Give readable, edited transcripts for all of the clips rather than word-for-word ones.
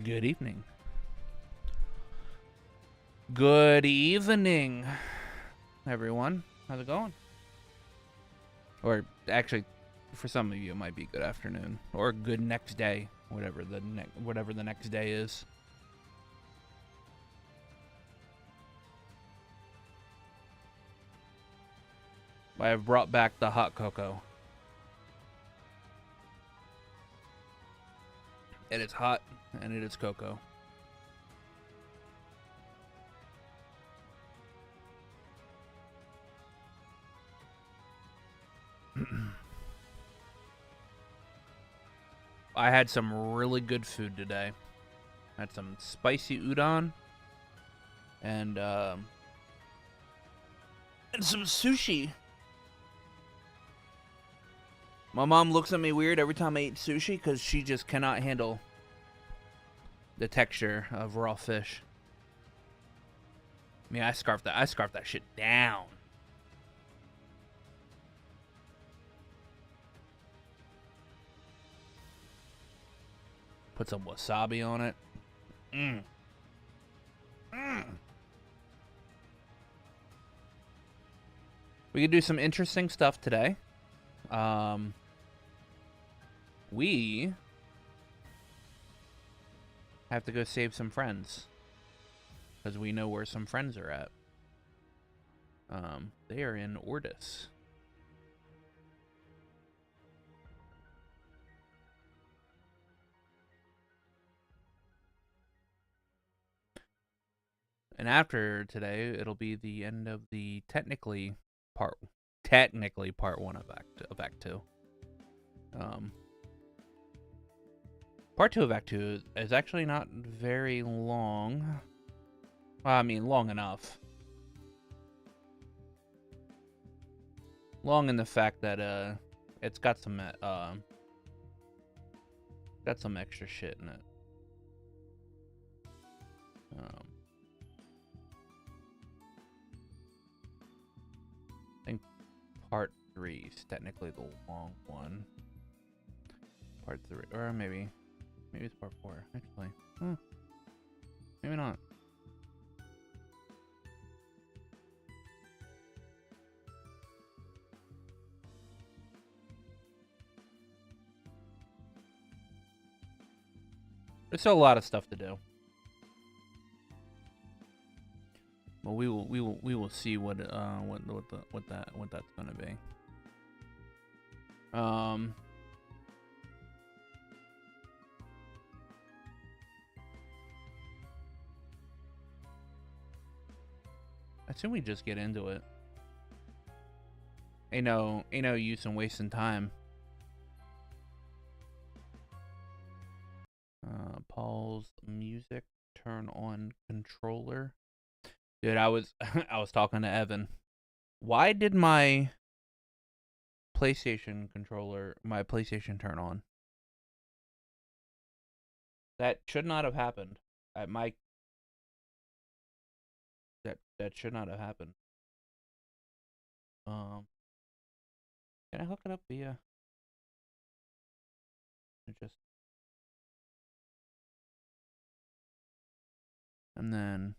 Good evening. Good evening, everyone. How's it going? Or actually, for some of you, it might be good afternoon or good next day, whatever the next day is. I have brought back the hot cocoa. It is hot and it is cocoa. I had some really good food today. I had some spicy udon and some sushi. My mom looks at me weird every time I eat sushi because she just cannot handle the texture of raw fish. I mean, I scarfed that shit down. Put some wasabi on it. Mmm. Mmm. We could do some interesting stuff today. We have to go save some friends because we know where some friends are at. They are in Ordis. And after today, it'll be the end of the technically part 1 of Act 2. Part 2 of Act 2 is actually not very long. Well, I mean, long enough. Long in the fact that it's got some extra shit in it. I think part 3 is technically the long one. Part 3, or maybe it's part 4 actually. Maybe not. There's still a lot of stuff to do. But we will see what that's gonna be. I assume we just get into it. Ain't no use in wasting time. Paul's music turn on controller. Dude, I was talking to Evan. Why did my PlayStation turn on? That should not have happened. That should not have happened. Can I hook it up via just and then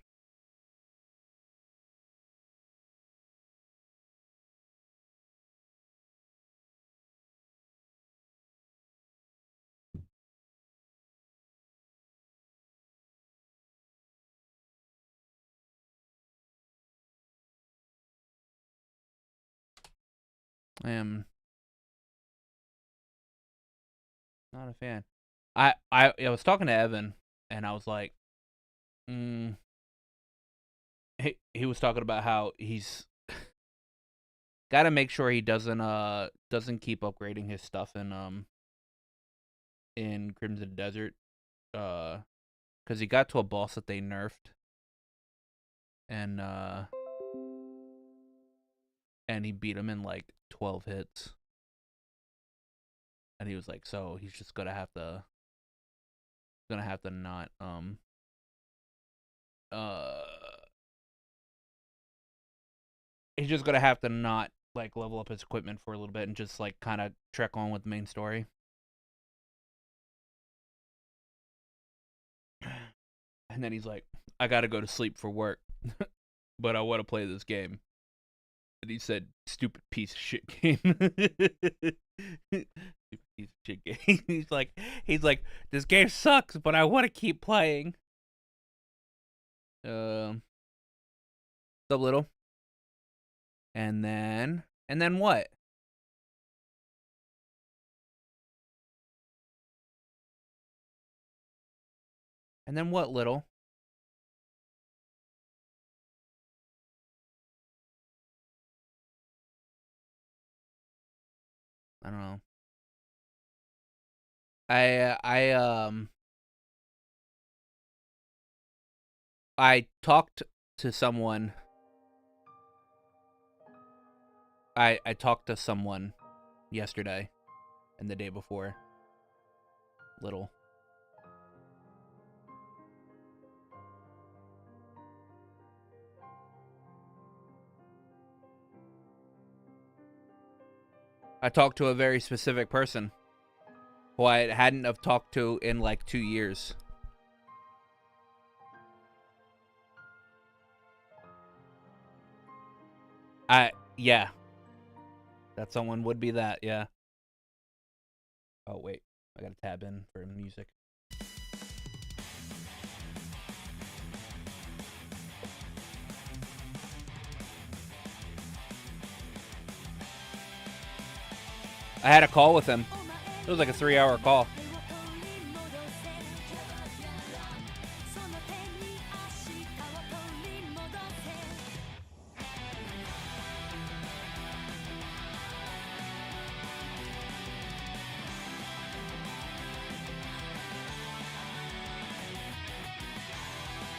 I am not a fan. I was talking to Evan and I was like, he was talking about how he's got to make sure he doesn't keep upgrading his stuff in Crimson Desert, because he got to a boss that they nerfed, and he beat him in like 12 hits, and he was like, so he's just gonna have to not he's just gonna have to not like level up his equipment for a little bit and just like kind of trek on with the main story. And then he's like, I gotta go to sleep for work, but I want to play this game. And he said, stupid piece of shit game. Stupid piece of shit game. He's like, this game sucks, but I want to keep playing. What's up, little? And then what? And then what, little? I don't know. I talked to someone. I talked to someone yesterday and the day before. Little. I talked to a very specific person who I hadn't have talked to in like 2 years. Yeah. That someone would be that, yeah. Oh, wait. I gotta tab in for music. I had a call with him. It was like a 3-hour call.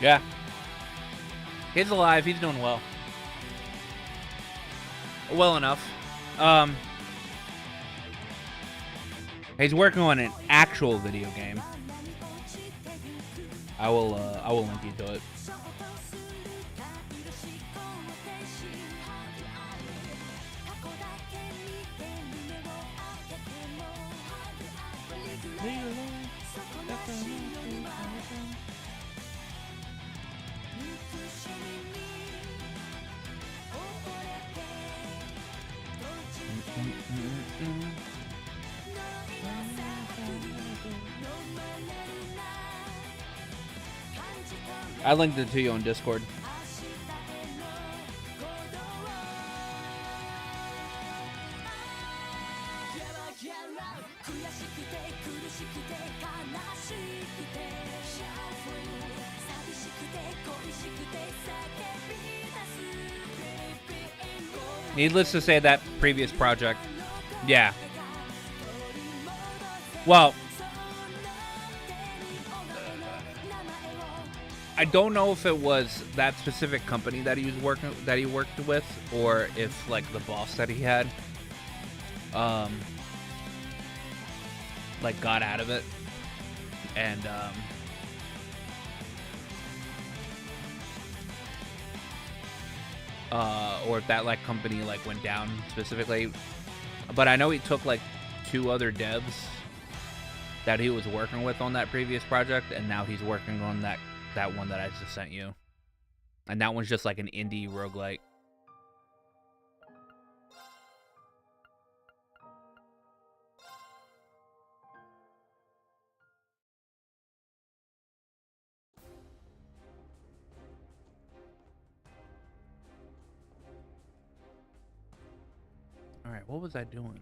Yeah. He's alive. He's doing well. Well enough. He's working on an actual video game. I will link you to it. I linked it to you on Discord. Needless to say, that previous project, yeah. Well, I don't know if it was that specific company that he worked with, or if like the boss that he had, like got out of it, and or if that like company like went down specifically. But I know he took like 2 other devs that he was working with on that previous project, and now he's working on that one that I just sent you. And that one's just like an indie roguelike. Alright, what was I doing?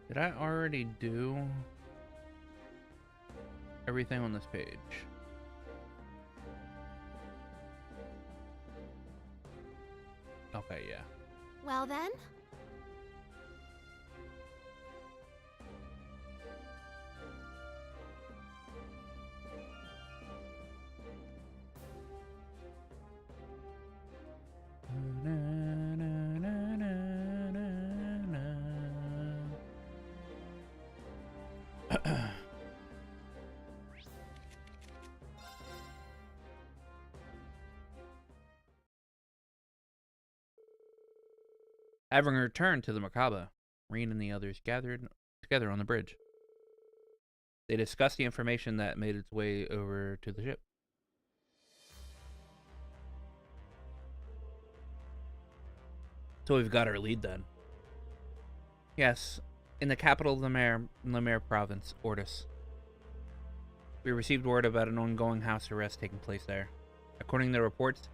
Did I already do everything on this page? Okay, yeah. Well then? Having returned to the Merkaba, Reen and the others gathered together on the bridge. They discussed the information that made its way over to the ship. So we've got our lead then. Yes, in the capital of Lemare province, Ortis. We received word about an ongoing house arrest taking place there. According to the reports,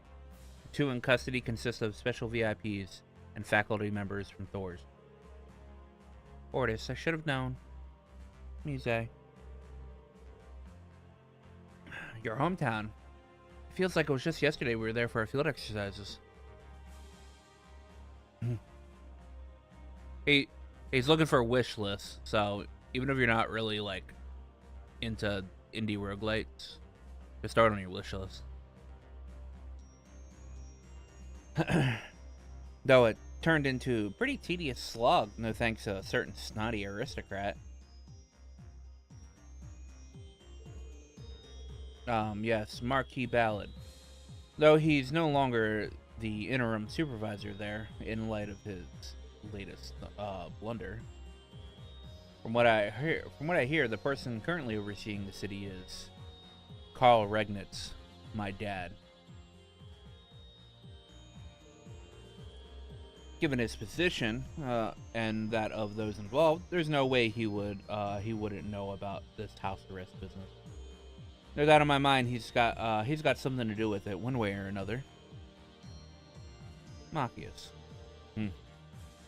the two in custody consist of special VIPs and faculty members from Thor's. Ortis, I should have known. Muse. Your hometown. It feels like it was just yesterday we were there for our field exercises. He's looking for a wish list, so even if you're not really like into indie roguelites, just start on your wish list. Though it turned into a pretty tedious slog, no thanks to a certain snotty aristocrat. Yes, Marquis Ballad. Though he's no longer the interim supervisor there, in light of his latest blunder. From what I hear, the person currently overseeing the city is Karl Regnitz, my dad. Given his position and that of those involved, there's no way he wouldn't know about this house arrest business. No doubt in my mind, he's got something to do with it, one way or another. Machias.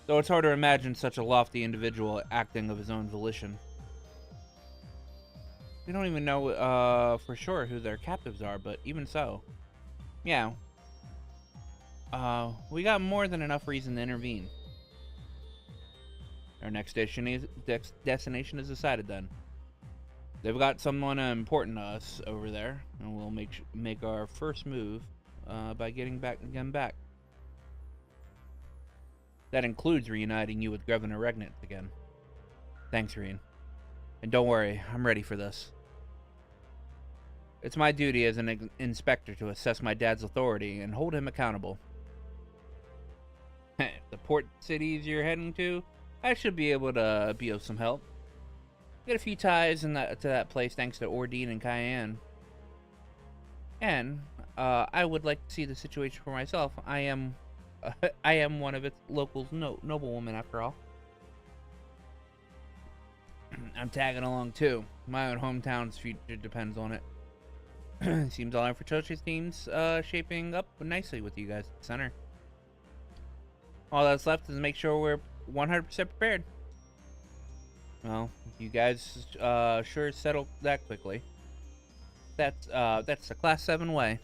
Though it's hard to imagine such a lofty individual acting of his own volition. We don't even know for sure who their captives are, but even so, yeah. We got more than enough reason to intervene. Our next destination is decided then. They've got someone important to us over there, and we'll make our first move by getting back. That includes reuniting you with Governor Regnitz again. Thanks, Reen. And don't worry, I'm ready for this. It's my duty as an inspector to assess my dad's authority and hold him accountable. The port cities you're heading to, I should be able to be of some help. Get a few ties to that place thanks to Ordine and Cayenne. And I would like to see the situation for myself. I am one of its locals, noblewoman after all. I'm tagging along too. My own hometown's future depends on it. Seems all infrastructure seems shaping up nicely with you guys at the center. All that's left is to make sure we're 100% prepared. Well, you guys sure settled that quickly. That's the Class 7 way.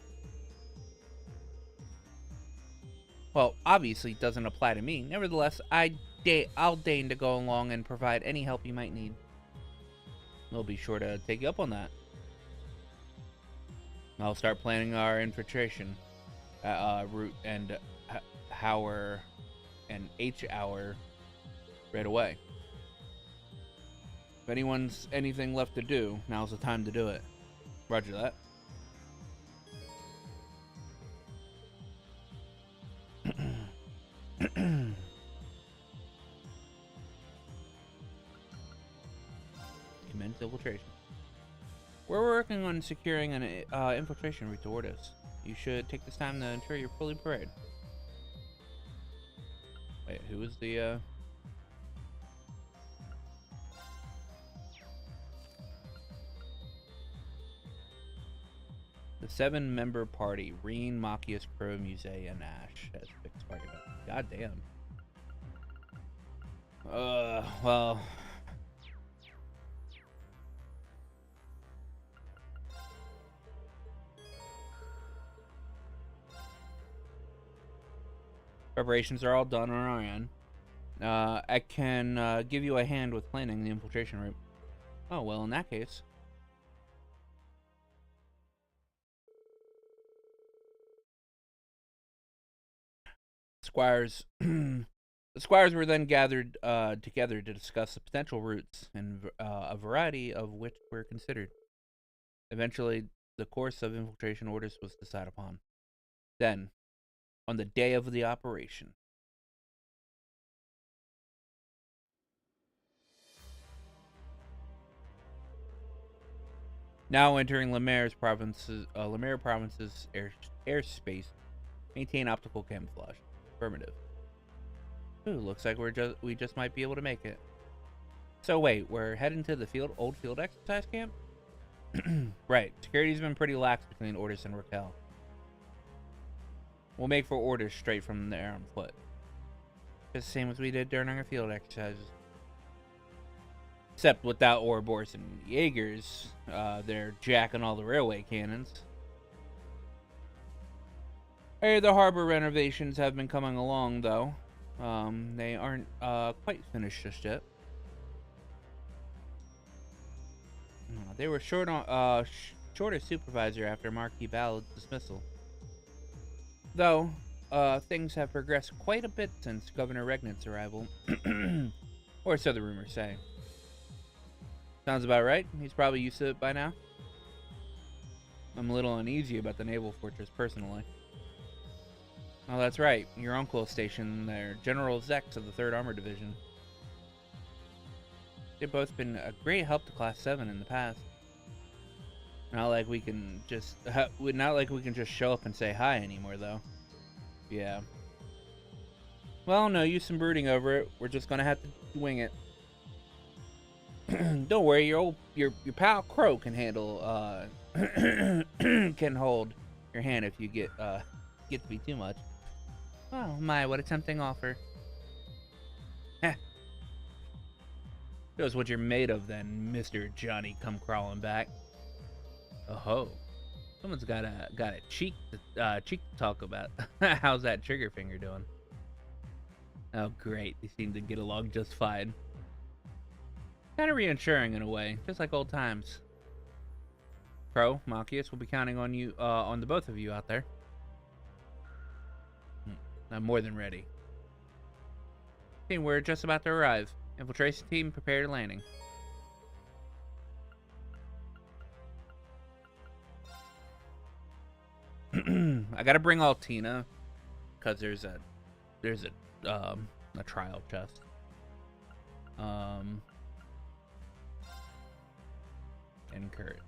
Well, obviously it doesn't apply to me. Nevertheless, I'll deign to go along and provide any help you might need. We'll be sure to take you up on that. I'll start planning our infiltration route and hour and H hour right away. If anyone's anything left to do, now's the time to do it. Roger that. Commence infiltration. We're working on securing an infiltration route toward us. You should take this time to ensure you're fully prepared. Wait, who is the The 7-member party, Reen, Machias, Crow, Muse, and Ash has fixed party members. God damn. Well. Preparations are all done on our end. I can give you a hand with planning the infiltration route. Oh, well, in that case. Squires. The squires were then gathered together to discuss the potential routes, and a variety of which were considered. Eventually, the course of infiltration orders was decided upon. Then, on the day of the operation, Now entering Lemaire's province's airspace. Maintain optical camouflage. Affirmative. Ooh, looks like we just might be able to make it. So wait, we're heading to the old field exercise camp? Right. Security's been pretty lax between Ordis and Raquel. We'll make for Ordis straight from there on foot. Just the same as we did during our field exercises. Except without Ouroboros and Jaegers, they're jacking all the railway cannons. Hey, the harbor renovations have been coming along, though. They aren't quite finished just yet. They were short a supervisor after Marquis Ballard's dismissal. Though, things have progressed quite a bit since Governor Regnant's arrival. Or so the rumors say. Sounds about right. He's probably used to it by now. I'm a little uneasy about the naval fortress personally. Oh, that's right. Your uncle is stationed there, General Zex of the 3rd Armored Division. They've both been a great help to Class 7 in the past. Not like we can just show up and say hi anymore, though. Yeah. Well, no use in brooding over it. We're just gonna have to wing it. Don't worry, your pal Crow can handle can hold your hand if you get to be too much. Oh my, what a tempting offer. Heh. Shows what you're made of then, Mr. Johnny come crawling back. Oh, someone's got a cheek to talk about. How's that trigger finger doing? Oh great, they seem to get along just fine. Kind of reassuring in a way, just like old times. Crow, Machias will be counting on you, on the both of you out there. I'm more than ready. Okay, we're just about to arrive. Infiltration team, prepare to landing. I gotta bring Altina, cause there's a trial chest. And Kurt.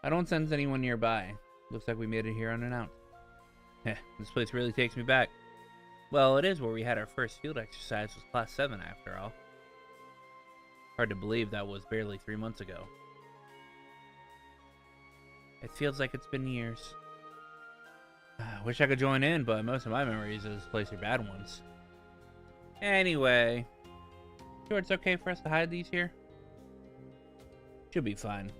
I don't sense anyone nearby. Looks like we made it here unannounced. Heh, this place really takes me back. Well, it is where we had our first field exercise with Class 7 after all. Hard to believe that was barely 3 months ago. It feels like it's been years. I wish I could join in, but most of my memories of this place are bad ones. Anyway, sure it's okay for us to hide these here? Should be fine.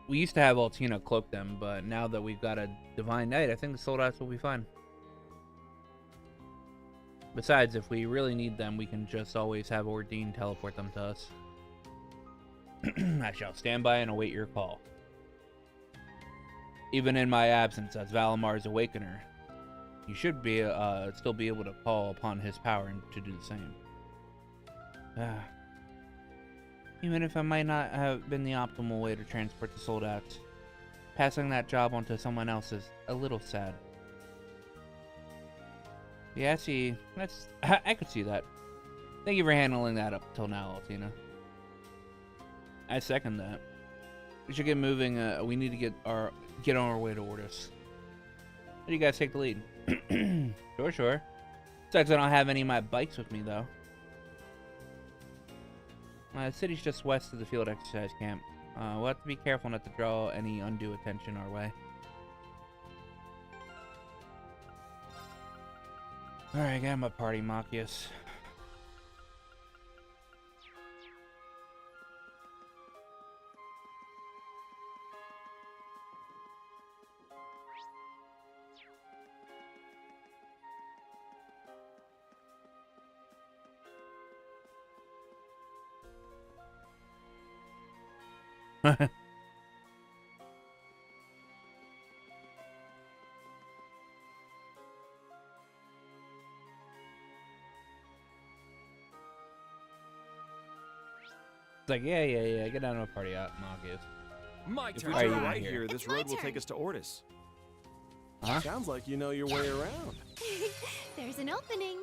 We used to have Altina cloak them, but now that we've got a Divine Knight, I think the soldats will be fine. Besides, if we really need them, we can just always have Ordine teleport them to us. I shall stand by and await your call. Even in my absence as Valamar's Awakener, you should be still be able to call upon his power and to do the same. Even if it might not have been the optimal way to transport the soldats, passing that job onto someone else is a little sad. Yeah, see, I could see that. Thank you for handling that up till now, Altina. I second that. We should get moving. We need to get on our way to Ordis. How do you guys take the lead? Sure. Sucks I don't have any of my bikes with me, though. The city's just west of the field exercise camp. We'll have to be careful not to draw any undue attention our way. Alright, get my party, Machias. It's like, yeah. Get down to a party out in August. My If turn. we turn Are you right here? here, this It's my road will turn. take us to Ortis. Huh? Sounds like you know your way around. There's an opening.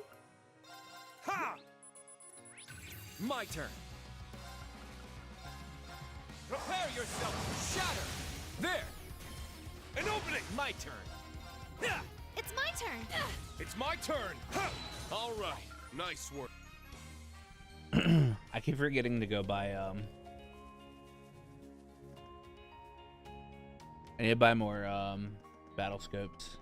Ha! My turn. Prepare yourself. Shatter. There. An opening. My turn. Yeah. It's my turn. It's my turn. Ha! All right. Nice work. I keep forgetting to go buy I need to buy more battle scopes.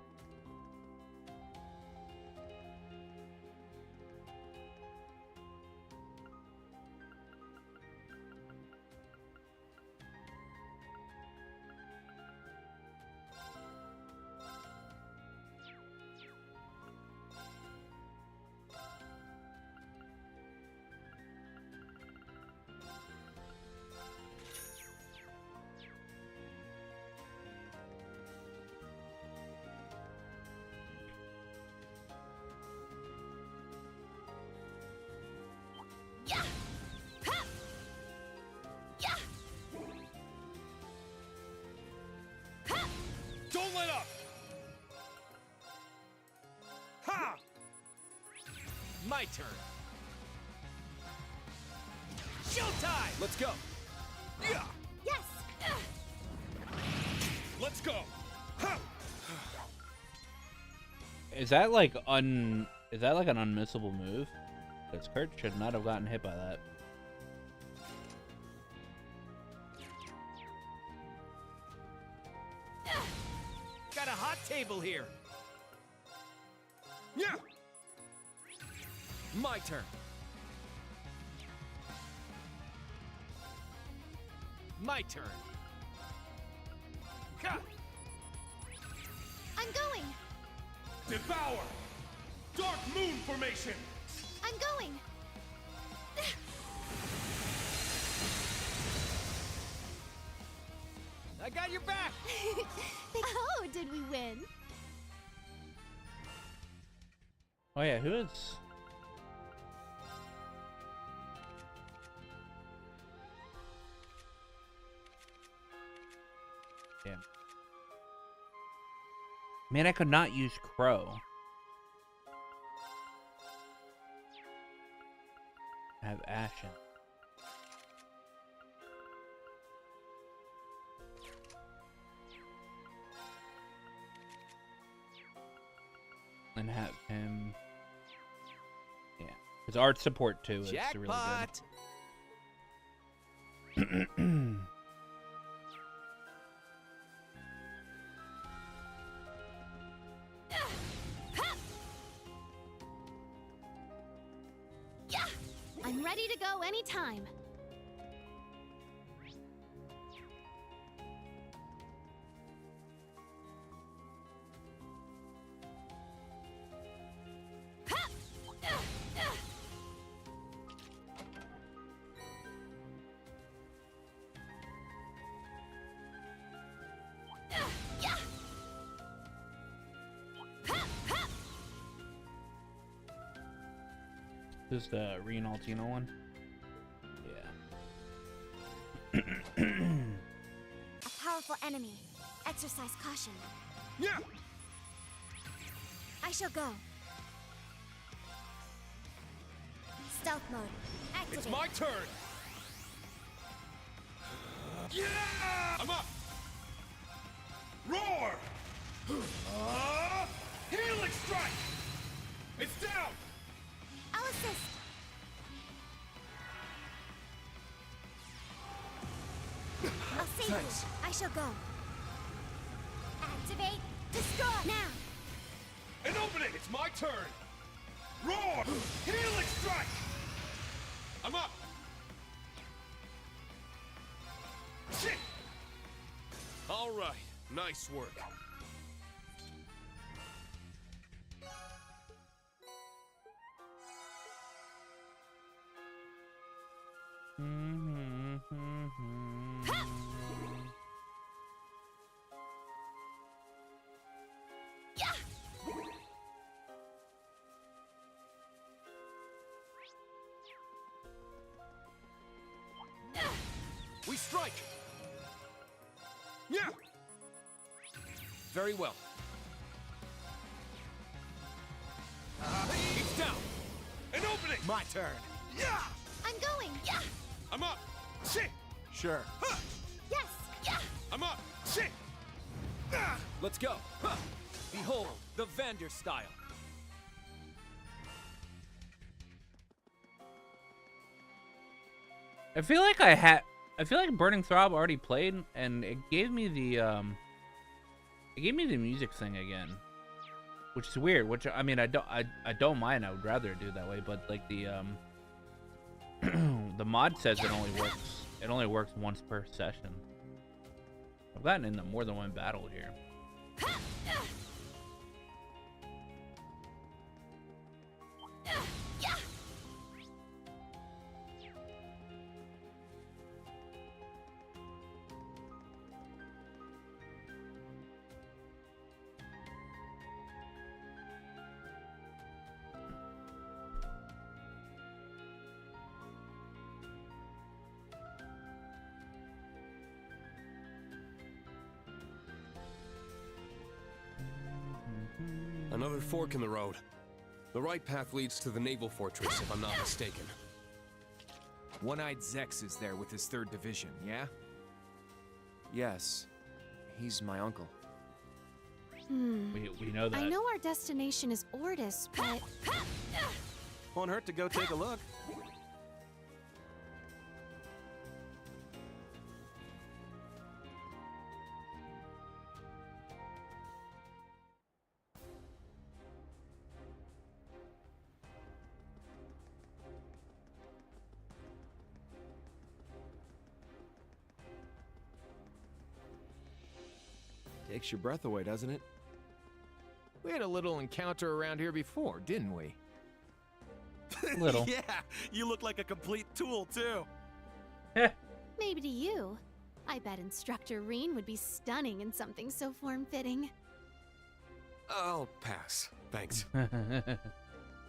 Yeah. Ha! Yeah. Ha! Don't let up. Ha! My turn. Showtime. Let's go. Yeah. Yes. Let's go. Ha! Is that like an unmissable move? Because Kurt should not have gotten hit by that. Got a hot table here. Yeah. My turn. My turn. Ha! I'm going. Devour. Dark Moon Formation. I'm going. I got your back. Oh, did we win? Oh yeah, who is? Yeah. Man, I could not use Crow. Have Ashen. And have him. Yeah. His art support too is really Jackpot. good. Yeah. I'm ready to go anytime. This is the Renaltino one. Yeah. A powerful enemy. Exercise caution. Yeah. I shall go. Stealth mode. Activate. It's my turn. Yeah. I'm up. Roar. Healing strike. It's down. I'll assist. I'll save Thanks. you. I shall go. Activate. Destroy. Now. An opening. It's my turn. Roar. Healing strike. I'm up. Shit. All right. Nice work. strike! Yeah! Very well. He's down! An opening! My turn. Yeah! I'm going. Yeah. I'm up! Shit! Sure. Huh! Yes. Yeah. I'm up! Shit! Ah! Let's go. Huh. Behold, the Vander style. I feel like Burning Throb already played, and it gave me the music thing again, which is weird. Which I mean, I don't mind. I would rather do it that way, but like the the mod says it only works once per session. I've gotten into more than one battle here. Another fork in the road. The right path leads to the naval fortress, if I'm not mistaken. One-Eyed Zex is there with his 3rd Division, yeah? Yes. He's my uncle. We know that. I know our destination is Ordis, but Won't hurt to go take a look. Takes your breath away, doesn't it? We had a little encounter around here before, didn't we? Little. Yeah, you look like a complete tool, too. maybe to you. I bet Instructor Reen would be stunning in something so form-fitting. I'll pass. Thanks.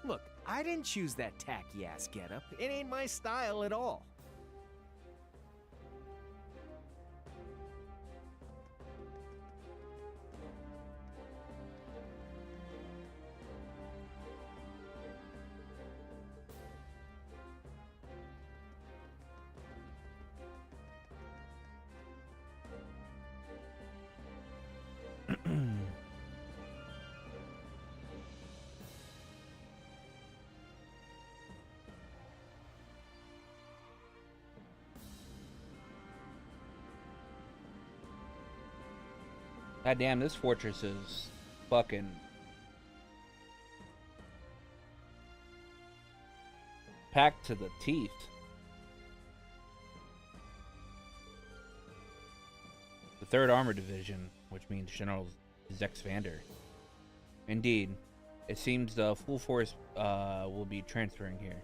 Look, I didn't choose that tacky-ass getup. It ain't my style at all. God damn, this fortress is fucking packed to the teeth. The 3rd Armored Division, which means General Zex Vander. Indeed, it seems the full force will be transferring here.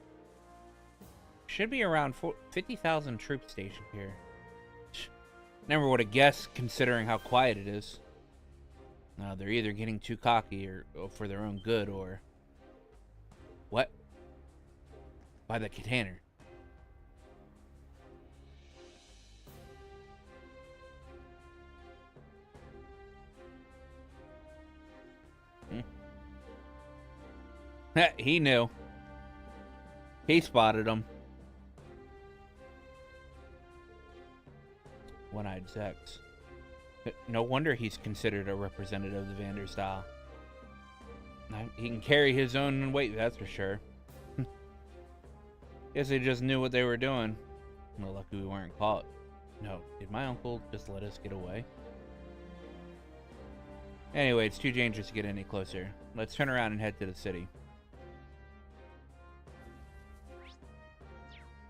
Should be around 50,000 troops stationed here. Never would have guessed, considering how quiet it is. They're either getting too cocky or for their own good, or what? By the container. He knew. He spotted him. One-Eyed Zex. No wonder he's considered a representative of the Vander style. He can carry his own weight, that's for sure. Guess they just knew what they were doing. We're lucky we weren't caught. No, did my uncle just let us get away? Anyway, it's too dangerous to get any closer. Let's turn around and head to the city.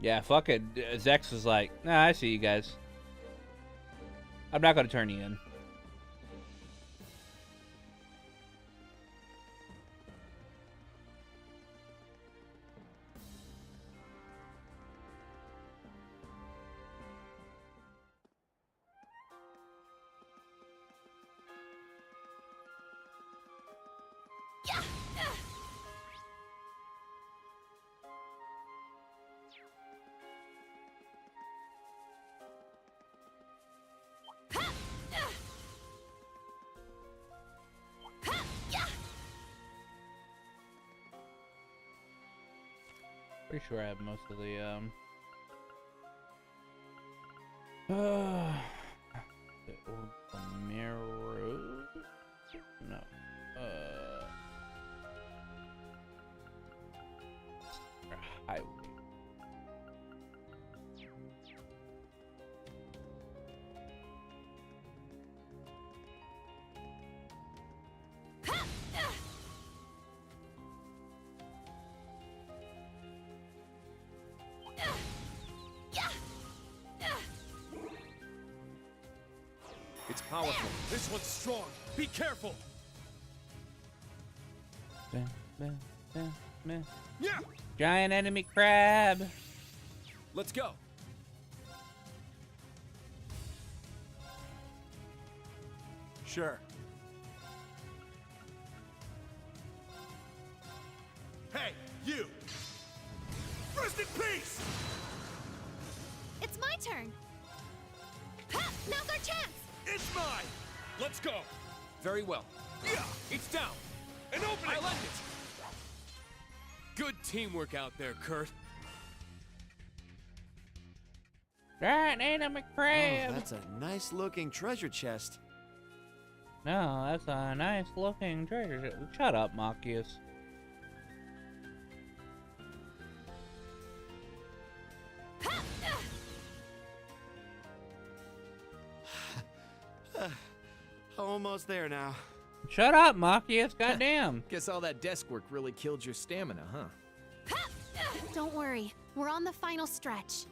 Yeah, fuck it. Zex was like, nah, I see you guys. I'm not going to turn you in. Pretty sure I have most of the Marrow. No. Highway. It's powerful. This one's strong. Be careful. Bam, bam, bam, bam. Yeah. Giant enemy crab. Let's go. Sure. Hey, you. Rest in peace. It's my turn. Ha! Now's our chance. It's mine. Let's go. Very well. Yeah. It's down. An opening. I like it. Good teamwork out there, Kurt. Giant enemy crab. Oh, that's a nice looking treasure chest. No, that's a nice looking treasure. Shut up, Machias. Almost there now. Shut up, Machias. Goddamn. Guess all that desk work really killed your stamina, huh? Don't worry, we're on the final stretch.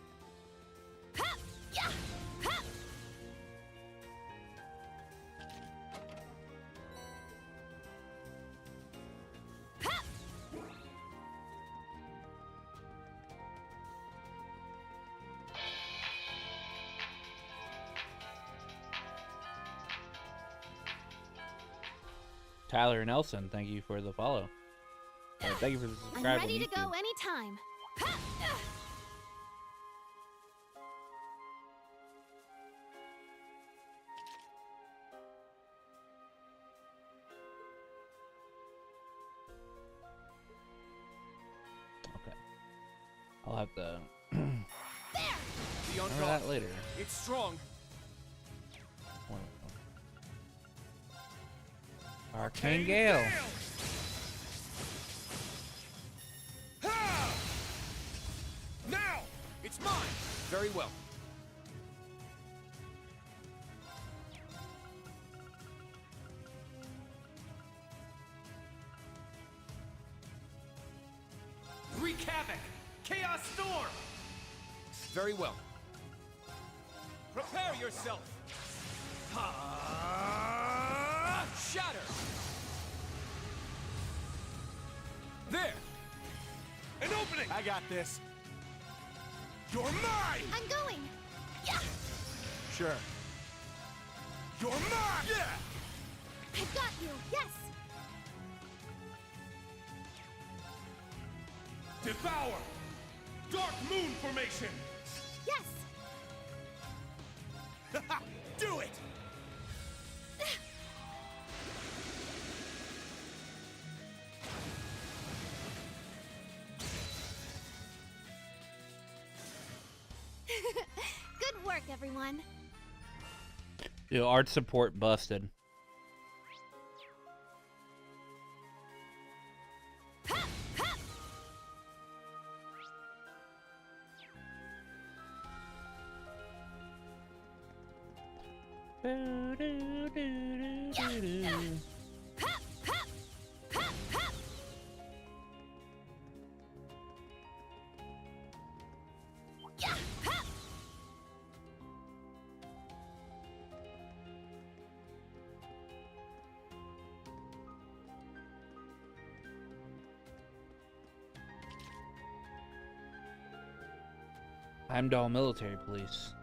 Ha! Yeah! Ha! Ha! Tyler Nelson, thank you for the follow. Thank you for the I'm subscribe. ready on to go YouTube. anytime. Ha! Okay. I'll have to The remember that later. It's strong. Arcane Gale. Ha! Now, it's mine. Very well. Wreak havoc. Chaos storm. Very well. Prepare yourself. Shatter! There! An opening. I got this. You're mine. I'm going. Yeah! Sure. You're mine. Yeah. I've got you. Yes! Devour. Dark moon formation. Yes! Do it. Good work, everyone. Dude, art support busted. Ha! Ha! Ha! Ha! Ha! Ha! Yeah! Ha! Heimdall Military Police.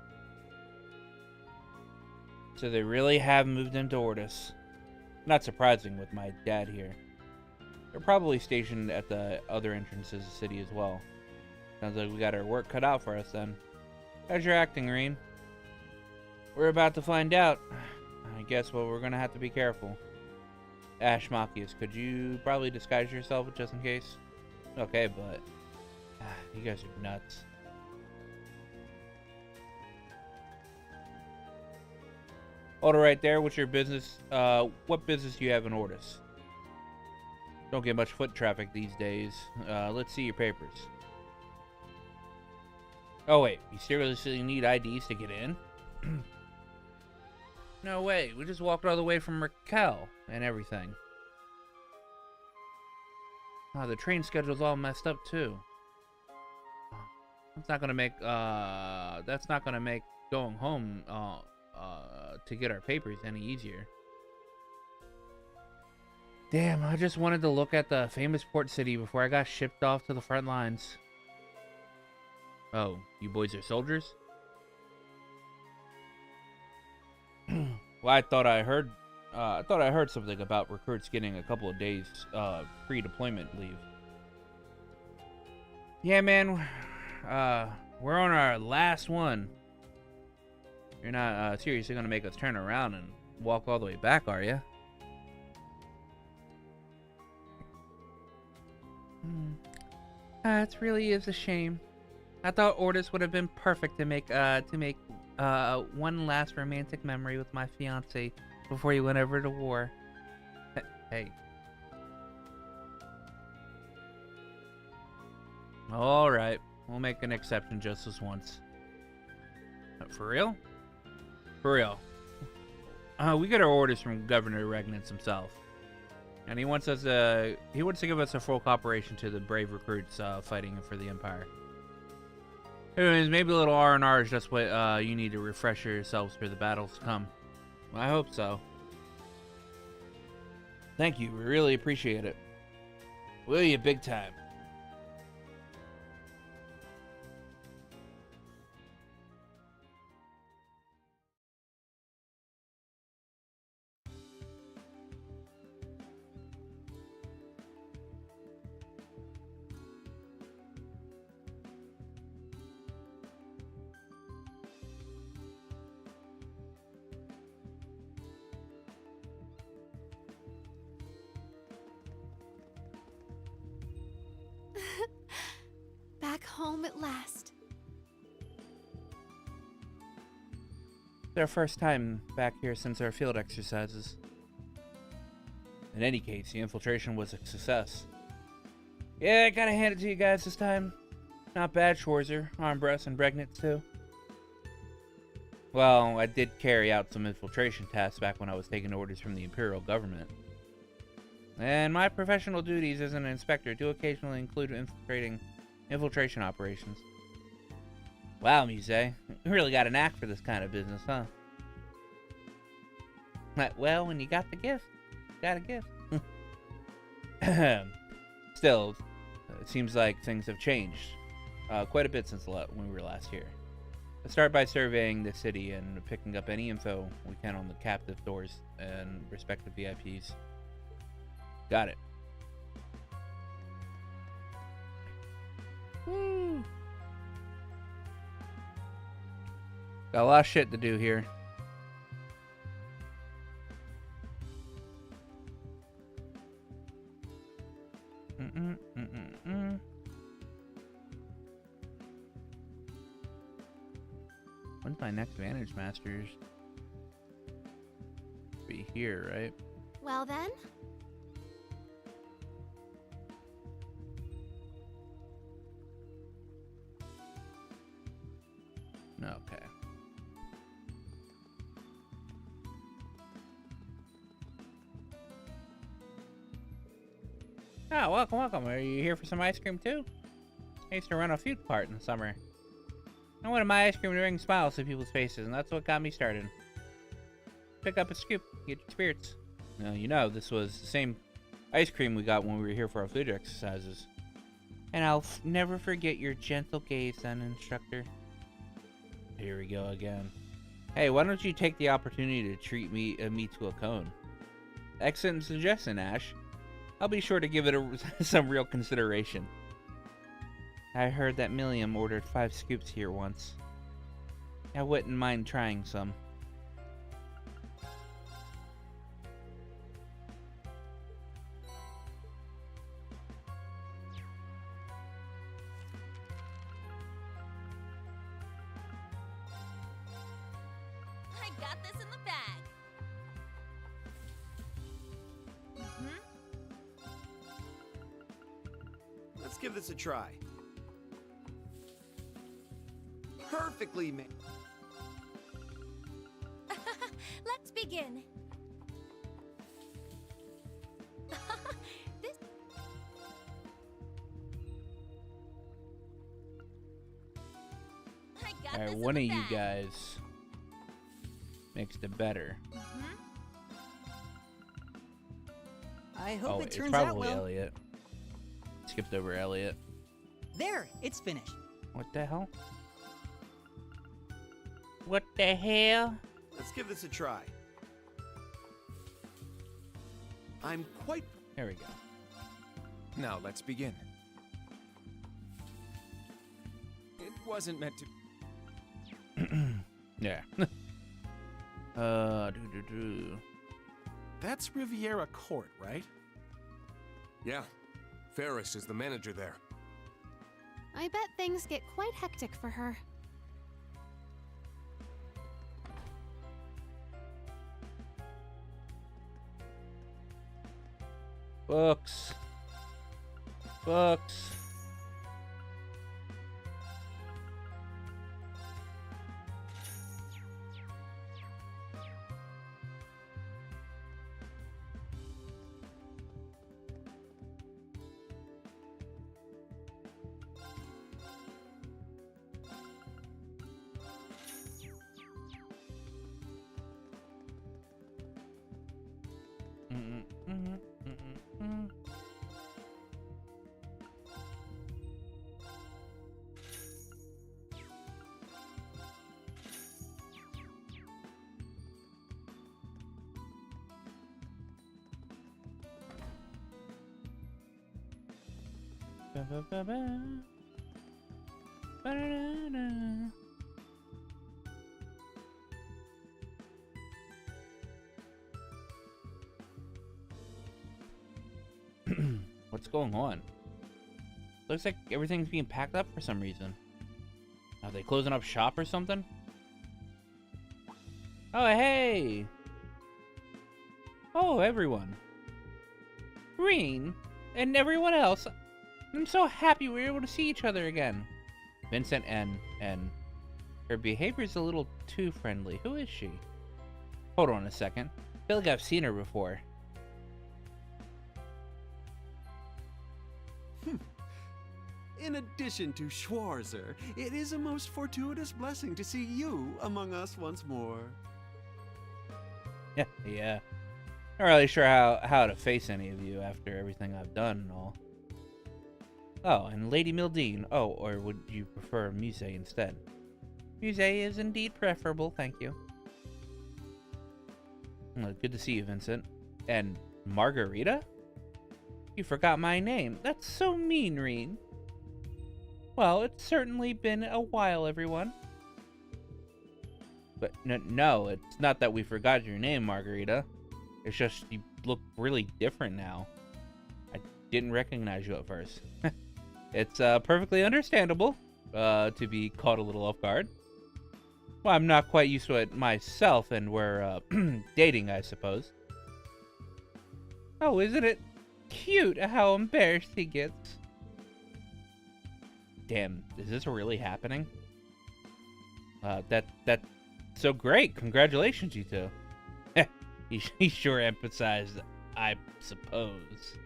So they really have moved into Ordis. Not surprising with my dad here. They're probably stationed at the other entrances of the city as well. Sounds like we got our work cut out for us then. How's your acting, Reen? We're about to find out. I guess, well, we're gonna have to be careful. Ash Machias, could you probably disguise yourself just in case? Okay, but You guys are nuts. Order right there. What's your business? What business do you have in Ortis? Don't get much foot traffic these days. Let's see your papers. Oh wait, you seriously need IDs to get in? No way, we just walked all the way from Raquel and everything. Oh, the train schedule's all messed up too. That's not gonna make going home to get our papers any easier. Damn, I just wanted to look at the famous port city before I got shipped off to the front lines. Oh, you boys are soldiers? Well, I thought I heard something about recruits getting a couple of days pre-deployment leave. Yeah, man, we're on our last one. You're not seriously gonna make us turn around and walk all the way back, are you? It really is a shame. I thought Ortis would have been perfect to make one last romantic memory with my fiance before he went over to war. Hey. All right, we'll make an exception just this once. For real? For real. We get our orders from Governor Regnitz himself. And he wants to give us a full cooperation to the brave recruits fighting for the Empire. Anyways, maybe a little R&R is just what you need to refresh yourselves for the battles to come. I hope so. Thank you, we really appreciate it. Will you, big time. Back home at last. It's our first time back here since our field exercises. In any case, the infiltration was a success. Yeah, I gotta hand it to you guys this time. Not bad, Schwarzer, Armbrust, and Bregnitz too. Well, I did carry out some infiltration tasks back when I was taking orders from the Imperial government. And my professional duties as an inspector do occasionally include infiltration operations. Wow, Muse, you really got a knack for this kind of business, huh? Well, when you got the gift, you got a gift. Still, it seems like things have changed quite a bit since when we were last here. Let's start by surveying the city and picking up any info we can on the captive doors and respective VIPs. Got it. Woo. Got a lot of shit to do here. When's my next Vantage Masters? Be here, right? Well then, Okay. Ah, welcome. Are you here for some ice cream too? I used to run a food cart in the summer. I wanted my ice cream to bring smiles to people's faces, and that's what got me started. Pick up a scoop, get your spirits. Now, you know, this was the same ice cream we got when we were here for our food exercises. And I'll never forget your gentle gaze then, instructor. Here we go again. Hey, why don't you take the opportunity to treat me to a cone? Excellent suggestion, Ash. I'll be sure to give it some real consideration. I heard that Milliam ordered 5 scoops here once. I wouldn't mind trying some. got this in the bag. Let's give this a try. Perfectly made. Let's begin. This. I got All right, this one of in the you bag. guys makes it better. I hope Oh, it it's turns out probably well. Elliot. Skipped over Elliot. There, it's finished. What the hell? What the hell? Let's give this a try. I'm quite. There we go. Now let's begin. It wasn't meant to. Yeah. Do. That's Riviera Court, right? Yeah. Ferris is the manager there. I bet things get quite hectic for her. Books. Books. Ba-da-da-da. What's going on? Looks like everything's being packed up for some reason. Are they closing up shop or something? Oh, hey! Oh, everyone. Green and everyone else. I'm so happy we were able to see each other again. Vincent and her behavior's a little too friendly. Who is she? Hold on a second. I feel like I've seen her before. In addition to Schwarzer, it is a most fortuitous blessing to see you among us once more. Yeah. Not really sure how to face any of you after everything I've done and all. Oh, and Lady Mildine. Oh, or would you prefer Muse instead? Muse is indeed preferable, thank you. Well, good to see you, Vincent. And Margarita? You forgot my name. That's so mean, Reen. Well, it's certainly been a while, everyone. But no, it's not that we forgot your name, Margarita. It's just you look really different now. I didn't recognize you at first. It's perfectly understandable to be caught a little off guard. Well, I'm not quite used to it myself, and we're dating, I suppose. Oh, isn't it cute how embarrassed he gets? Damn, is this really happening? That's so great. Congratulations, you two. He sure emphasized, I suppose.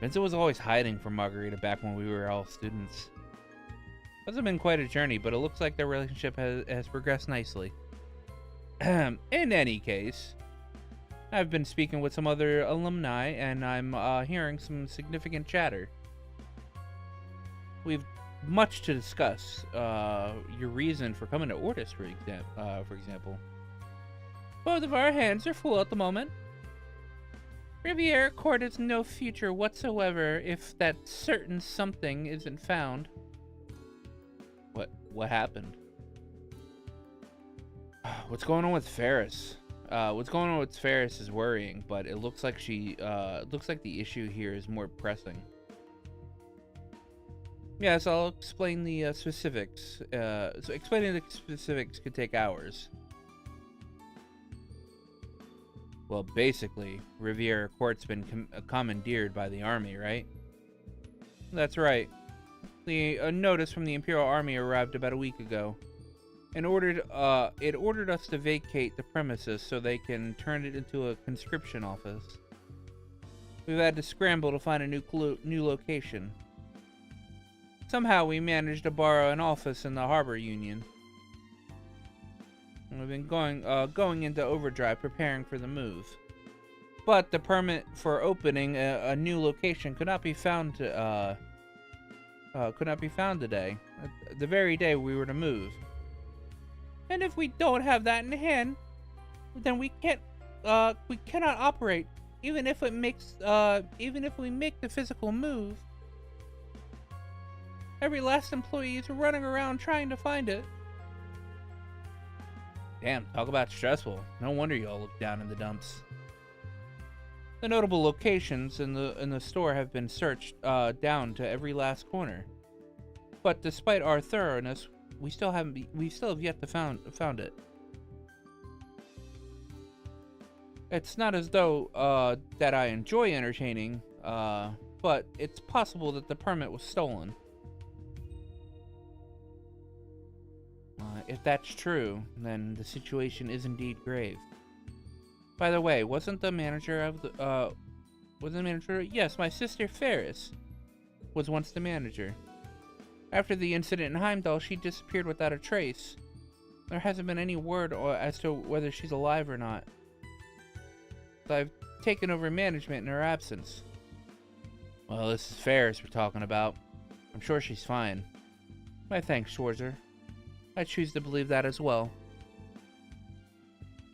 Vincent was always hiding from Margarita back when we were all students. Hasn't been quite a journey, but it looks like their relationship has progressed nicely. In any case, I've been speaking with some other alumni, and I'm hearing some significant chatter. We've much to discuss. Your reason for coming to Ortis, for example. Both of our hands are full at the moment. Riviera Court has no future whatsoever if that certain something isn't found. What happened? What's going on with Ferris? What's going on with Ferris is worrying, but it looks like the issue here is more pressing. Yes, I'll explain the specifics. So explaining the specifics could take hours. Well, basically, Riviera Court's been commandeered by the army, right? That's right. A notice from the Imperial Army arrived about a week ago. It ordered us to vacate the premises so they can turn it into a conscription office. We've had to scramble to find a new location. Somehow we managed to borrow an office in the Harbor Union. We've been going into overdrive preparing for the move. But the permit for opening a new location could not be found today. The very day we were to move. And if we don't have that in hand, then we cannot operate, even if we make the physical move. Every last employee is running around trying to find it. Damn, talk about stressful. No wonder you all look down in the dumps. The notable locations in the store have been searched down to every last corner. But despite our thoroughness, we still have yet to found it. It's not as though that I enjoy entertaining, but it's possible that the permit was stolen. If that's true, then the situation is indeed grave. By the way, wasn't the manager? Yes, my sister Ferris was once the manager. After the incident in Heimdall, she disappeared without a trace. There hasn't been any word as to whether she's alive or not. So I've taken over management in her absence. Well, this is Ferris we're talking about. I'm sure she's fine. My thanks, Schwarzer. I choose to believe that as well.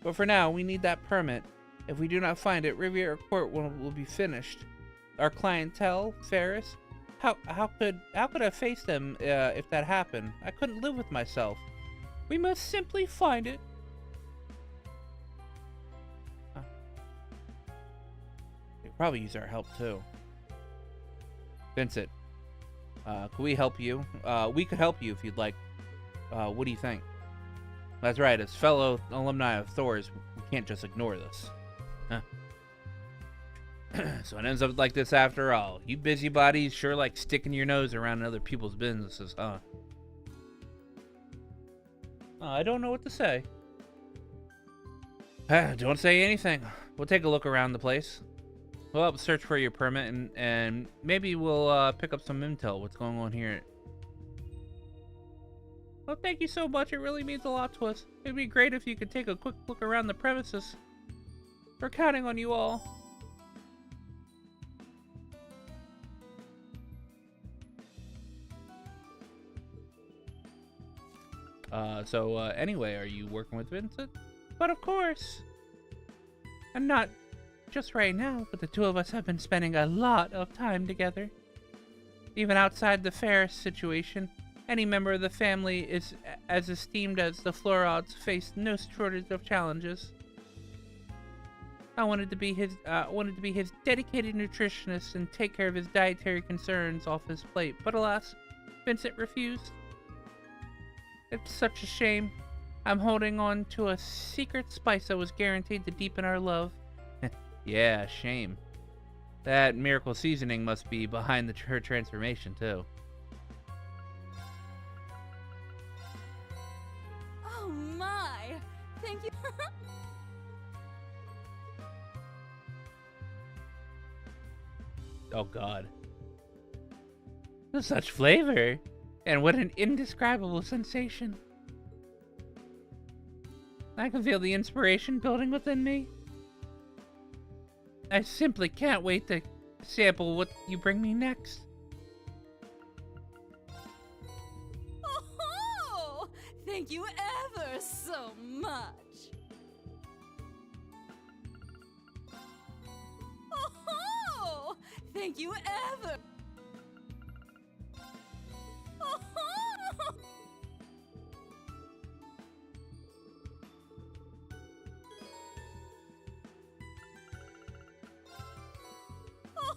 But for now, we need that permit. If we do not find it, Riviera Court will be finished. Our clientele, Ferris, how could I face them if that happened? I couldn't live with myself. We must simply find it. They probably use our help too. Vincent, could we help you? We could help you if you'd like. What do you think? That's right, as fellow alumni of Thor's, we can't just ignore this. Huh. So it ends up like this after all. You busybodies sure like sticking your nose around in other people's businesses, huh? I don't know what to say. Don't say anything. We'll take a look around the place. We'll help search for your permit, and maybe we'll pick up some intel. What's going on here? Well, thank you so much. It really means a lot to us. It'd be great if you could take a quick look around the premises. We're counting on you all. Anyway, are you working with Vincent? But of course. And not just right now, but the two of us have been spending a lot of time together. Even outside the Ferris situation, any member of the family is as esteemed as the Florods face no shortage of challenges. I wanted to be his dedicated nutritionist and take care of his dietary concerns off his plate, but alas, Vincent refused. It's such a shame. I'm holding on to a secret spice that was guaranteed to deepen our love. Yeah, shame. That miracle seasoning must be behind her transformation, too. Oh my! Thank you. Oh god. Such flavor! And what an indescribable sensation. I can feel the inspiration building within me. I simply can't wait to sample what you bring me next. Oh, thank you ever so much. Oh, thank you ever.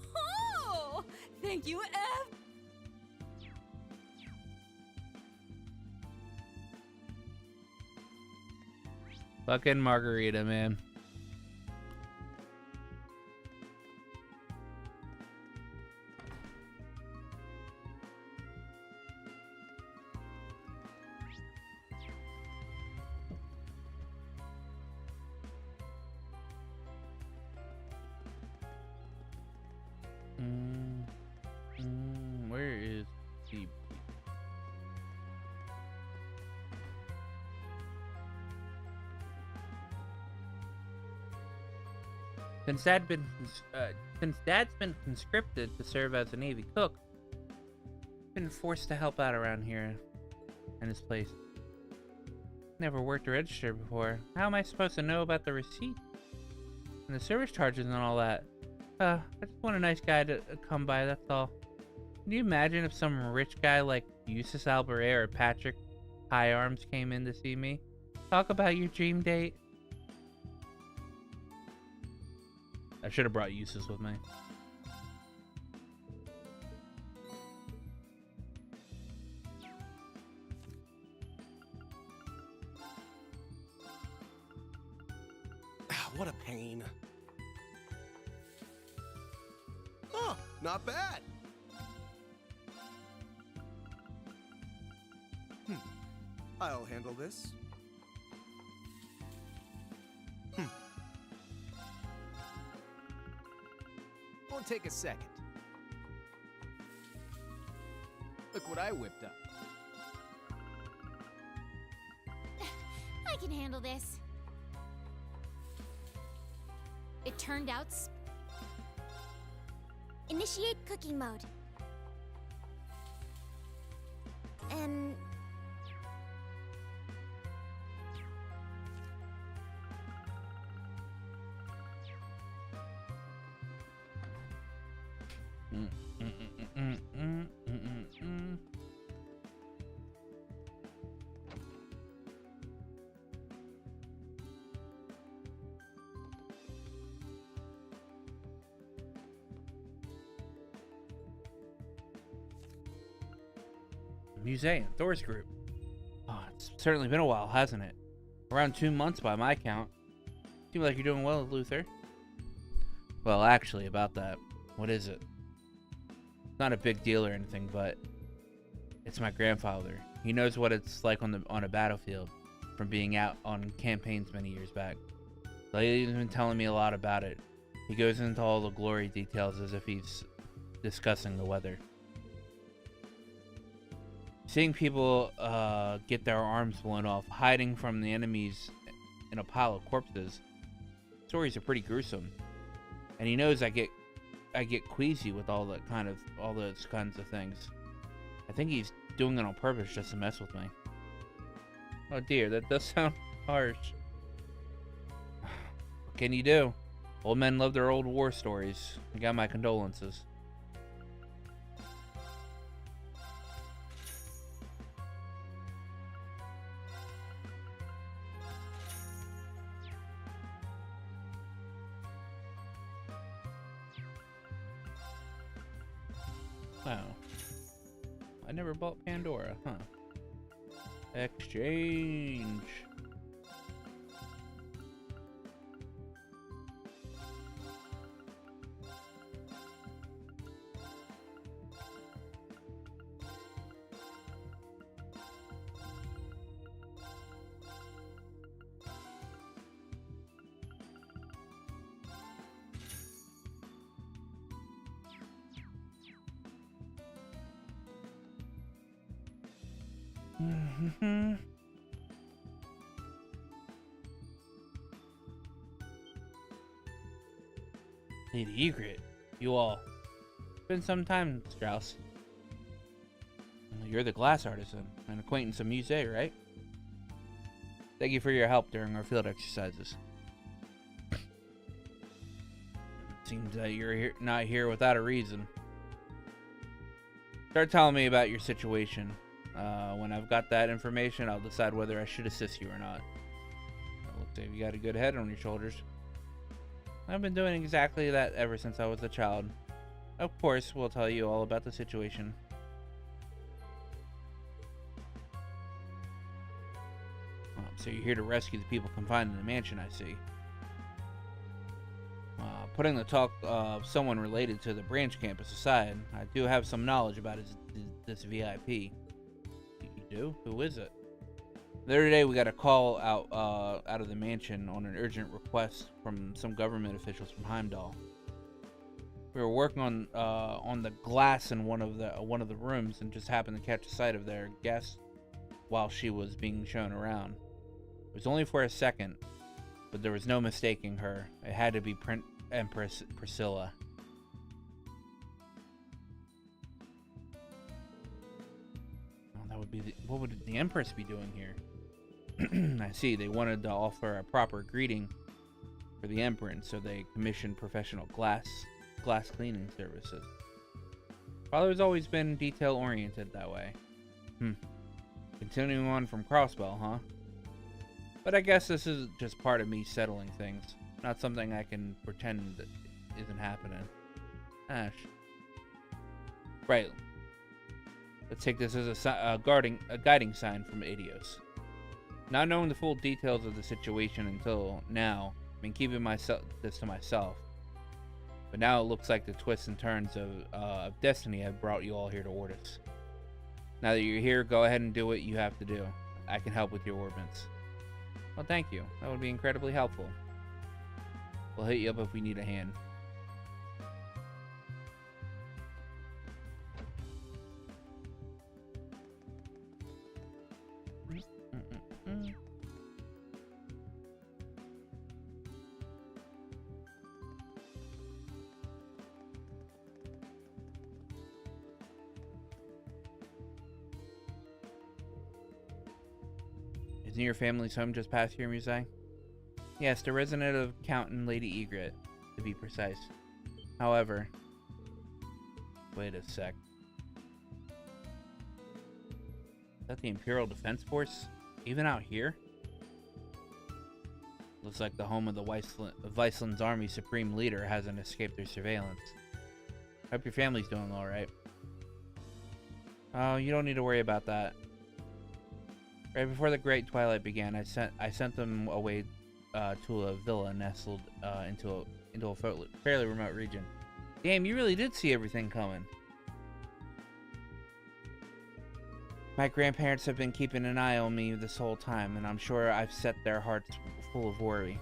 Oh, thank you ever. Fucking margarita, man. Where is the... Since Dad's been conscripted to serve as a Navy cook, been forced to help out around here in this place. Never worked a register before. How am I supposed to know about the receipt and the service charges and all that? I just want a nice guy to come by, that's all. Can you imagine if some rich guy like Eustace Alberet or Patrick High Arms came in to see me? Talk about your dream date. I should have brought Eustace with me. What a pain. Oh, not bad. I'll handle this. Won't take a second. Look what I whipped up. I can handle this. It turned out Initiate cooking mode. Museum, Thor's group. Oh, it's certainly been a while, hasn't it? Around 2 months by my count. Seems like you're doing well, Luther. Well, actually, about that, what is it? It's not a big deal or anything, but it's my grandfather. He knows what it's like on a battlefield from being out on campaigns many years back. He's been telling me a lot about it. He goes into all the glory details as if he's discussing the weather. Seeing people get their arms blown off, hiding from the enemies in a pile of corpses, stories are pretty gruesome. And he knows I get queasy with all those kinds of things. I think he's doing it on purpose just to mess with me. Oh dear, that does sound harsh. What can you do? Old men love their old war stories. You got my condolences. Wow. I never bought Pandora, huh? Exchange. Lady Egret, you all. It's been some time, Strauss. You're the glass artisan, an acquaintance of Musée, right? Thank you for your help during our field exercises. Seems that you're not here without a reason. Start telling me about your situation. When I've got that information, I'll decide whether I should assist you or not. Looks like you got a good head on your shoulders. I've been doing exactly that ever since I was a child. Of course, we'll tell you all about the situation. So you're here to rescue the people confined in the mansion, I see. Putting the talk of someone related to the branch campus aside, I do have some knowledge about this VIP. You do? Who is it? The other day we got a call out of the mansion on an urgent request from some government officials from Heimdall. We were working on the glass in one of the rooms and just happened to catch sight of their guest while she was being shown around. It was only for a second, but there was no mistaking her. It had to be Empress Priscilla. Oh, that would be what would the Empress be doing here? I see. They wanted to offer a proper greeting for the Empress, so they commissioned professional glass cleaning services. Father's always been detail-oriented that way. Continuing on from Crossbell, huh? But I guess this is just part of me settling things. Not something I can pretend that isn't happening. Ash. Right. Let's take this as a guiding sign from Adios. Not knowing the full details of the situation until now, I've been keeping this to myself. But now it looks like the twists and turns of destiny have brought you all here to Ortis. Now that you're here, go ahead and do what you have to do. I can help with your ordnance. Well, thank you. That would be incredibly helpful. We'll hit you up if we need a hand. Isn't your family's home just past here, Musai? Yes, the resident of Count and Lady Egret, to be precise. However... Wait a sec. Is that the Imperial Defense Force? Even out here? Looks like the home of the Weissland's army supreme leader hasn't escaped their surveillance. Hope your family's doing alright. Oh, you don't need to worry about that. Right before the Great Twilight began, I sent them away to a villa nestled into a fairly remote region. Damn, you really did see everything coming. My grandparents have been keeping an eye on me this whole time, and I'm sure I've set their hearts full of worry.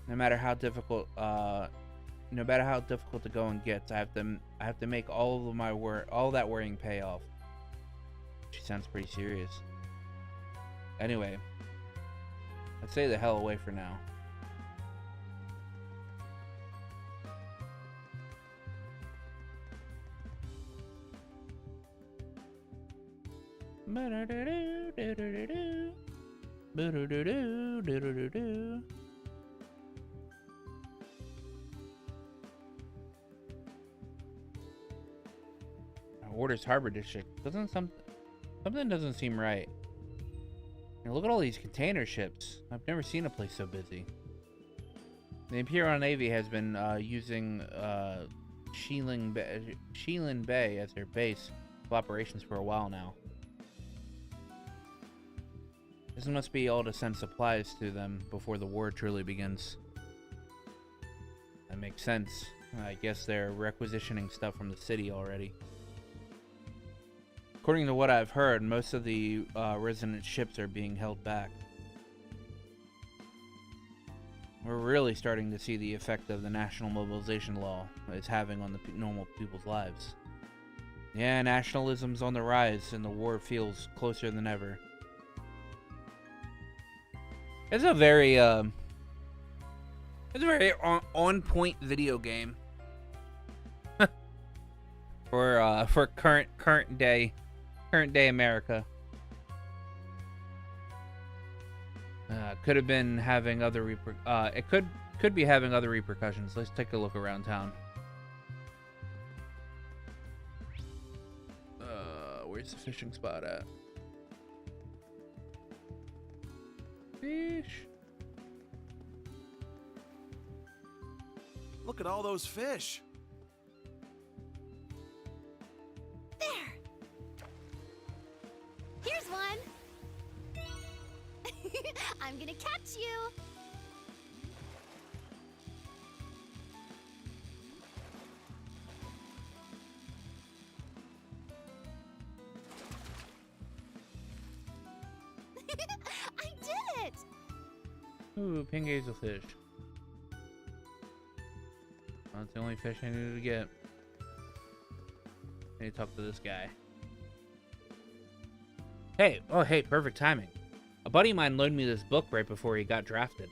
No matter how difficult the going gets, I have to make all that worrying pay off. She sounds pretty serious. Anyway, let's stay the hell away for now. Orders Harbor District. Something doesn't seem right. And look at all these container ships. I've never seen a place so busy. The Imperial Navy has been using Shilin Bay as their base of operations for a while now. This must be all to send supplies to them before the war truly begins. That makes sense. I guess they're requisitioning stuff from the city already. According to what I've heard, most of the resident ships are being held back. We're really starting to see the effect of the national mobilization law is having on the normal people's lives. Yeah, nationalism's on the rise, and the war feels closer than ever. It's a very on-point video game for current day America. Could have been having other it could be having other repercussions. Let's take a look around town. Where's the fishing spot at? Fish. Look at all those fish. There! Here's one! I'm gonna catch you! I did it! Ooh, pink hazelfish. That's the only fish I needed to get. I need to talk to this guy. Hey, oh hey, perfect timing. A buddy of mine loaned me this book right before he got drafted.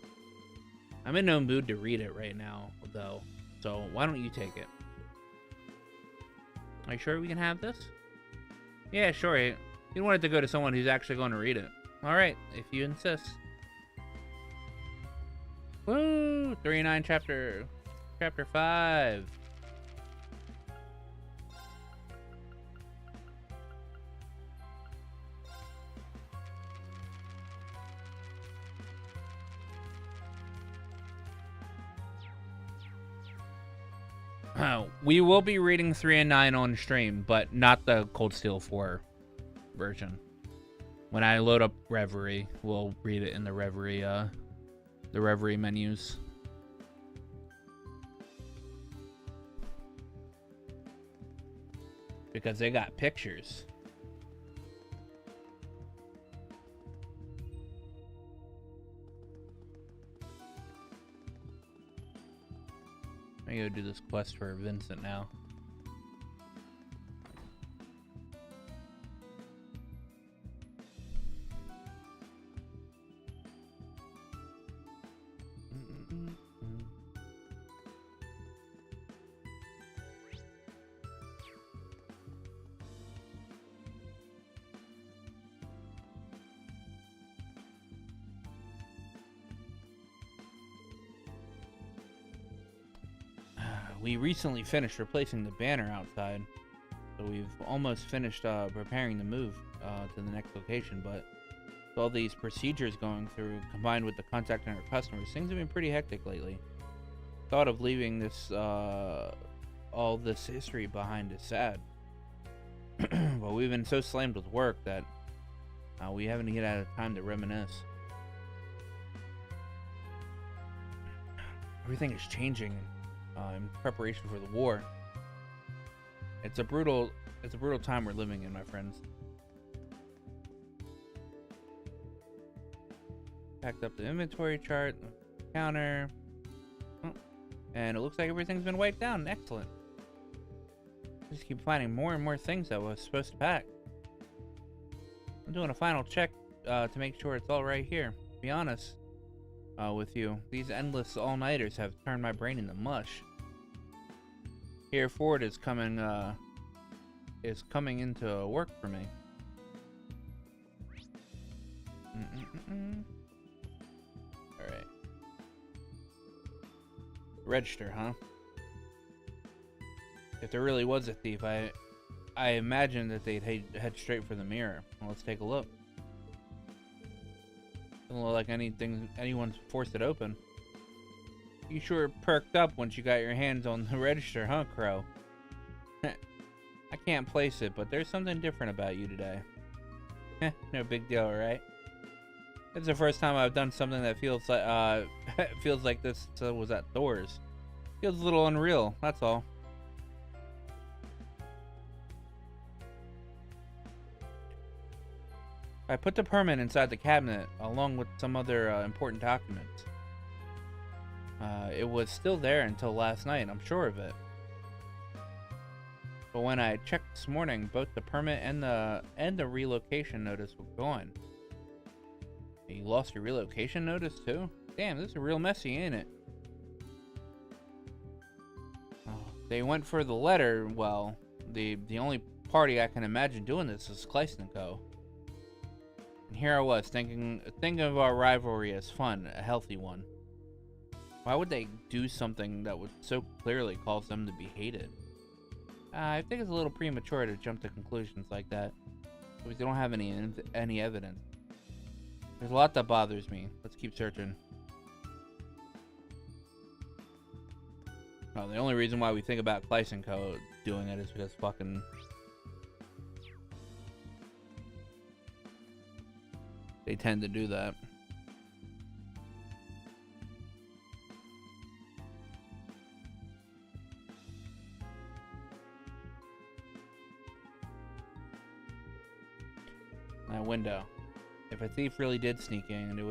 I'm in no mood to read it right now, though, so why don't you take it? Are you sure we can have this? Yeah, sure. You want it to go to someone who's actually going to read it. Alright, if you insist. Woo! 39 chapter 5. We will be reading 3 and 9 on stream, but not the Cold Steel 4 version. When I load up Reverie, we'll read it in the Reverie menus. Because they got pictures. I'm gonna go do this quest for Vincent now. We recently finished replacing the banner outside, so we've almost finished preparing to move to the next location, but with all these procedures going through, combined with the contacting our customers, things have been pretty hectic lately. Thought of leaving this, all this history behind is sad, but we've been so slammed with work that we haven't had time to reminisce. Everything is changing in preparation for the war. It's a brutal time we're living in, my friends. Packed up the inventory chart, the counter, and it looks like everything's been wiped down. Excellent. Just keep finding more and more things that was supposed to pack. I'm doing a final check to make sure it's all right here. To be honest with you, these endless all-nighters have turned my brain into mush. Here, Ford is coming into work for me. All right. Register, huh? If there really was a thief, I imagine that they'd head straight for the mirror. Well, let's take a look. Doesn't look like anyone's forced it open. You sure perked up once you got your hands on the register, huh, Crow? I can't place it, but there's something different about you today. No big deal, right? It's the first time I've done something that feels like this was at Thor's. Feels a little unreal, that's all. I put the permit inside the cabinet along with some other important documents. It was still there until last night, I'm sure of it. But when I checked this morning, both the permit and the relocation notice were gone. You lost your relocation notice too? Damn, this is real messy, ain't it? Oh, they went for the letter. Well, the only party I can imagine doing this is Kleist & Co. And here I was thinking of our rivalry as fun, a healthy one. Why would they do something that would so clearly cause them to be hated? I think it's a little premature to jump to conclusions like that, because they don't have any evidence. There's a lot that bothers me. Let's keep searching. No, the only reason why we think about Kleist & Co. doing it is because fucking... they tend to do that. That window. If a thief really did sneak in, it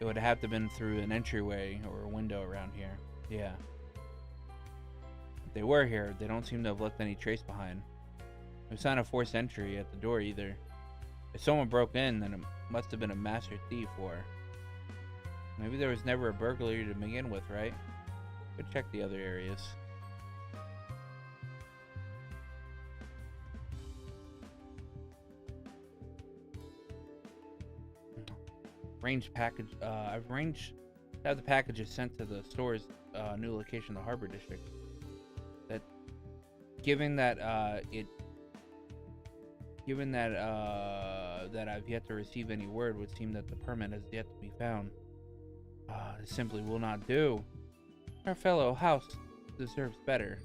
would have to been through an entryway or a window around here. Yeah. If they were here, they don't seem to have left any trace behind. No sign of forced entry at the door either. If someone broke in, then it must have been a master thief, or maybe there was never a burglary to begin with, right? Go check the other areas. Arranged package. I've arranged to have the packages sent to the store's new location, the Harbor District. That, given that that I've yet to receive any word, would seem that the permit has yet to be found. It simply will not do. Our fellow house deserves better.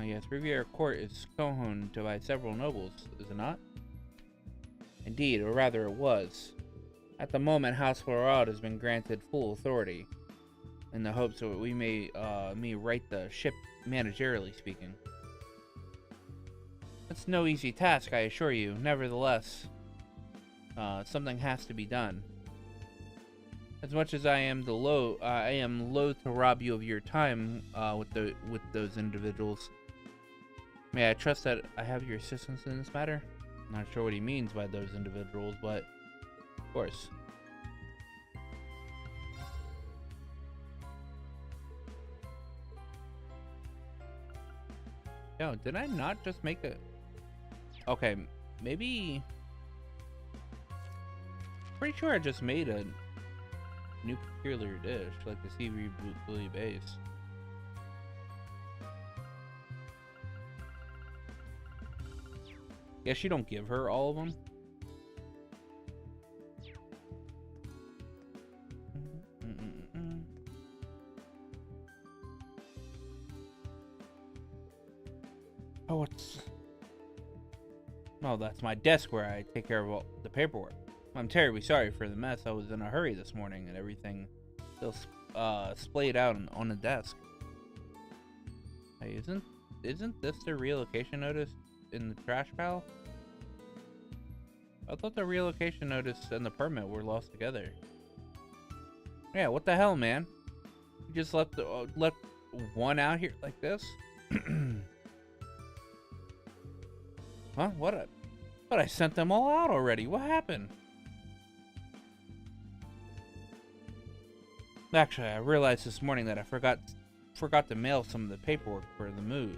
Yes, Riviera Court is co-owned by several nobles, is it not? Indeed, or rather it was. At the moment, House Florade has been granted full authority, in the hopes that we may right the ship, managerially speaking. It's no easy task, I assure you. Nevertheless, something has to be done. As much as I am loath to rob you of your time with those individuals. May I trust that I have your assistance in this matter? I'm not sure what he means by those individuals, but of course. Yo, did I not just make a... Okay, maybe... Pretty sure I just made a new peculiar dish, like the seaweed blue base. Guess you don't give her all of them. Oh, oh, that's my desk where I take care of all the paperwork. I'm terribly sorry for the mess. I was in a hurry this morning and everything still splayed out on the desk. Hey, isn't this the relocation notice in the trash pile? I thought the relocation notice and the permit were lost together. Yeah, what the hell, man? You just left one out here like this? Huh? What? But I sent them all out already. What happened? Actually, I realized this morning that I forgot to mail some of the paperwork for the move.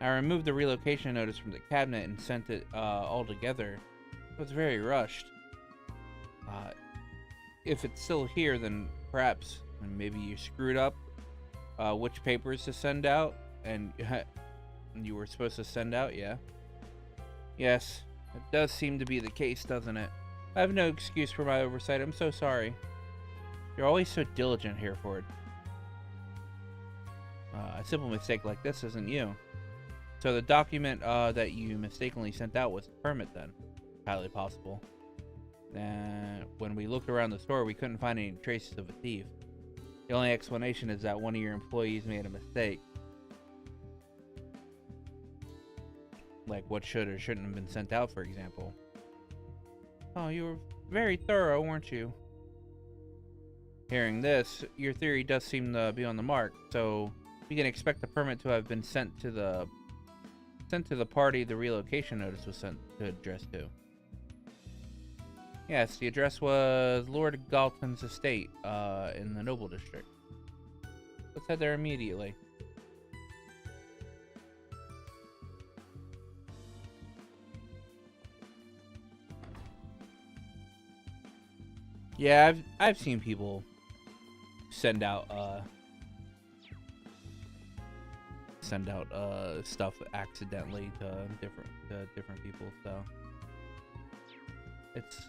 I removed the relocation notice from the cabinet and sent it all together. It was very rushed. If it's still here, then perhaps maybe you screwed up which papers to send out, and you were supposed to send out, yeah? Yes, it does seem to be the case, doesn't it? I have no excuse for my oversight. I'm so sorry. You're always so diligent, Hereford. A simple mistake like this isn't you. So the document that you mistakenly sent out was the permit then? Highly possible. When we looked around the store, we couldn't find any traces of a thief. The only explanation is that one of your employees made a mistake. Like what should or shouldn't have been sent out, for example. Oh, you were very thorough, weren't you? Hearing this, your theory does seem to be on the mark, so we can expect the permit to have been sent to the party the relocation notice was sent to address to. Yes, the address was Lord Galton's estate, in the Noble District. Let's head there immediately. Yeah, I've seen people send out stuff accidentally to different people, so it's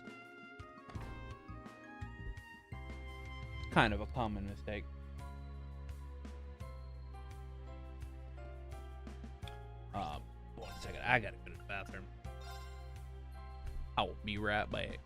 kind of a common mistake. One second, I gotta go to the bathroom. I'll be right back.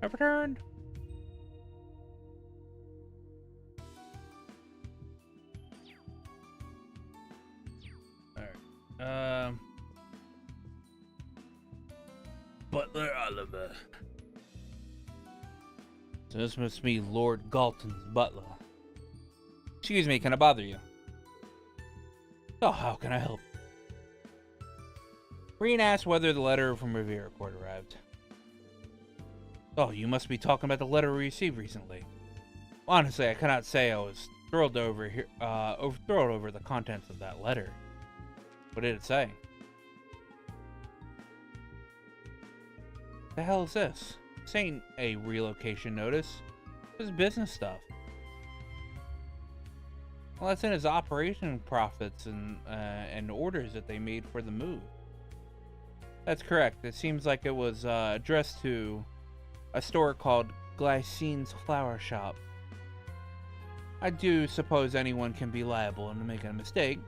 I've returned. Alright. Butler Oliver. So this must be Lord Galton's butler. Excuse me, can I bother you? Oh, how can I help? Reen asked whether the letter from Riviera Court arrived. Oh, you must be talking about the letter we received recently. Honestly, I cannot say I was thrilled over the contents of that letter. What did it say? The hell is this? This ain't a relocation notice. This is business stuff. Well, that's in his operation profits and orders that they made for the move. That's correct. It seems like it was addressed to a store called Glycine's Flower Shop. I do suppose anyone can be liable in making a mistake,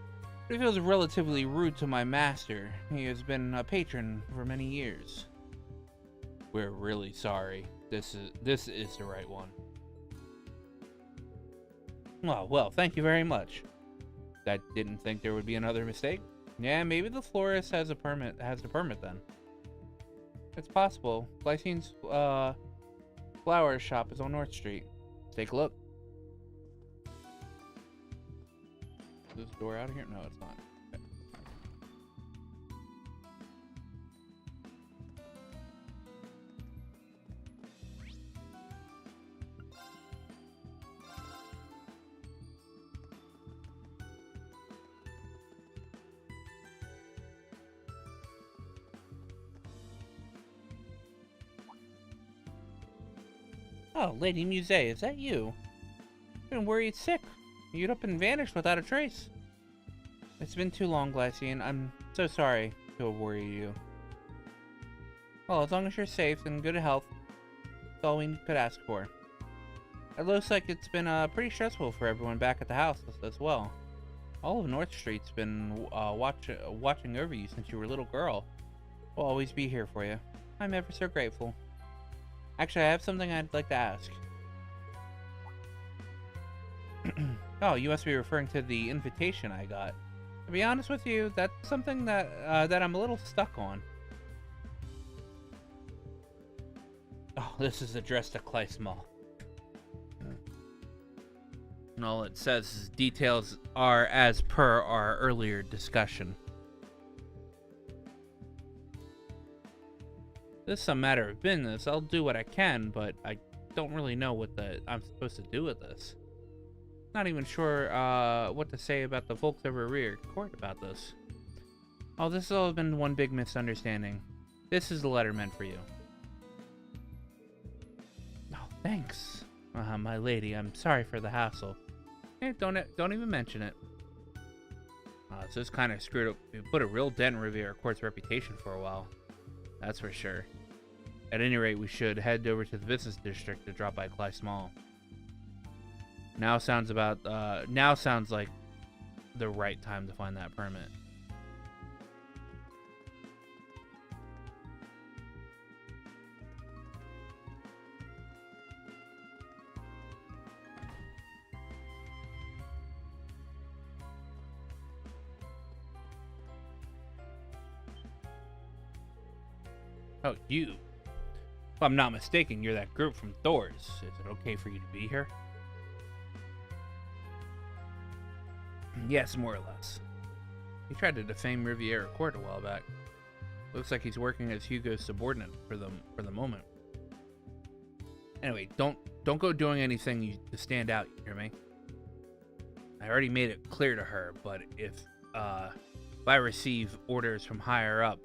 but it feels relatively rude to my master. He has been a patron for many years. We're really sorry. This is the right one. Well, thank you very much. I didn't think there would be another mistake. Yeah, maybe the florist has the permit then. It's possible. Glycine's flower shop is on North Street. Let's take a look. Is this door out of here? No, it's not. Okay. Oh, Lady Muse, is that you? I've been worried sick. You'd up and vanished without a trace. It's been too long, Glycine. I'm so sorry to worry you. Well, as long as you're safe and good health, that's all we could ask for. It looks like it's been pretty stressful for everyone back at the house as well. All of North Street's been watching over you since you were a little girl. We'll always be here for you. I'm ever so grateful. Actually, I have something I'd like to ask. Oh, you must be referring to the invitation I got. To be honest with you, that's something that I'm a little stuck on. Oh, this is addressed to Kleist Mall. And all it says is details are as per our earlier discussion. This is a matter of business. I'll do what I can, but I don't really know what I'm supposed to do with this. Not even sure what to say about the folks over rear court about this. Oh, this has all been one big misunderstanding. This is the letter meant for you. Oh, thanks, my lady. I'm sorry for the hassle. Hey, don't even mention it. So this kind of screwed up. We put a real dent in Riviera Court's reputation for a while. That's for sure. At any rate, we should head over to the business district to drop by Kleist Mall. Now sounds like the right time to find that permit. Oh, you. If I'm not mistaken, you're that group from Thor's. Is it okay for you to be here? Yes, more or less. He tried to defame Riviera Court a while back. Looks like he's working as Hugo's subordinate for the moment. Anyway, don't go doing anything to stand out, you hear me? I already made it clear to her, but if I receive orders from higher up,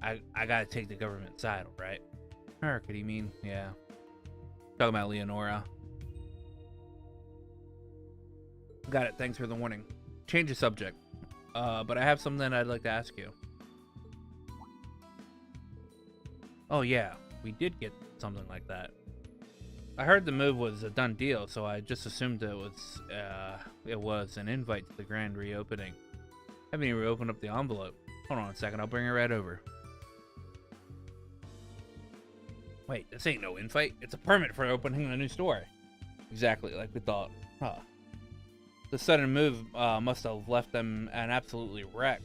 I gotta take the government side, right? Her, could he mean? Yeah. Talking about Leonora. Got it, thanks for the warning. Change the subject. But I have something I'd like to ask you. Oh yeah, we did get something like that. I heard the move was a done deal, so I just assumed it was an invite to the grand reopening. Haven't even opened up the envelope. Hold on a second, I'll bring it right over. Wait, this ain't no infight. It's a permit for opening the new store. Exactly like we thought. Huh. The sudden move must have left them an absolutely wreck.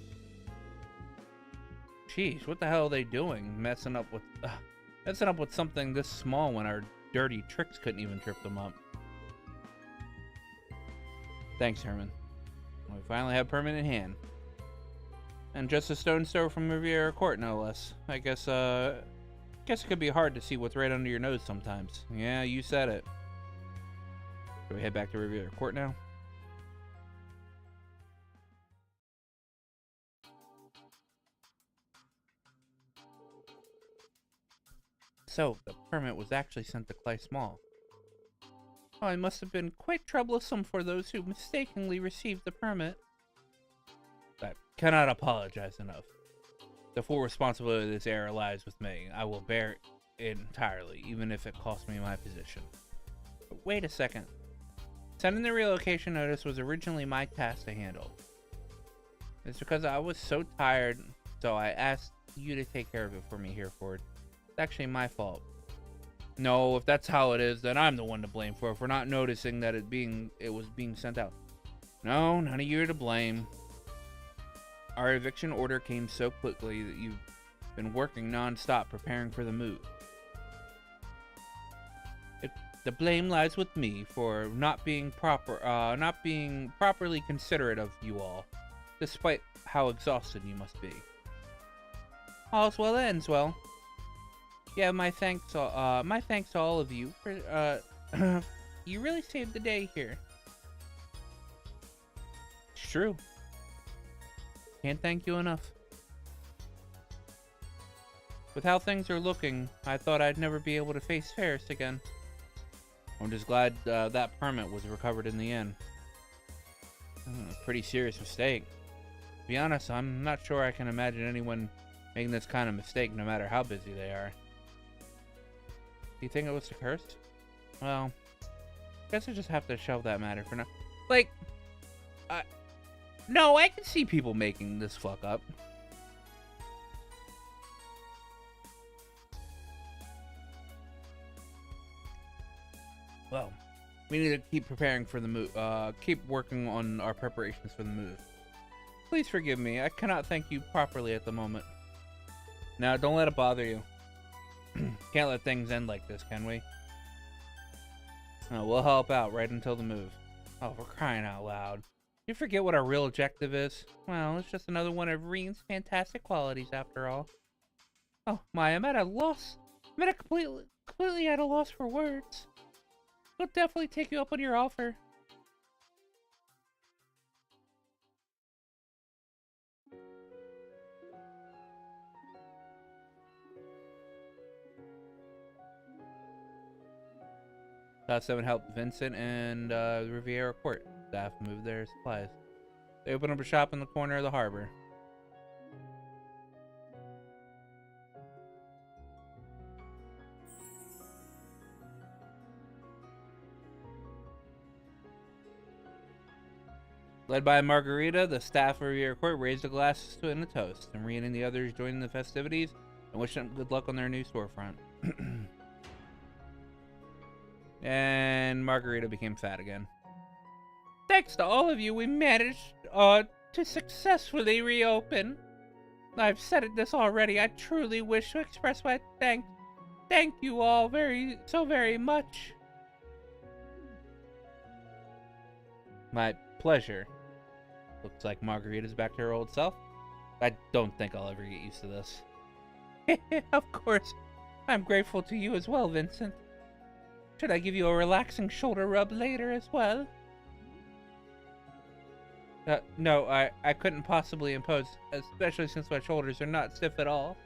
Jeez, what the hell are they doing? Messing up with something this small when our dirty tricks couldn't even trip them up. Thanks, Herman. We finally have permit in hand. And just a stone's throw from Riviera Court, no less. I guess it could be hard to see what's right under your nose sometimes. Yeah, you said it. Should we head back to Riviera Court now? So, the permit was actually sent to Clay Small. Oh, it must have been quite troublesome for those who mistakenly received the permit. I cannot apologize enough. The full responsibility of this error lies with me. I will bear it entirely, even if it costs me my position. But wait a second. Sending the relocation notice was originally my task to handle. It's because I was so tired, so I asked you to take care of it for me here, Ford. It's actually my fault. No, if that's how it is, then I'm the one to blame for not noticing that it was being sent out. No, none of you are to blame. Our eviction order came so quickly that you've been working non-stop preparing for the move. The blame lies with me for not being properly considerate of you all, despite how exhausted you must be. All's well that ends well. Yeah, my thanks to all of you for you really saved the day here. It's true. Can't thank you enough. With how things are looking, I thought I'd never be able to face Ferris again. I'm just glad that permit was recovered in the end. Pretty serious mistake. To be honest, I'm not sure I can imagine anyone making this kind of mistake no matter how busy they are. Do you think it was the curse? Well, I guess I just have to shelve that matter for now. Like, no, I can see people making this fuck up. Well, we need to keep preparing for the move. Keep working on our preparations for the move. Please forgive me. I cannot thank you properly at the moment. Now, don't let it bother you. Can't let things end like this, can we? We'll help out right until the move. Oh, we're crying out loud. You forget what our real objective is? Well, it's just another one of Reen's fantastic qualities, after all. Oh my, I'm at a loss. I'm at a completely at a loss for words. We'll definitely take you up on your offer. Seven helped Vincent and the Riviera Court staff move their supplies. They opened up a shop in the corner of the harbor. Led by Margarita, the staff of Riviera Court raised a glass to it in a toast, and Reen and the others joined in the festivities and wished them good luck on their new storefront. And Margarita became fat again. Thanks to all of you, we managed to successfully reopen. I've said this already. I truly wish to express my thank you all so very much. My pleasure. Looks like Margarita's back to her old self. I don't think I'll ever get used to this. Of course. I'm grateful to you as well, Vincent. Should I give you a relaxing shoulder rub later as well? No, I couldn't possibly impose, especially since my shoulders are not stiff at all.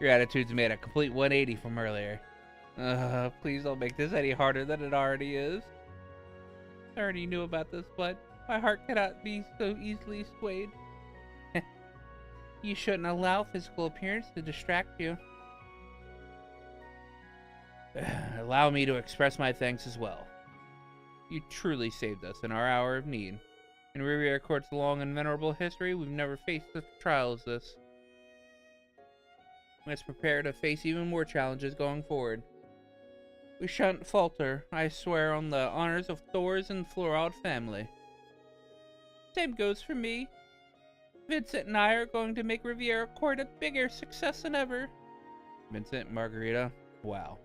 Your attitude's made a complete 180 from earlier. Please don't make this any harder than it already is. I already knew about this, but my heart cannot be so easily swayed. You shouldn't allow physical appearance to distract you. Allow me to express my thanks as well. You truly saved us in our hour of need. In Riviera Court's long and venerable history, we've never faced such a trial as this. Let's prepare to face even more challenges going forward. We shan't falter, I swear on the honors of Thor's and Florod family. Same goes for me. Vincent and I are going to make Riviera Court a bigger success than ever. Vincent, Margarita, wow.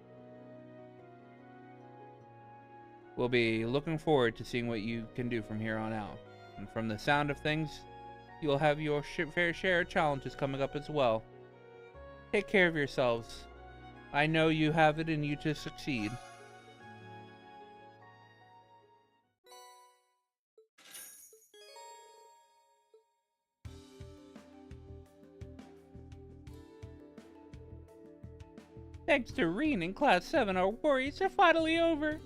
We'll be looking forward to seeing what you can do from here on out. And from the sound of things, you'll have your fair share of challenges coming up as well. Take care of yourselves. I know you have it in you to succeed. Thanks to Reen in Class 7, our worries are finally over.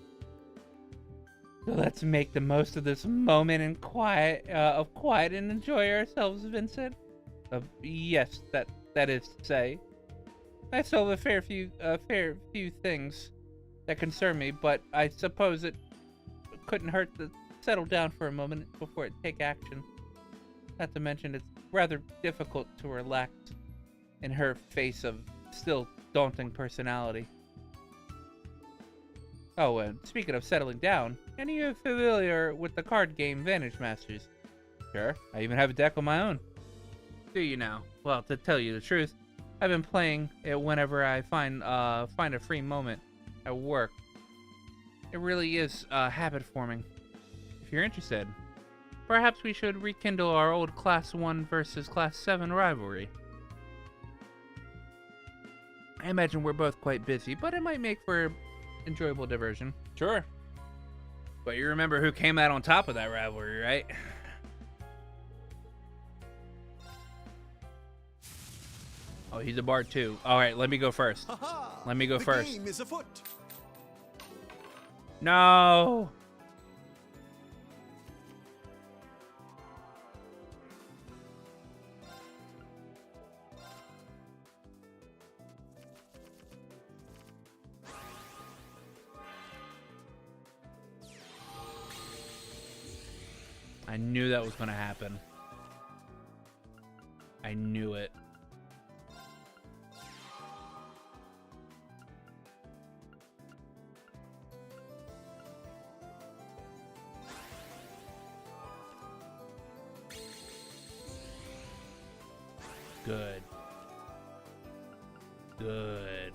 So let's make the most of this moment in quiet and enjoy ourselves, Vincent. Yes, that is to say. I still have a fair few things that concern me, but I suppose it couldn't hurt to settle down for a moment before it take action. Not to mention, it's rather difficult to relax in her face of still daunting personality. Oh, and speaking of settling down, any of you familiar with the card game Vantage Masters? Sure, I even have a deck of my own. Do you now? Well, to tell you the truth, I've been playing it whenever I find a free moment at work. It really is habit forming. If you're interested, perhaps we should rekindle our old Class 1 versus Class 7 rivalry. I imagine we're both quite busy, but it might make for enjoyable diversion. Sure. But you remember who came out on top of that rivalry, right? Oh, he's a bard too. All right, let me go first. Let me go first. The game is afoot. No. I knew that was going to happen. I knew it. Good. Good.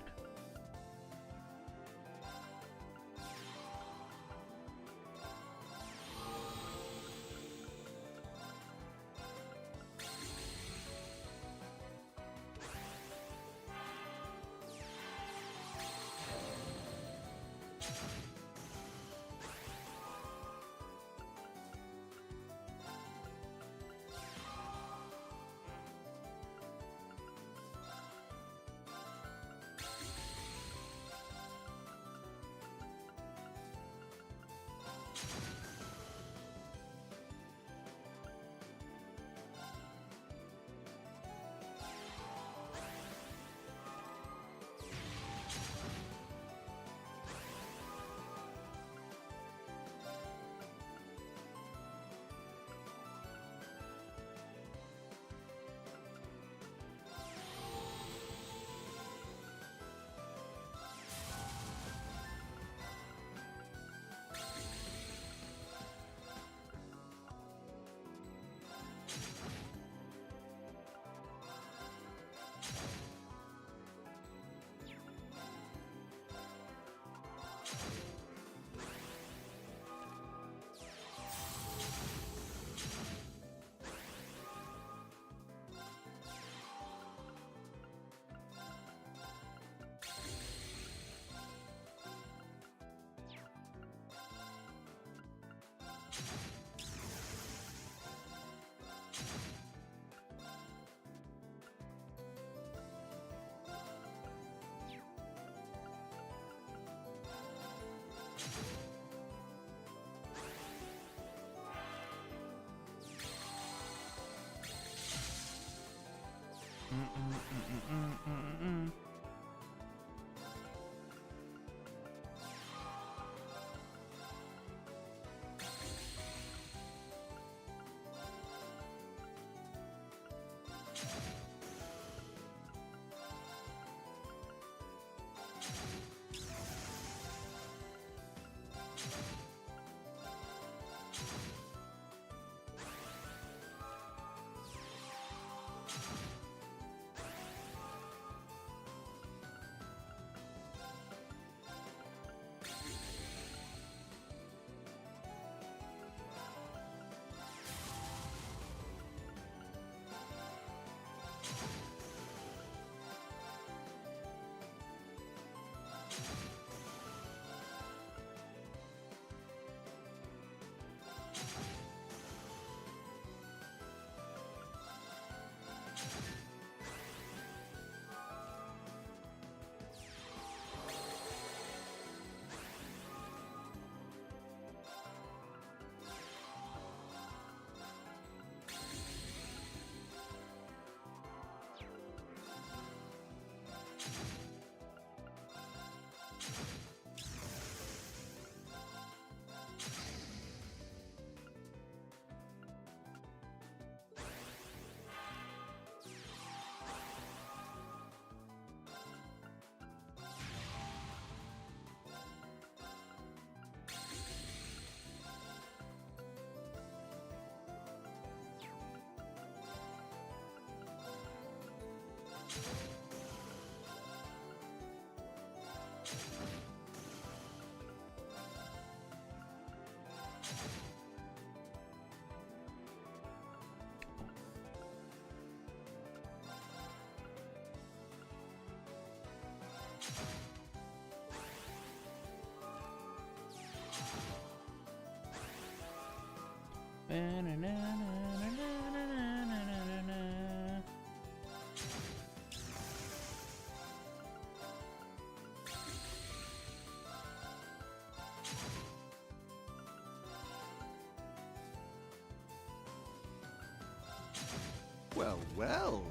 Well, well.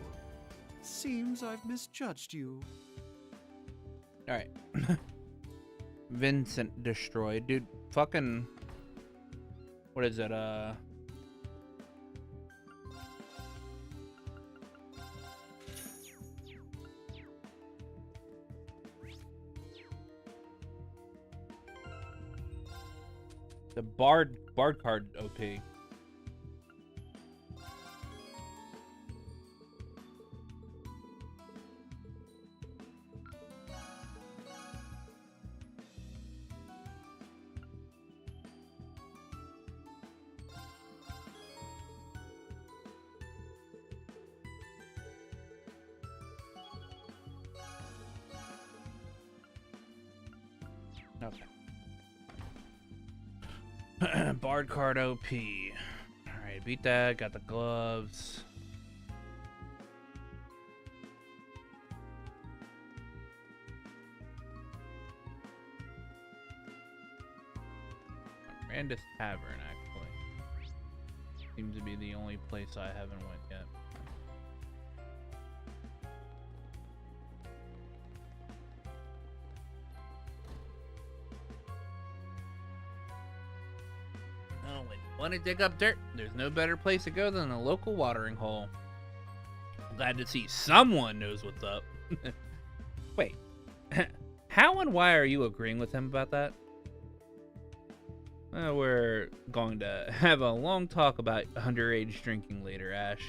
Seems I've misjudged you. Alright. Vincent destroyed. Dude, fucking... What is it, the Bard card OP. Okay. Bard card OP. Alright, beat that. Got the gloves. Randus Tavern, actually. Seems to be the only place I haven't went yet. Oh, when you want to dig up dirt, there's no better place to go than a local watering hole. Glad to see someone knows what's up. Wait, how and why are you agreeing with him about that? We're going to have a long talk about underage drinking later, Ash.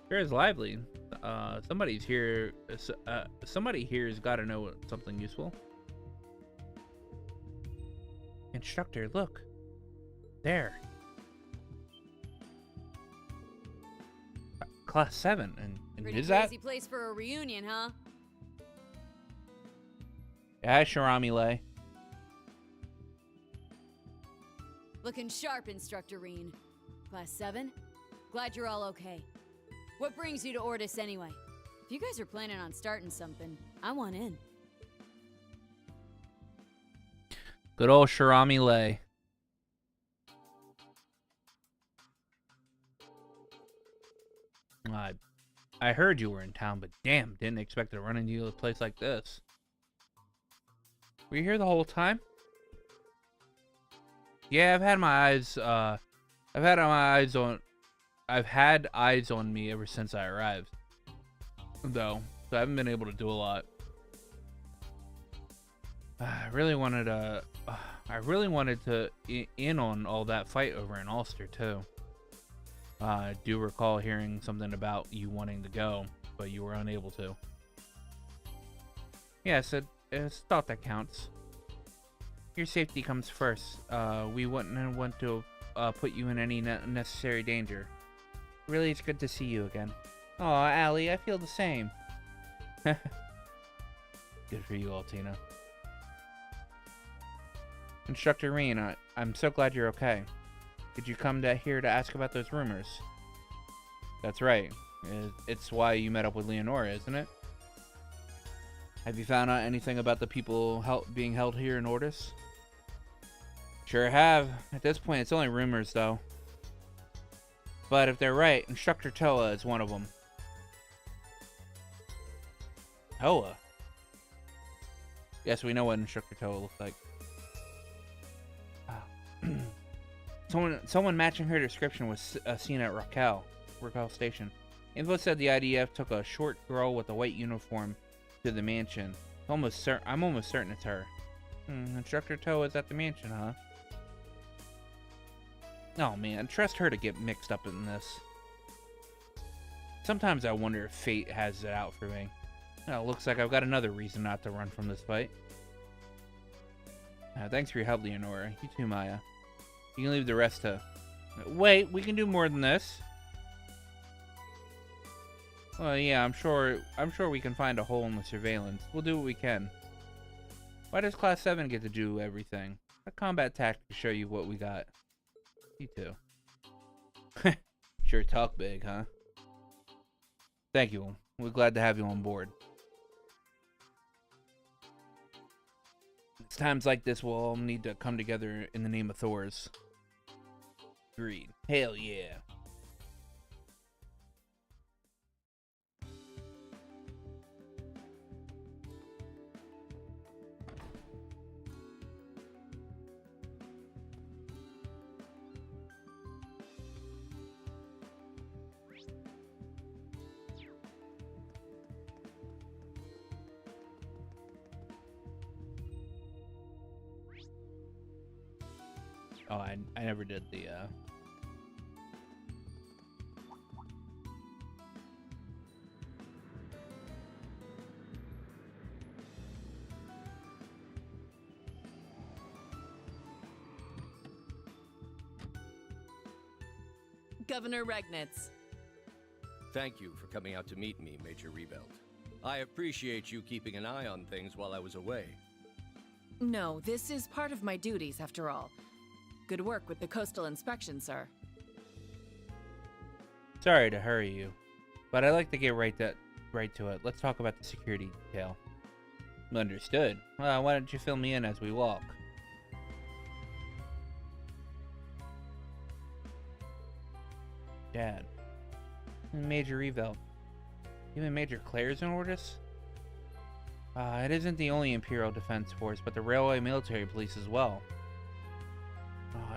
Sure is lively. Somebody's here. Somebody here's got to know something useful. Instructor, look. There. Class 7, and Pretty is that? crazy place for a reunion, huh? Yeah, Shirami Lay. Looking sharp, Instructor Reen. Class 7? Glad you're all okay. What brings you to Ordis anyway? If you guys are planning on starting something, I want in. Good old Shirami Lay. I heard you were in town, but damn, didn't expect to run into you at a place like this. Were you here the whole time? Yeah, I've had eyes on me ever since I arrived. Though, so I haven't been able to do a lot. I really wanted to in on all that fight over in Ulster too. I do recall hearing something about you wanting to go, but you were unable to. Yes, it's thought that counts. Your safety comes first. We wouldn't want to put you in any necessary danger. Really, it's good to see you again. Aw, Allie, I feel the same. Good for you, Altina. Instructor Reen, I'm so glad you're okay. Did you come here to ask about those rumors? That's right. It's why you met up with Leonora, isn't it? Have you found out anything about the people being held here in Ordis? Sure have. At this point, it's only rumors, though. But if they're right, Instructor Toa is one of them. Toa? Yes, we know what Instructor Toa looks like. Someone matching her description was seen at Raquel Station. Info said the IDF took a short girl with a white uniform to the mansion. I'm almost certain it's her. Instructor Toa is at the mansion, huh? Oh man, trust her to get mixed up in this. Sometimes I wonder if fate has it out for me. Well, looks like I've got another reason not to run from this fight. Thanks for your help, Leonora. You too, Maya. You can leave the rest to... Wait, we can do more than this. Well, yeah, I'm sure we can find a hole in the surveillance. We'll do what we can. Why does Class 7 get to do everything? A combat tactic to show you what we got. You too. Sure talk big, huh? Thank you. We're glad to have you on board. It's times like this we'll all need to come together in the name of Thor's. Agreed. Hell yeah. Oh, I never did the, Governor Regnitz. Thank you for coming out to meet me, Major Rebelt. I appreciate you keeping an eye on things while I was away. No, this is part of my duties, after all. Good work with the coastal inspection, sir. Sorry to hurry you, but I'd like to get right to it. Let's talk about the security detail. Understood. Well, why don't you fill me in as we walk? Dad. Major Revel. Even Major Claire's in Ordis? It isn't the only Imperial Defense Force, but the Railway Military Police as well.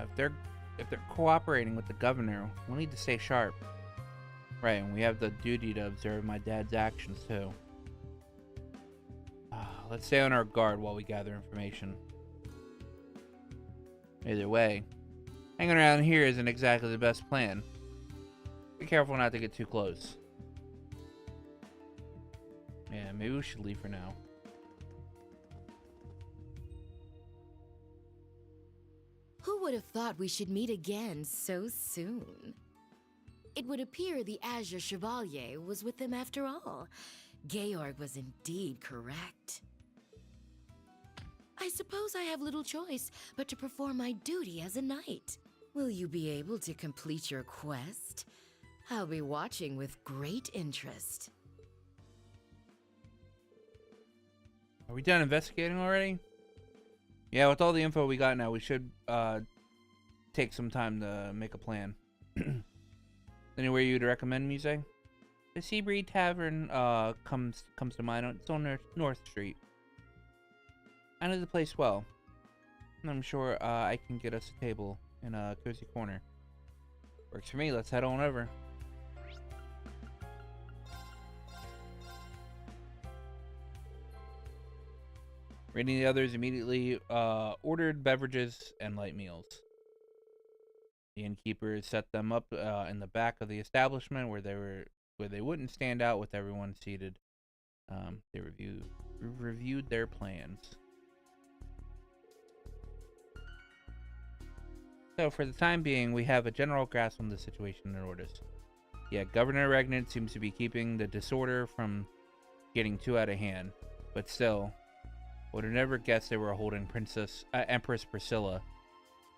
If they're cooperating with the governor, we'll need to stay sharp. Right, and we have the duty to observe my dad's actions too. Let's stay on our guard while we gather information. Either way, hanging around here isn't exactly the best plan. Be careful not to get too close. Yeah, maybe we should leave for now. Who would have thought we should meet again so soon? It would appear the Azure Chevalier was with them after all. Georg was indeed correct. I suppose I have little choice but to perform my duty as a knight. Will you be able to complete your quest? I'll be watching with great interest. Are we done investigating already? Yeah, with all the info we got now, we should take some time to make a plan. Anywhere you'd recommend, Muse? The Seabreed Tavern comes to mind. It's on North Street. I know the place well. And I'm sure I can get us a table in a cozy corner. Works for me. Let's head on over. Rating the others immediately ordered beverages and light meals. The innkeepers set them up in the back of the establishment where they wouldn't stand out with everyone seated. They reviewed their plans. So for the time being, we have a general grasp on the situation in Ordis. Yeah, Governor Regnant seems to be keeping the disorder from getting too out of hand, but still, would have never guessed they were holding Empress Priscilla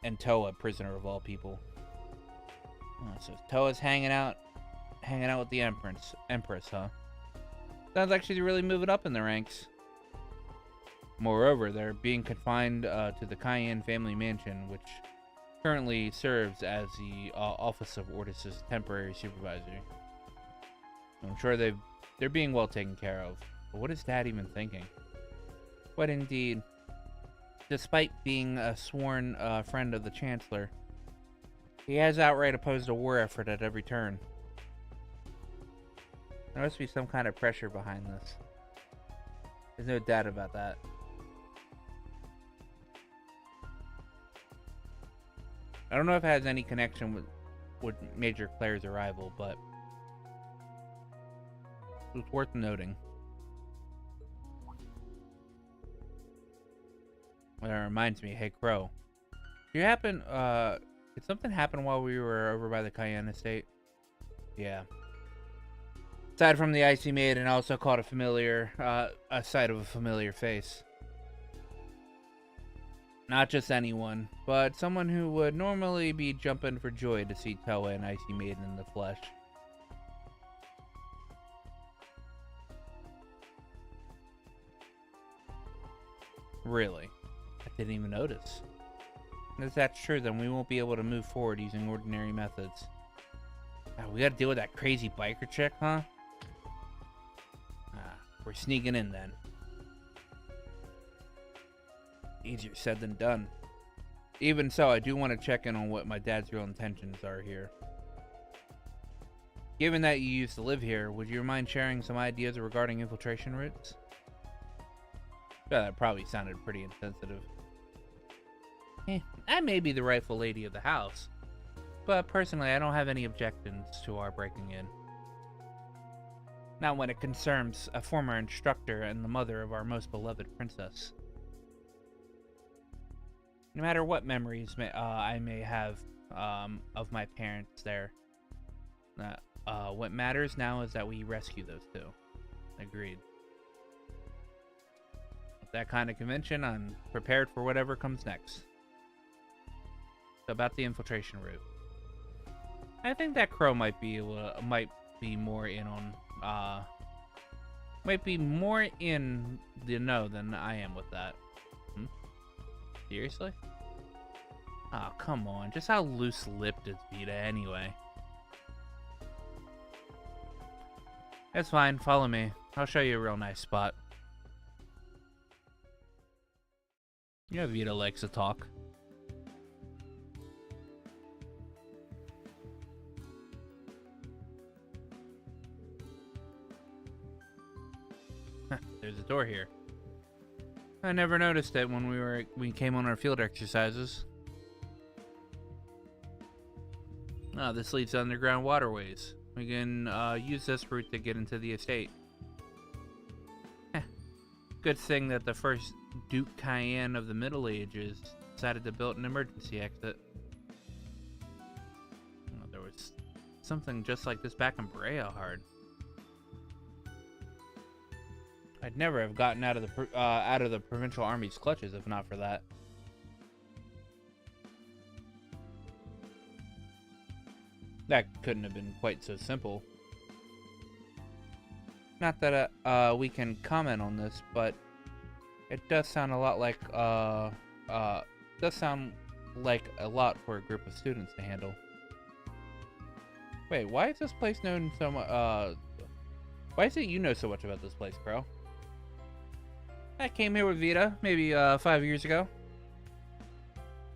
and Toa prisoner of all people. So Toa's hanging out with the Empress, huh? Sounds like she's really moving up in the ranks. Moreover, they're being confined to the Cayenne family mansion, which currently serves as the office of Ordis's temporary supervisor. I'm sure they're being well taken care of. But what is Dad even thinking? What indeed? Despite being a sworn friend of the Chancellor, he has outright opposed a war effort at every turn. There must be some kind of pressure behind this. There's no doubt about that. I don't know if it has any connection with Major Claire's arrival, but it's worth noting. Well, that reminds me, hey Crow, did something happen while we were over by the Cayenne estate? Yeah. Aside from the icy maiden, I also caught a sight of a familiar face. Not just anyone, but someone who would normally be jumping for joy to see Toa and Icy Maiden in the flesh. Really? I didn't even notice. If that's true, then we won't be able to move forward using ordinary methods. We gotta deal with that crazy biker chick, huh? We're sneaking in then. Easier said than done. Even so, I do want to check in on what my dad's real intentions are here. Given that you used to live here, would you mind sharing some ideas regarding infiltration routes? Yeah, that probably sounded pretty insensitive. I may be the rightful lady of the house, but personally I don't have any objections to our breaking in. Not when it concerns a former instructor and the mother of our most beloved princess. No matter what memories I may have of my parents there, what matters now is that we rescue those two. Agreed. With that kind of convention, I'm prepared for whatever comes next. So about the infiltration route, I think that Crow might be more in on might be more in the know than I am with that. Seriously? Oh, come on. Just how loose-lipped is Vita anyway? That's fine. Follow me. I'll show you a real nice spot. You know Vita likes to talk. There's a door here. I never noticed it when we came on our field exercises. This leads to underground waterways. We can use this route to get into the estate. Good thing that the first Duke Cayenne of the Middle Ages decided to build an emergency exit. There was something just like this back in Breahard. I'd never have gotten out of the provincial army's clutches if not for that. That couldn't have been quite so simple. Not that we can comment on this, but it does sound a lot like does sound like a lot for a group of students to handle. Wait, why is this place known so much? Why is it you know so much about this place, bro? I came here with Vita maybe 5 years ago.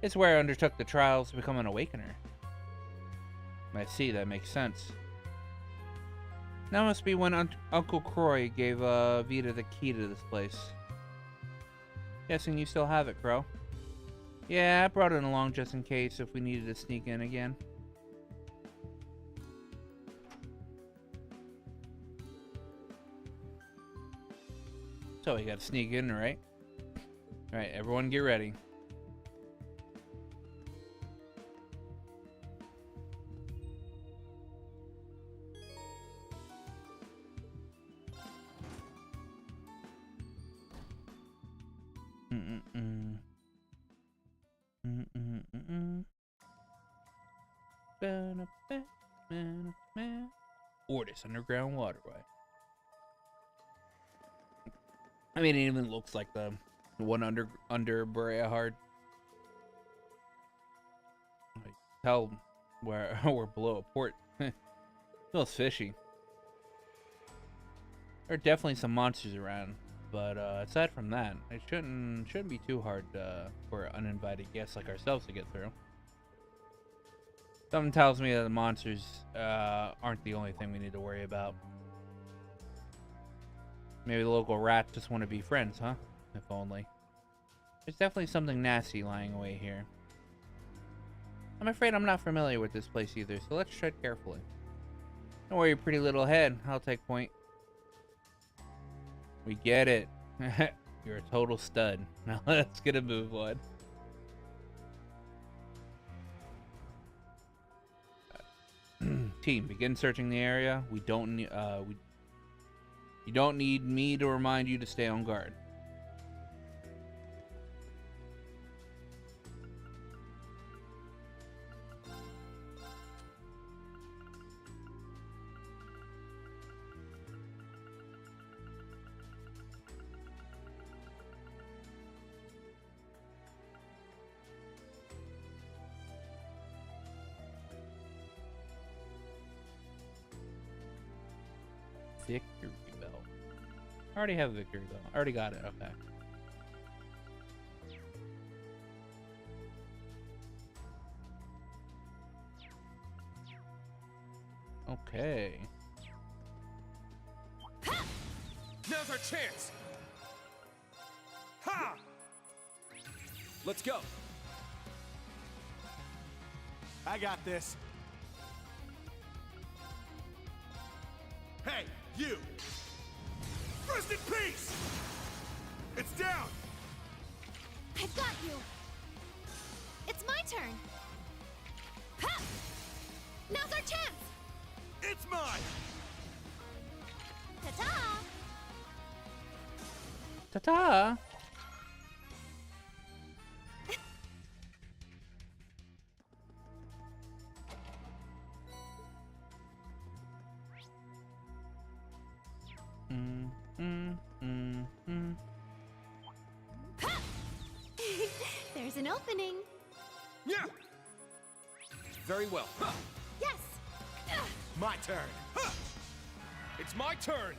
It's where I undertook the trials to become an awakener. I see, that makes sense. That must be when Uncle Croy gave Vita the key to this place. Guessing you still have it, Crow. Yeah, I brought it along just in case if we needed to sneak in again. So we gotta sneak in, right? Alright, everyone get ready. Ortis Underground Waterway. I mean, it even looks like the one under Breahard. I can tell we're below a port. Smells fishy. There are definitely some monsters around, but aside from that, it shouldn't be too hard for uninvited guests like ourselves to get through. Something tells me that the monsters aren't the only thing we need to worry about. Maybe the local rats just want to be friends, huh? If only. There's definitely something nasty lying away here. I'm afraid I'm not familiar with this place either, so let's tread carefully. Don't worry, pretty little head. I'll take point. We get it. You're a total stud. Now let's get a move on. Team, begin searching the area. You don't need me to remind you to stay on guard. Victory belt. I already have a victory belt. I already got it. Okay. Okay. Now's our chance! Ha! Let's go! I got this. Hey, you! Rest in peace! It's down! I've got you! It's my turn! Ha! Now's our chance! It's mine! Ta-ta! Ta-ta! Ha! There's an opening. Yeah! Very well. Ha! Yes! My turn. Ha! It's my turn!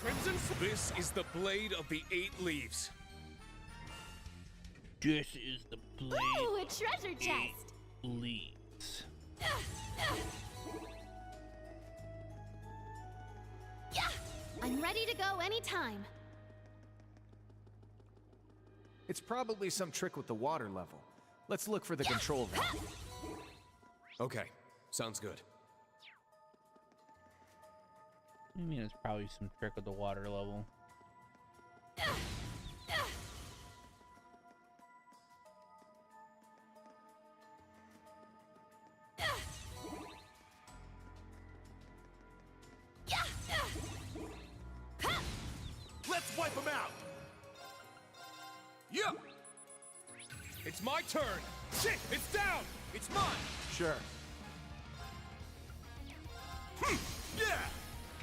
Crimson... This is the blade of the 8 leaves. This is the blade Ooh, a treasure chest! leaves. Yeah! I'm ready to go anytime. It's probably some trick with the water level. Let's look for the control valve. Okay, sounds good. I mean, it's probably some trick with the water level. Let's wipe them out! Yeah! It's my turn! Shit, it's down! It's mine! Sure. Yeah!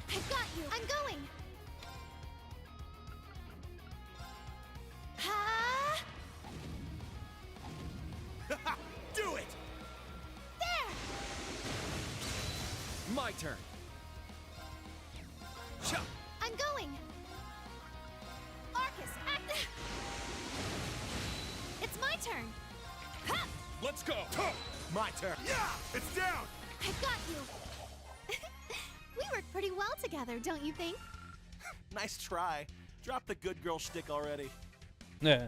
I've got you. I'm going. Ha! Do it! There! My turn. Chop! I'm going. Arcus, act. It's my turn. Ha! Let's go! My turn. Yeah! It's down! I've got you. We work pretty well together, don't you think? Nice try. Drop the good girl shtick already. Yeah.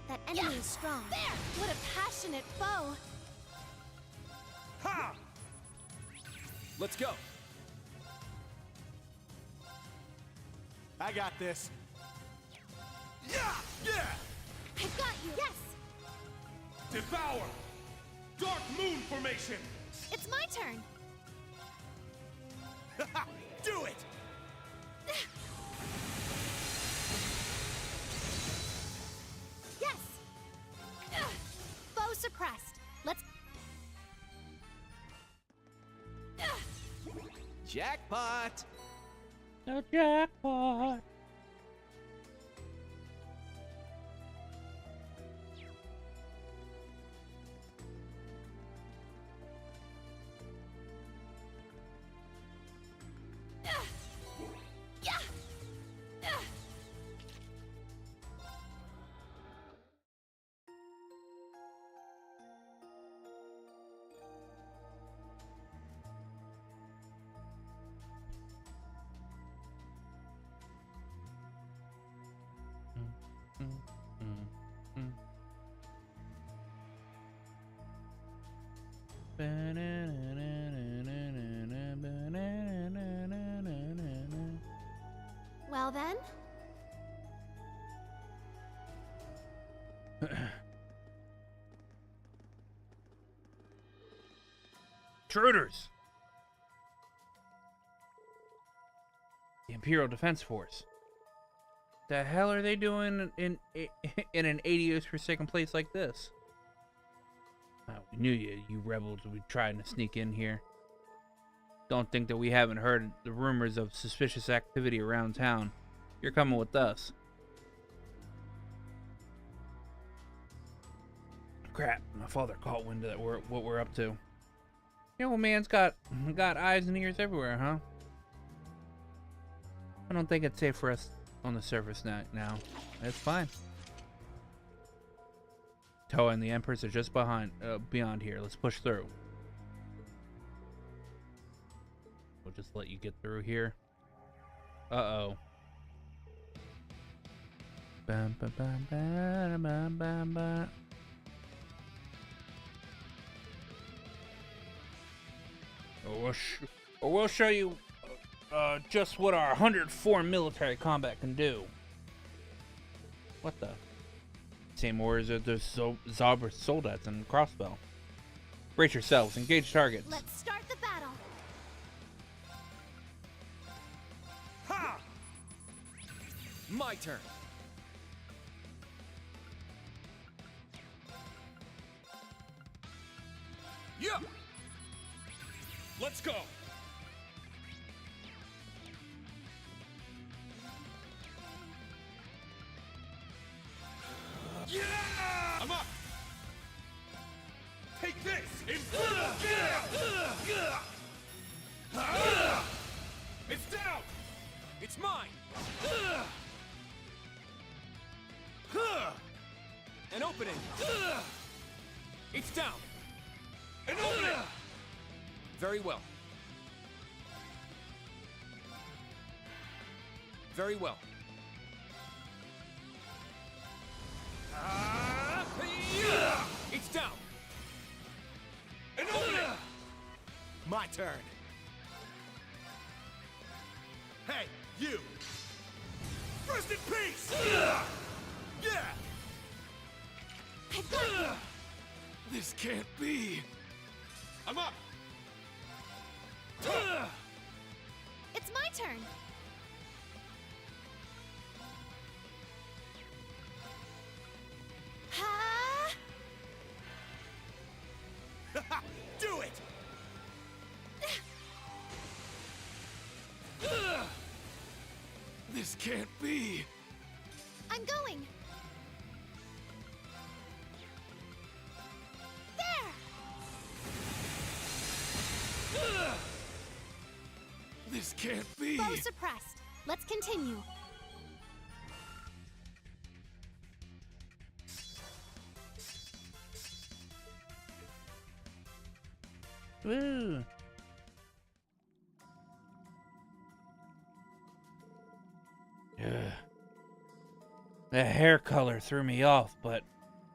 That enemy is strong. There! What a passionate foe! Ha! Let's go! I got this. Yeah! Yeah! I've got you. Yes! Devour! Dark Moon Formation! It's my turn. Do it! Yes! Foe suppressed. Let's... Jackpot! The jackpot. Well then, Intruders! The Imperial Defense Force. The hell are they doing in an 80 years forsaken place like this? We knew you rebels would be trying to sneak in here. Don't think that we haven't heard the rumors of suspicious activity around town. You're coming with us. Crap, my father caught wind of that what we're up to. The old man's got eyes and ears everywhere, huh? I don't think it's safe for us on the surface now. That's fine. Toa and the Empress are just beyond here. Let's push through. We'll just let you get through here. Uh-oh. Bam, bam, bam, bam, bam, bam, bam. We'll show you just what our 104 military combat can do. What the? Same orders as the Zauber Soldats and crossbow. Brace yourselves. Engage targets. let's start the battle. Ha! My turn. Yeah. Let's go. Yeah! I'm up. Take this. It's down. It's mine. An opening. It's down. An opening. Very well. Very well. It's down. An opening. My turn. Hey, you. Rest in peace. Yeah. I've got you. This can't be. I'm up. It's my turn. Ha! Do it. This can't be. I'm going. There! This can't be. Foe suppressed. Let's continue. Woo! The hair color threw me off, but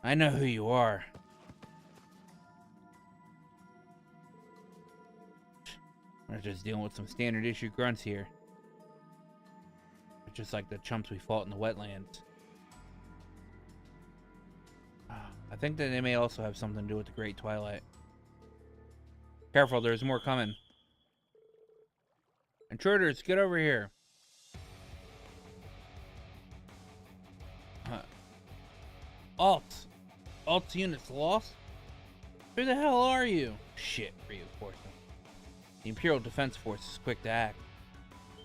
I know who you are. We're just dealing with some standard issue grunts here. Just like the chumps we fought in the wetlands. I think that they may also have something to do with the Great Twilight. Careful, there's more coming. Intruders, get over here. Alt units lost? Who the hell are you? Shit, reinforcement. The Imperial Defense Force is quick to act.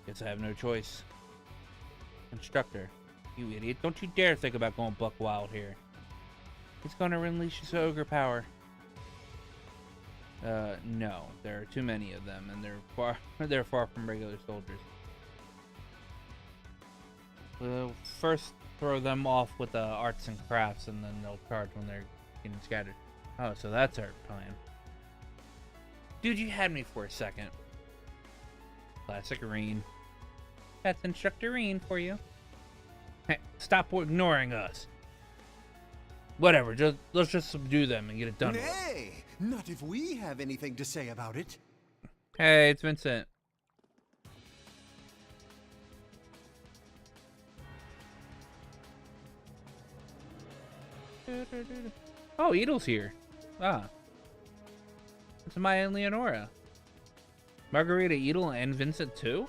Guess I have no choice. Instructor, you idiot. Don't you dare think about going buck wild here. It's gonna unleash his ogre power. No. There are too many of them, and they're far from regular soldiers. We'll first throw them off with the arts and crafts, and then they'll charge when they're getting scattered. Oh, so that's our plan. Dude, you had me for a second. Classic Reen. That's Instructor Reen for you. Hey, stop ignoring us. Whatever, let's just subdue them and get it done with. Nay, not if we have anything to say about it. Hey, it's Vincent. Oh, Edel's here. Ah. It's Maya and Leonora. Margarita, Edel, and Vincent too?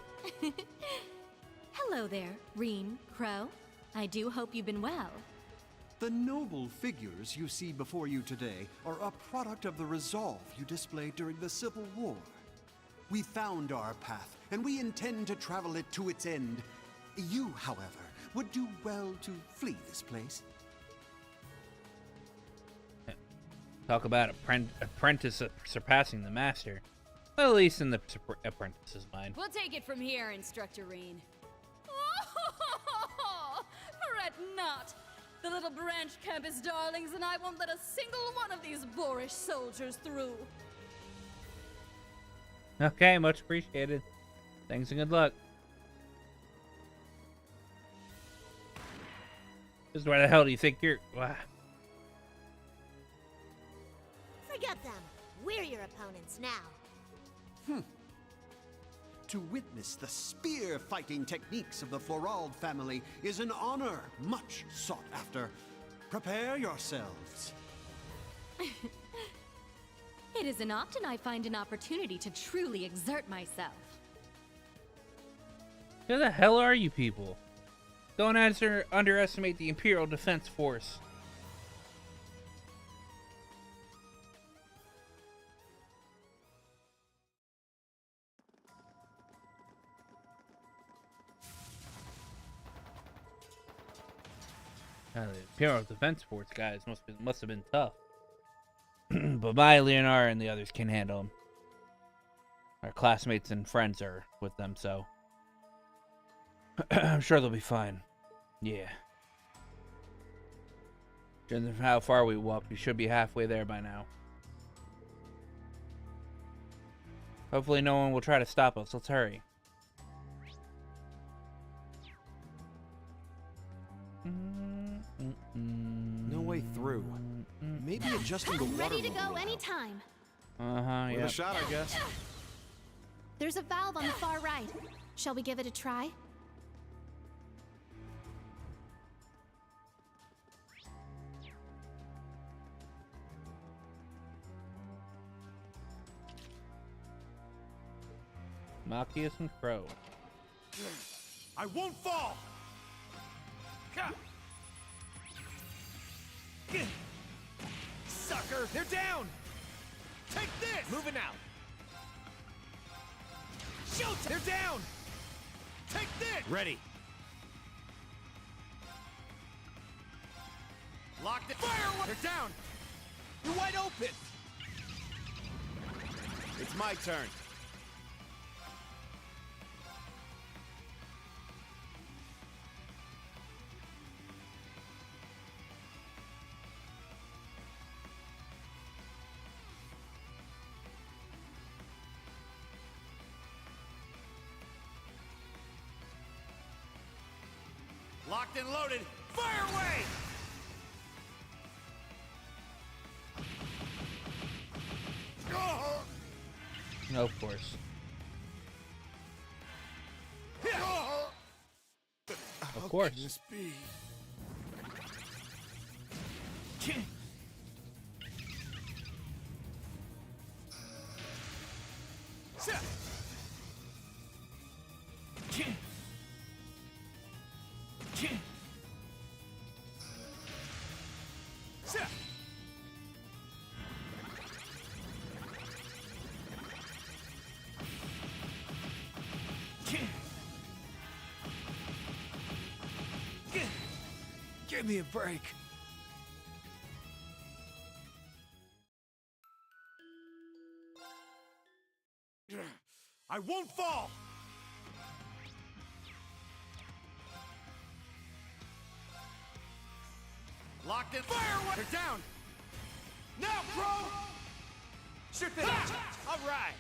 Hello there, Reen, Crow. I do hope you've been well. The noble figures you see before you today are a product of the resolve you displayed during the Civil War. We found our path, and we intend to travel it to its end. You, however, would do well to flee this place. Talk about apprentice surpassing the master. Well, at least in the apprentice's mind. We'll take it from here, Instructor Reen. Fret not. The little branch campus darlings and I won't let a single one of these boorish soldiers through. Okay, much appreciated. Thanks and good luck. This is where the hell do you think you're... Wow. Forget them. We're your opponents now. To witness the spear-fighting techniques of the Florald family is an honor much sought after. Prepare yourselves. It isn't often I find an opportunity to truly exert myself. Who the hell are you people? Don't underestimate the Imperial Defense Force. The Imperial Defense Force guys must have been tough. But my Leonora and the others can handle them. Our classmates and friends are with them, so I'm sure they'll be fine. Yeah. Judging from how far we walked, we should be halfway there by now. Hopefully no one will try to stop us. Let's hurry. No way through. Maybe adjusting the water Ready to level go will help. anytime. Yeah. With a shot, I guess. There's a valve on the far right. Shall we give it a try? Machias and Crow. I won't fall! Sucker! They're down! Take this! Moving out! Shoot! They're down! Take this! Ready. Locked it! Fire! They're down! You're wide open! It's my turn. Locked and loaded. Fire away! No, of course. Of course. This be? Give me a break. I won't fall! Locked in. Fire away! They're down! Now, bro! Shoot them! All right.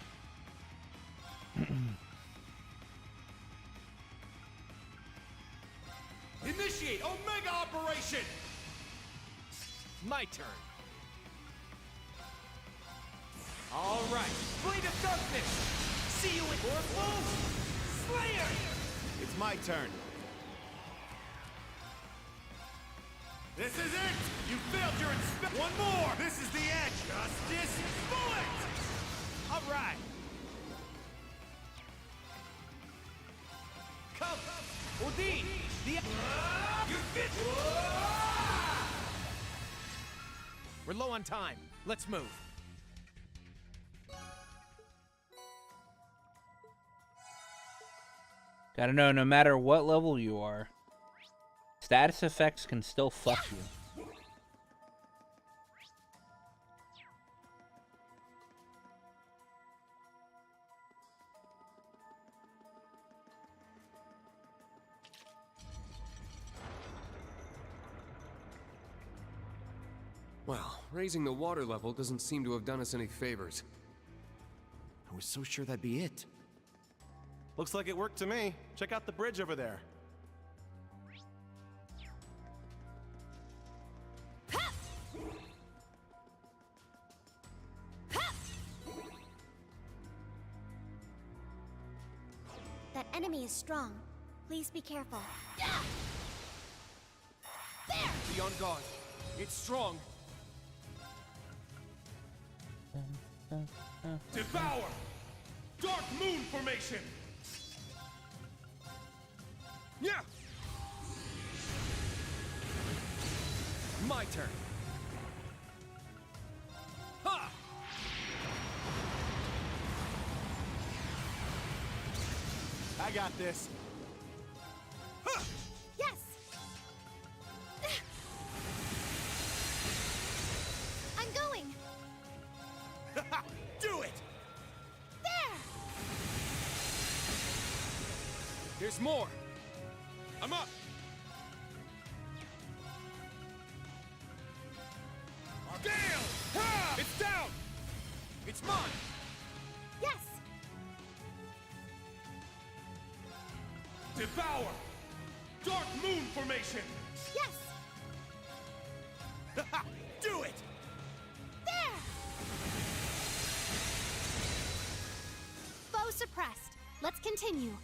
Initiate Omega Operation! My turn. All right, Blade of Darkness. See you in Orphle Slayer. It's my turn. This is it! You failed your inspection! One more! This is the end! Justice Bullet! All right. Come, Odin, the... You fit! We're low on time. Let's move. Gotta know, no matter what level you are, status effects can still fuck you. Well, raising the water level doesn't seem to have done us any favors. I was so sure that'd be it. Looks like it worked to me. Check out the bridge over there. That enemy is strong. Please be careful. Be on guard. It's strong. Devour! Dark Moon Formation! Yeah! My turn. Ha! I got this. Yes! I'm going! Do it! There! There's more. I'm up. Down! Ha! It's down. It's mine. Yes! Devour! Dark Moon Formation! Yes! Do it! There! Foe suppressed. Let's continue.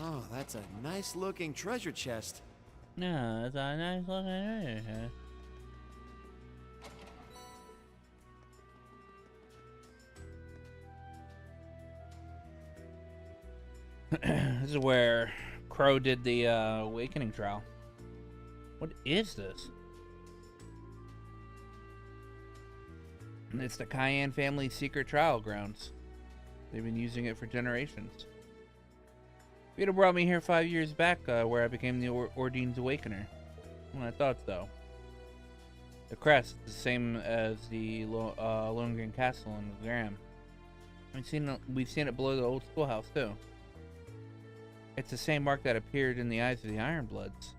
Oh, that's a nice looking treasure chest. No, it's a nice looking. This is where Crow did the awakening trial. What is this? It's the Cayenne family's secret trial grounds. They've been using it for generations. If you'd have brought me here 5 years back, where I became the Ordine's Awakener. Well, I thought so. The crest is the same as the Lohengrin Castle in Graham. We've seen it below the old schoolhouse too. It's the same mark that appeared in the eyes of the Ironbloods.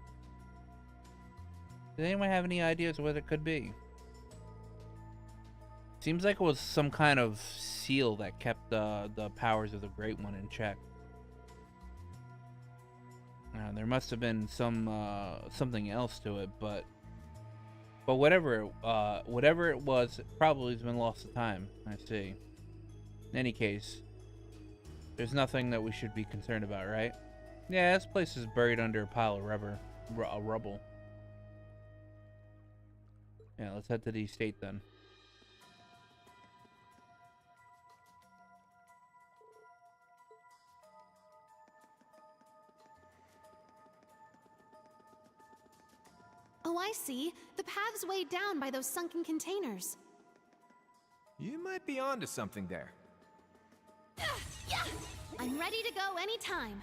Does anyone have any ideas of what it could be? Seems like it was some kind of seal that kept the powers of the Great One in check. There must have been something else to it, but whatever it was, it probably has been lost to time. I see. In any case, there's nothing that we should be concerned about, right? Yeah, this place is buried under a pile of rubble. Yeah, let's head to the estate then. Oh, I see. The path's way down by those sunken containers. You might be onto something there. I'm ready to go anytime.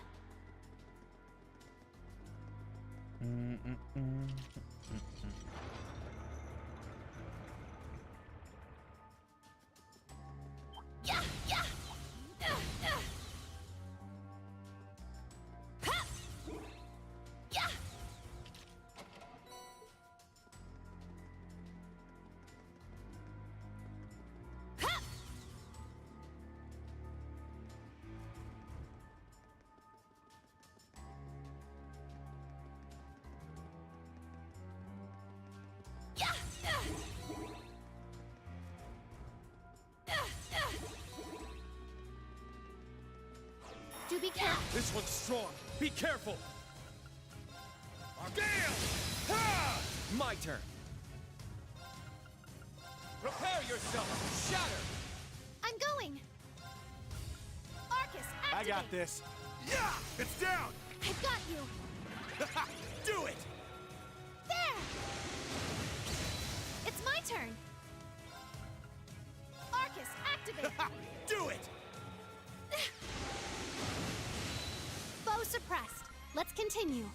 be careful. This one's strong. Be careful. Gale! Ha! My turn. Prepare yourself. Shatter. I'm going. Arcus, I activate. got this. Yeah! It's down! I've got you. Do it! There! It's my turn. Arcus, activate. Do it! Foe suppressed. Let's continue.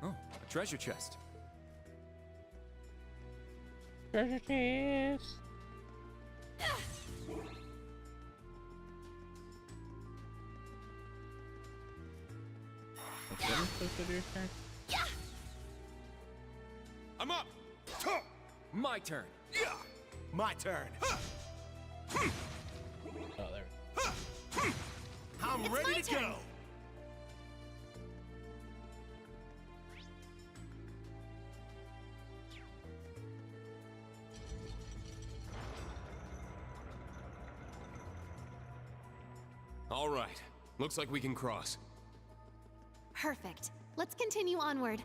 Oh, a treasure chest. Treasure chest. What's that supposed to do, sir? Yeah! I'm up. My turn. Yeah! My turn. Oh, there. I'm It's ready my to turn. go. All right. Looks like we can cross. Perfect. Let's continue onward.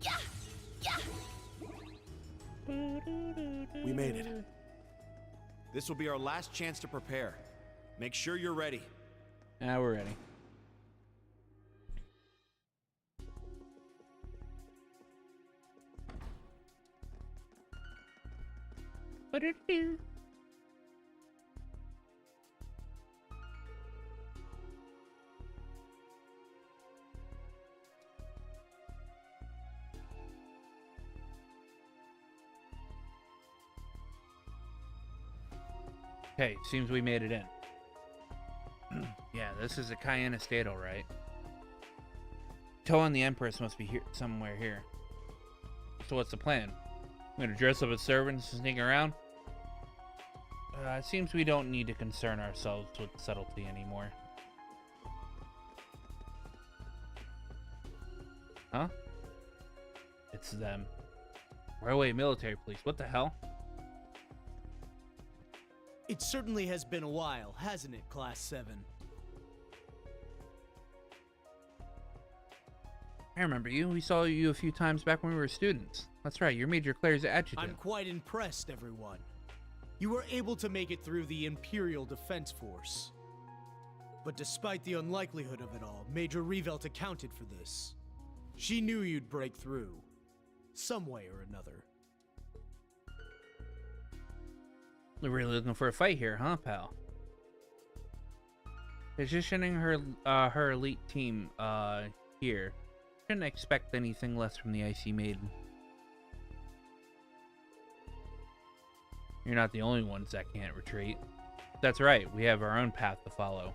Yeah! Yeah! We made it. This will be our last chance to prepare. Make sure you're ready. Now we're ready. What did it do? Okay, seems we made it in. Yeah, this is a Cayenne estate, all right. Toa and the Empress must be here somewhere here. So what's the plan? I'm gonna dress up as servants and sneak around? It seems we don't need to concern ourselves with subtlety anymore. Huh? It's them. Railway military police, what the hell? It certainly has been a while, hasn't it, Class 7? I remember you. We saw you a few times back when we were students. That's right, you're Major Claire's adjutant. I'm quite impressed, everyone. You were able to make it through the Imperial Defense Force. But despite the unlikelihood of it all, Major Revelt accounted for this. She knew you'd break through, some way or another. We're really looking for a fight here, huh, pal? Positioning her elite team here. Shouldn't expect anything less from the Icy Maiden. You're not the only ones that can't retreat. That's right, we have our own path to follow.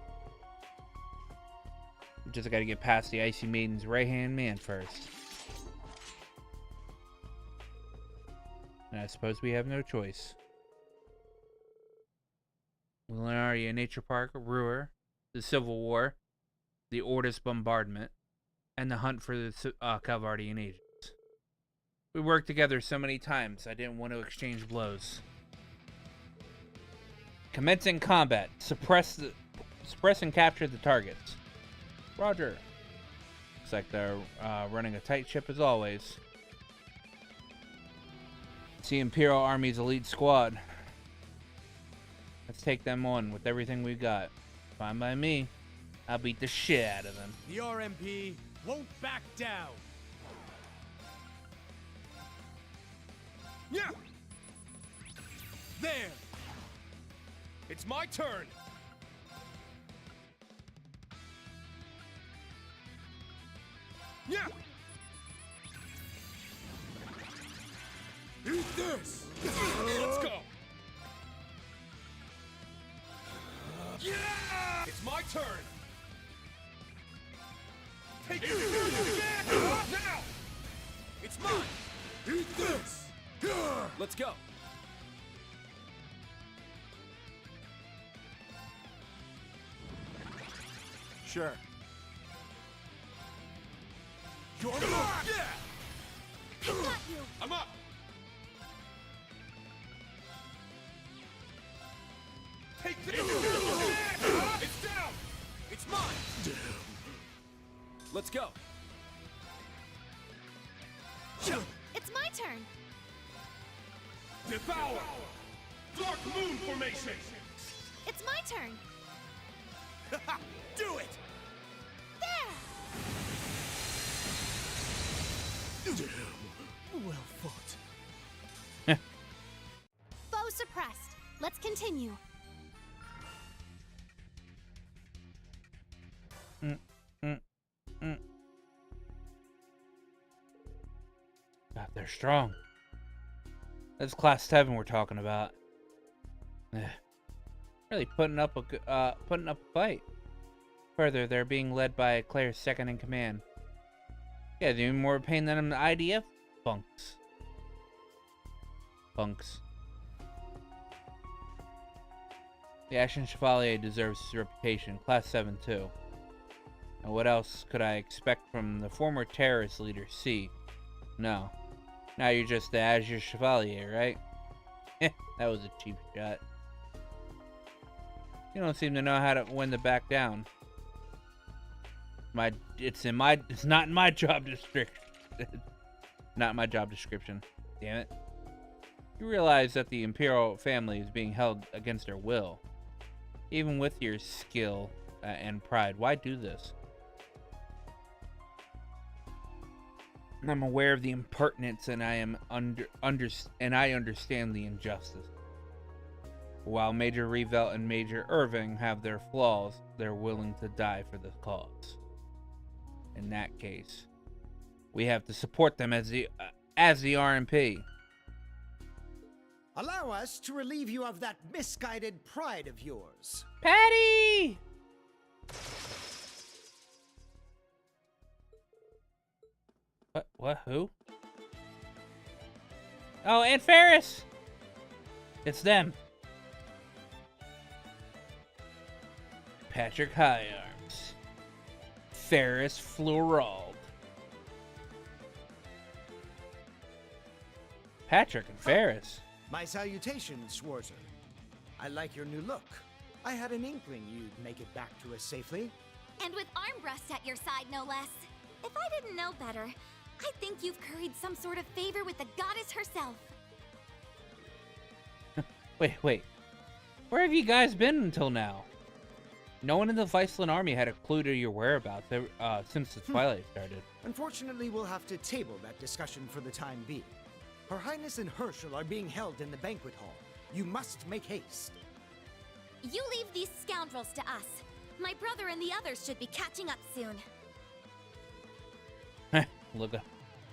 We just gotta get past the Icy Maiden's right-hand man first. And I suppose we have no choice. Lunaria Nature Park, Ruhr, the Civil War, the Ortis bombardment, and the hunt for the Calvardian agents. We worked together so many times, I didn't want to exchange blows. Commencing combat. Suppress and capture the targets. Roger. Looks like they're running a tight ship as always. It's the Imperial Army's elite squad. Let's take them on with everything we got. Fine by me. I'll beat the shit out of them. The RMP won't back down. Yeah! There! It's my turn! Yeah! Eat this! Let's go! Yeah! It's my turn! Take it again! Now! It's mine! Eat this! Let's go! Sure. You're not! Got you! I'm up! Take the... It's down! It's mine! Damn. Let's go. It's my turn. Devour! Dark Moon Formation! It's my turn. Do it! There! Damn. Well fought. Foe suppressed. Let's continue. God, they're strong. That's class 7 we're talking about. Really putting up a fight. Further, they're being led by Claire's second in command. Yeah, they're even more pain than the IDF bunks. The Ashen Chevalier deserves his reputation. Class 7 too. And what else could I expect from the former terrorist leader, C? No. Now you're just the Azure Chevalier, right? That was a cheap shot. You don't seem to know how to when to back down. It's not in my job description. Not my job description. Damn it. You realize that the Imperial family is being held against their will. Even with your skill and pride, why do this? I'm aware of the impertinence, and I understand the injustice. While Major Revelt and Major Irving have their flaws, they're willing to die for the cause. In that case, we have to support them as the RMP. Allow us to relieve you of that misguided pride of yours. Patty! What? Who? Oh, Aunt Ferris! It's them. Patrick Higharms. Ferris Florald. Patrick and Ferris. My salutations, Schwarzer. I like your new look. I had an inkling you'd make it back to us safely. And with Armbrust at your side, no less. If I didn't know better, I think you've curried some sort of favor with the goddess herself. Wait. Where have you guys been until now? No one in the Viceland army had a clue to your whereabouts since the Twilight started. Unfortunately, we'll have to table that discussion for the time being. Her Highness and Herschel are being held in the banquet hall. You must make haste. You leave these scoundrels to us. My brother and the others should be catching up soon. Look at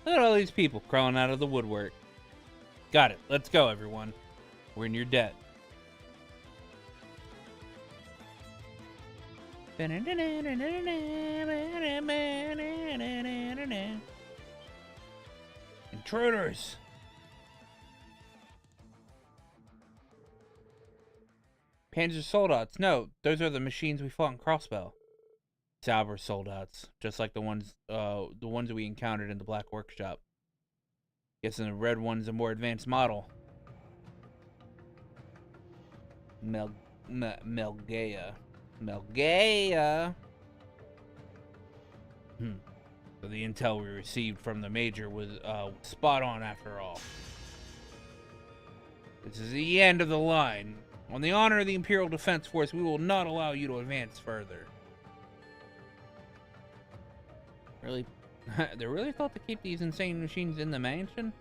all these people crawling out of the woodwork. Got it. Let's go, everyone. We're in your debt. Intruders! Panzer Soldats. No, those are the machines we fought in Crossbow. Sauber Soldats, just like the ones we encountered in the Black Workshop. Guessing the red one's a more advanced model. Melgaea. So the intel we received from the Major was spot on after all. This is the end of the line. On the honor of the Imperial Defense Force, we will not allow you to advance further. Really? They really thought to keep these insane machines in the mansion?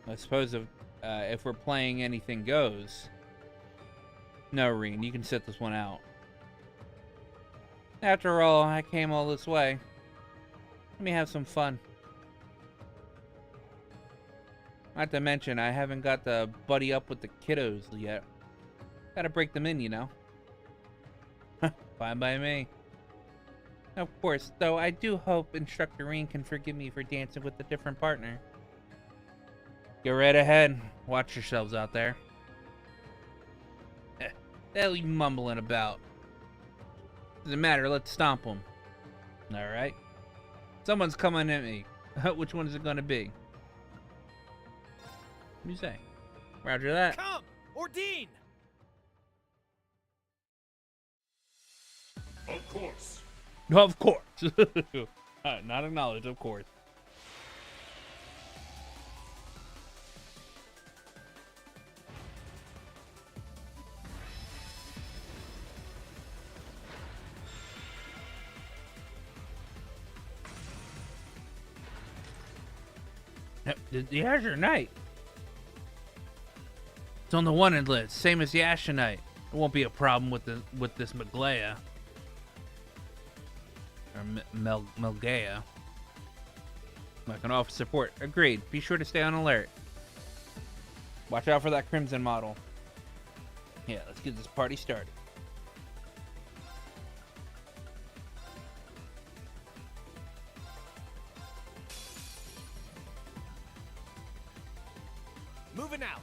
I suppose if we're playing anything goes. No, Reen, you can sit this one out. After all, I came all this way. Let me have some fun. Not to mention, I haven't got to buddy up with the kiddos yet. Gotta break them in, you know. Fine by me. Of course, though I do hope Instructor Reen can forgive me for dancing with a different partner. Get right ahead. Watch yourselves out there. The hell you mumbling about? Doesn't matter, let's stomp them. Alright. Someone's coming at me. Which one is it gonna be? What do you say? Roger that. Come! Ordine! Of course. Of course. Not acknowledged, of course. The Azure Knight. It's on the wanted list, same as the Asher Knight. It won't be a problem with this Maglaya. Or Melgaya. I can offer support. Agreed. Be sure to stay on alert. Watch out for that Crimson model. Yeah, let's get this party started. Moving out.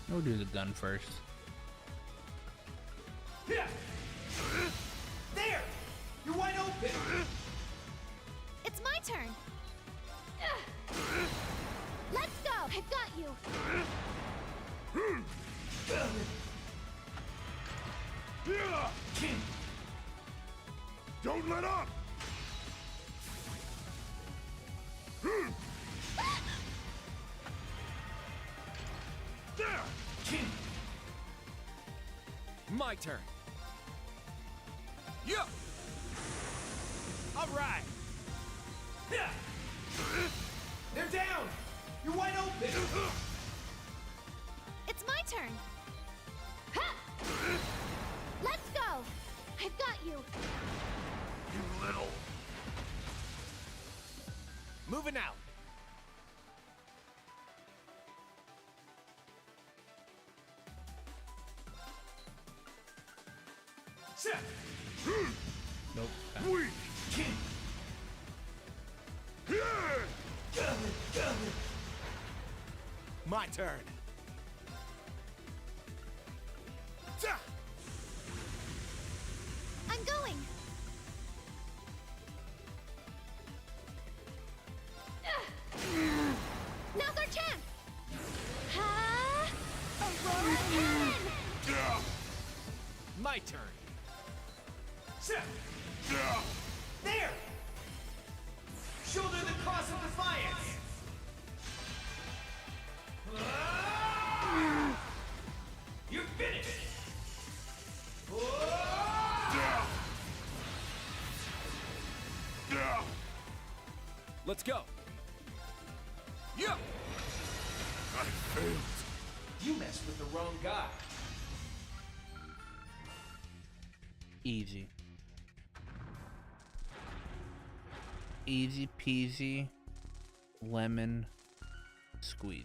We'll do the gun first. There! You're wide open! It's my turn. Let's go. I've got you. Don't let up! There! My turn. Yeah. All right. They're down! You're wide open! It's my turn. Let's go. I've got you. You little... Moving out. Nope. Weak! My turn. I'm going. Now's our chance. Ha! Aurora cannon. My turn. There! Shoulder the cross of defiance! You're finished! Let's go. Yeah. I failed. You messed with the wrong guy. Easy. Easy peasy. Lemon squeeze.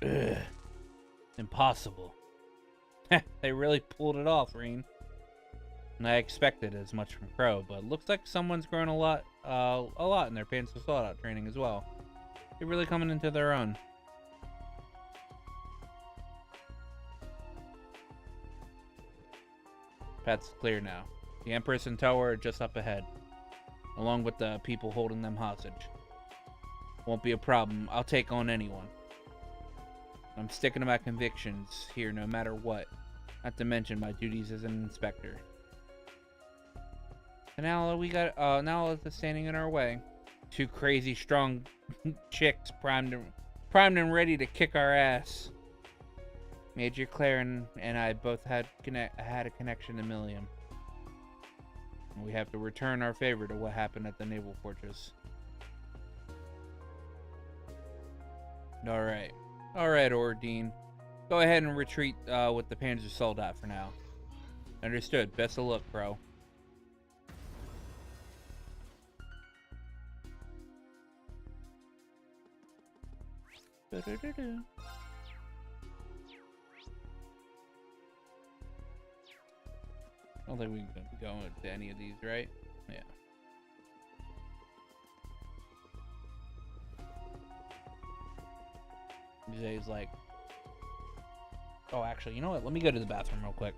Ugh. Impossible. They really pulled it off, Reen. And I expected as much from Crow, but looks like someone's grown a lot in their Pants of Slaughter training as well. They're really coming into their own. Path's clear now. The Empress and Tower are just up ahead, along with the people holding them hostage. Won't be a problem. I'll take on anyone. I'm sticking to my convictions here no matter what. Not to mention my duties as an inspector. And now we got now it's standing in our way. Two crazy strong chicks primed and ready to kick our ass. Major Claire and I both had a connection to Millium. And we have to return our favor to what happened at the Naval Fortress. Alright. Alright, Ordine. Go ahead and retreat with the Panzer Soldat for now. Understood. Best of luck, bro. Da-da-da-da. I don't think we can go into any of these, right? Yeah. Jay's like, oh, actually, you know what? Let me go to the bathroom real quick.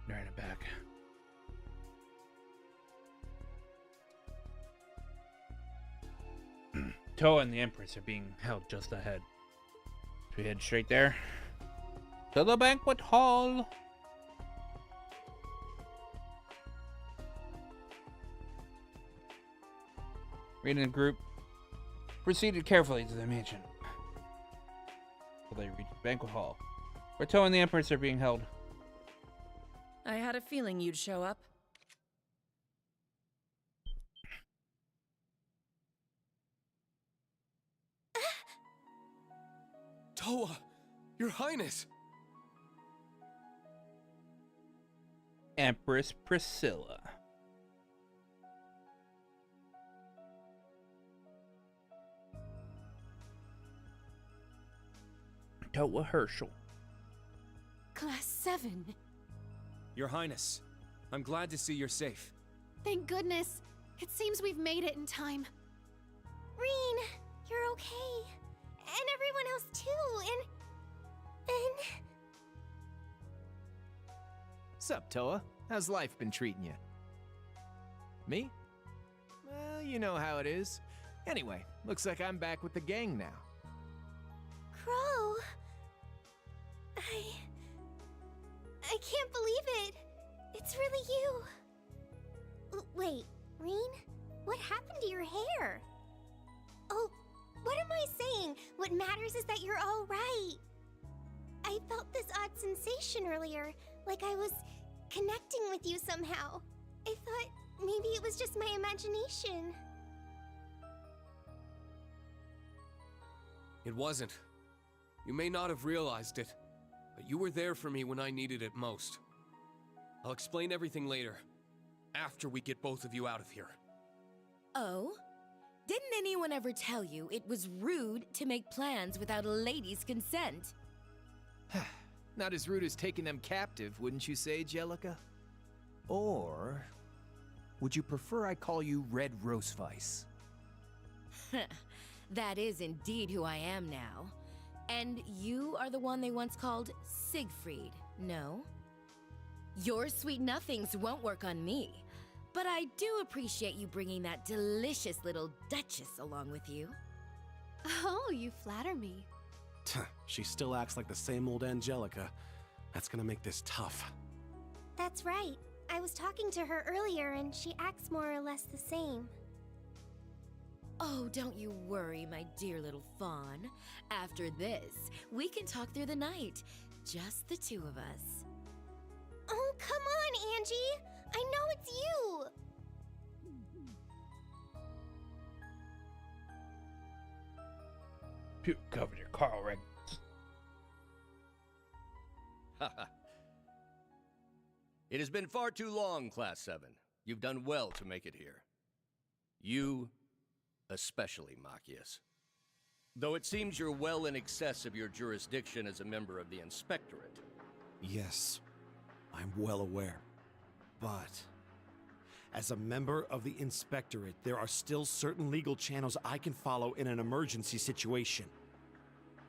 Right it back. Toa and the Empress are being held just ahead. Should we head straight there? To the banquet hall! Reading the group proceeded carefully to the mansion. Until they reached the banquet hall, where Toa and the Empress are being held. I had a feeling you'd show up. Toa, Your Highness! Empress Priscilla. Toa Herschel. Class 7. Your Highness, I'm glad to see you're safe. Thank goodness. It seems we've made it in time. Reen, you're okay. And everyone else too, and... Sup, Toa? How's life been treating you? Me? Well, you know how it is. Anyway, looks like I'm back with the gang now. Crow... I can't believe it. It's really you. Wait, Reen? What happened to your hair? Oh, what am I saying? What matters is that you're all right. I felt this odd sensation earlier, like I was connecting with you somehow. I thought maybe it was just my imagination. It wasn't. You may not have realized it, but you were there for me when I needed it most. I'll explain everything later, after we get both of you out of here. Oh? Didn't anyone ever tell you it was rude to make plans without a lady's consent? Not as rude as taking them captive, wouldn't you say, Jellica? Or would you prefer I call you Red Rosevice? That is indeed who I am now. And you are the one they once called Siegfried, no? Your sweet nothings won't work on me, but I do appreciate you bringing that delicious little Duchess along with you. Oh, you flatter me. She still acts like the same old Angelica. That's gonna make this tough. That's right. I was talking to her earlier and she acts more or less the same. Oh, don't you worry, my dear little fawn. After this, we can talk through the night. Just the two of us. Oh, come on, Angie! I know it's you! Puke Governor Carl Regnitz. It has been far too long, Class 7. You've done well to make it here. You, especially, Machias. Though it seems you're well in excess of your jurisdiction as a member of the Inspectorate. Yes, I'm well aware. But as a member of the Inspectorate, there are still certain legal channels I can follow in an emergency situation.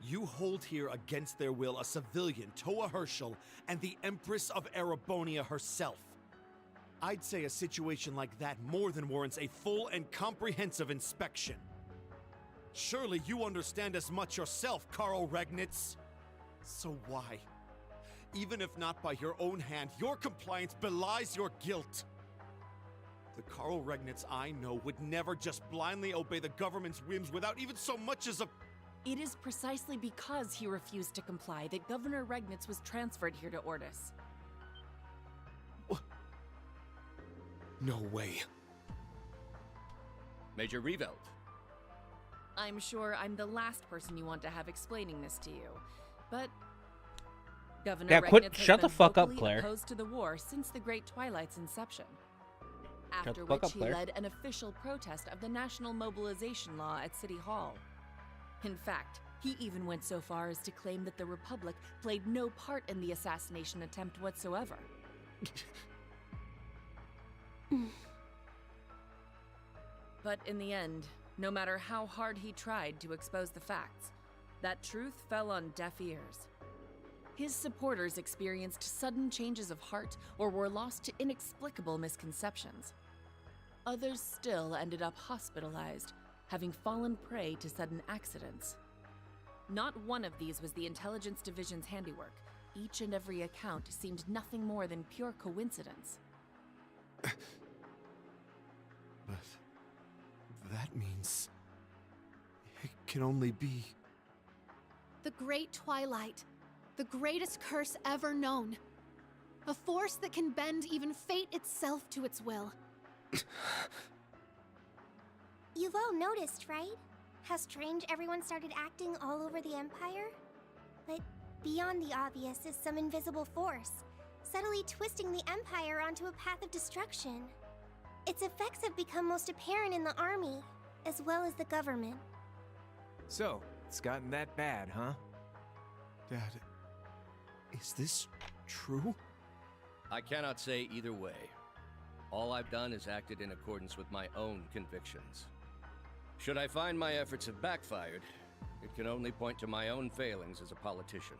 You hold here against their will a civilian, Toa Herschel, and the Empress of Erebonia herself. I'd say a situation like that more than warrants a full and comprehensive inspection. Surely you understand as much yourself, Carl Regnitz. So why? Even if not by your own hand, your compliance belies your guilt. The Carl Regnitz I know would never just blindly obey the government's whims without even so much as a... It is precisely because he refused to comply that Governor Regnitz was transferred here to Ordis. No way. Major Revelt. I'm sure I'm the last person you want to have explaining this to you, but Governor Yeah, quit. Regnitz has Shut the been fuck up, vocally Claire. opposed to the war since the Great Twilight's inception. Shut After the fuck which up, he Claire. led an official protest of the national mobilization law at City Hall. In fact, he even went so far as to claim that the Republic played no part in the assassination attempt whatsoever. But in the end, no matter how hard he tried to expose the facts, that truth fell on deaf ears. His supporters experienced sudden changes of heart or were lost to inexplicable misconceptions. Others still ended up hospitalized, having fallen prey to sudden accidents. Not one of these was the Intelligence Division's handiwork. Each and every account seemed nothing more than pure coincidence. But that means it can only be... The Great Twilight. The greatest curse ever known. A force that can bend even fate itself to its will. You've all noticed, right? How strange everyone started acting all over the Empire? But beyond the obvious is some invisible force, subtly twisting the Empire onto a path of destruction. Its effects have become most apparent in the army, as well as the government. So, it's gotten that bad, huh? Dad, is this true? I cannot say either way. All I've done is acted in accordance with my own convictions. Should I find my efforts have backfired, it can only point to my own failings as a politician.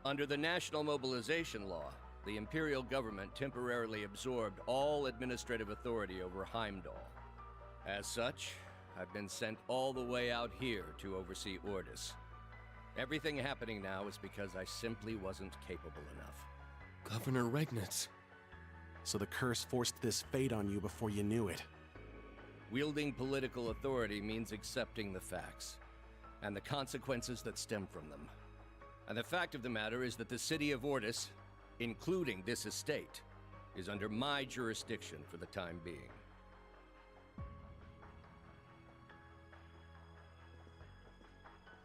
Under the National Mobilization Law, the Imperial government temporarily absorbed all administrative authority over Heimdall. As such, I've been sent all the way out here to oversee Ordis. Everything happening now is because I simply wasn't capable enough. Governor Regnitz. So the curse forced this fate on you before you knew it. Wielding political authority means accepting the facts, and the consequences that stem from them. And the fact of the matter is that the city of Ordis, including this estate, is under my jurisdiction for the time being.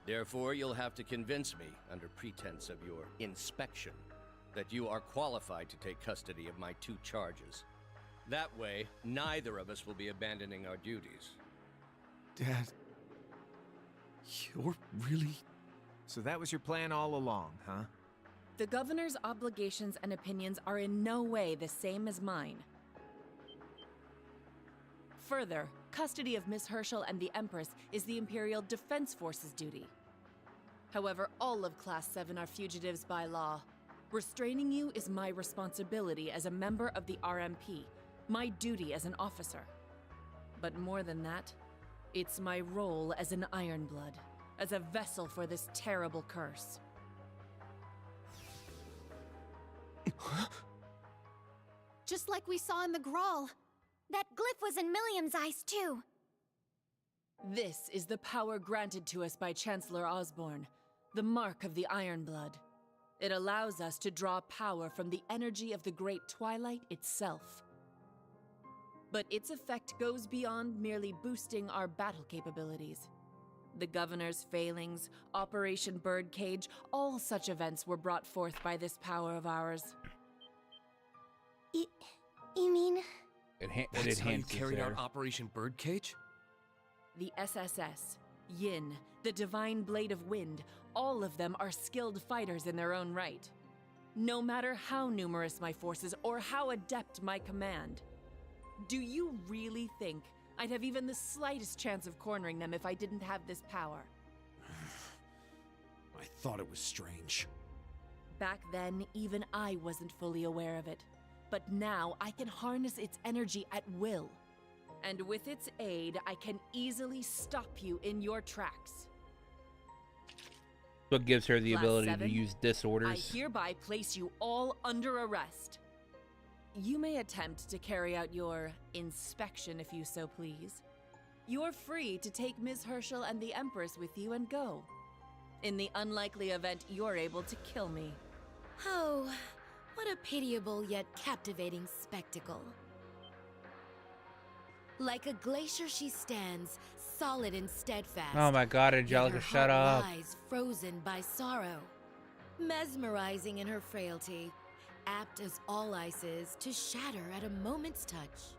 Therefore, you'll have to convince me, under pretense of your inspection, that you are qualified to take custody of my 2 charges. That way, neither of us will be abandoning our duties. Dad, you're really... So that was your plan all along, huh? The Governor's obligations and opinions are in no way the same as mine. Further, custody of Miss Herschel and the Empress is the Imperial Defense Force's duty. However, all of Class 7 are fugitives by law. Restraining you is my responsibility as a member of the RMP, my duty as an officer. But more than that, it's my role as an Ironblood, as a vessel for this terrible curse. Just like we saw in the Grawl. That glyph was in Milliam's eyes, too. This is the power granted to us by Chancellor Osborne, the mark of the Iron Blood. It allows us to draw power from the energy of the Great Twilight itself. But its effect goes beyond merely boosting our battle capabilities. The Governor's failings, Operation Birdcage, all such events were brought forth by this power of ours. You mean... That's how you enhances carried her. out Operation Birdcage? The SSS, Yin, the Divine Blade of Wind, all of them are skilled fighters in their own right. No matter how numerous my forces or how adept my command. Do you really think I'd have even the slightest chance of cornering them if I didn't have this power? I thought it was strange. Back then, even I wasn't fully aware of it. But now I can harness its energy at will. And with its aid, I can easily stop you in your tracks. What gives her the Class ability 7, to use I disorders. hereby place you all under arrest. You may attempt to carry out your inspection if you so please. You're free to take Ms. Herschel and the Empress with you and go. In the unlikely event you're able to kill me. Oh, what a pitiable yet captivating spectacle. Like a glacier she stands, solid and steadfast. Oh my god, yet Angelica, her shut heart up. lies frozen by sorrow. Mesmerizing in her frailty, apt as all ice is to shatter at a moment's touch.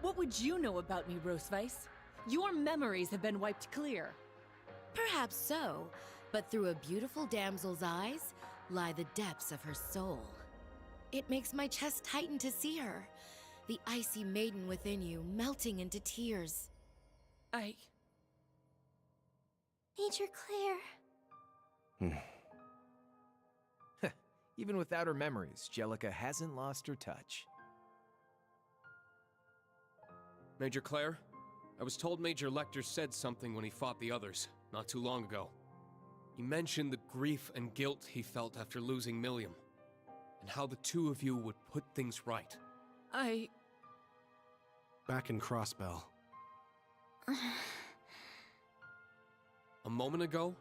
What would you know about me, Roseweiss? Your memories have been wiped clear. Perhaps so, but through a beautiful damsel's eyes lie the depths of her soul. It makes my chest tighten to see her, the icy maiden within you melting into tears. Major Claire. Even without her memories, Jellica hasn't lost her touch. Major Claire, I was told Major Lecter said something when he fought the others, not too long ago. He mentioned the grief and guilt he felt after losing Milliam, and how the two of you would put things right. Back in Crossbell. A moment ago,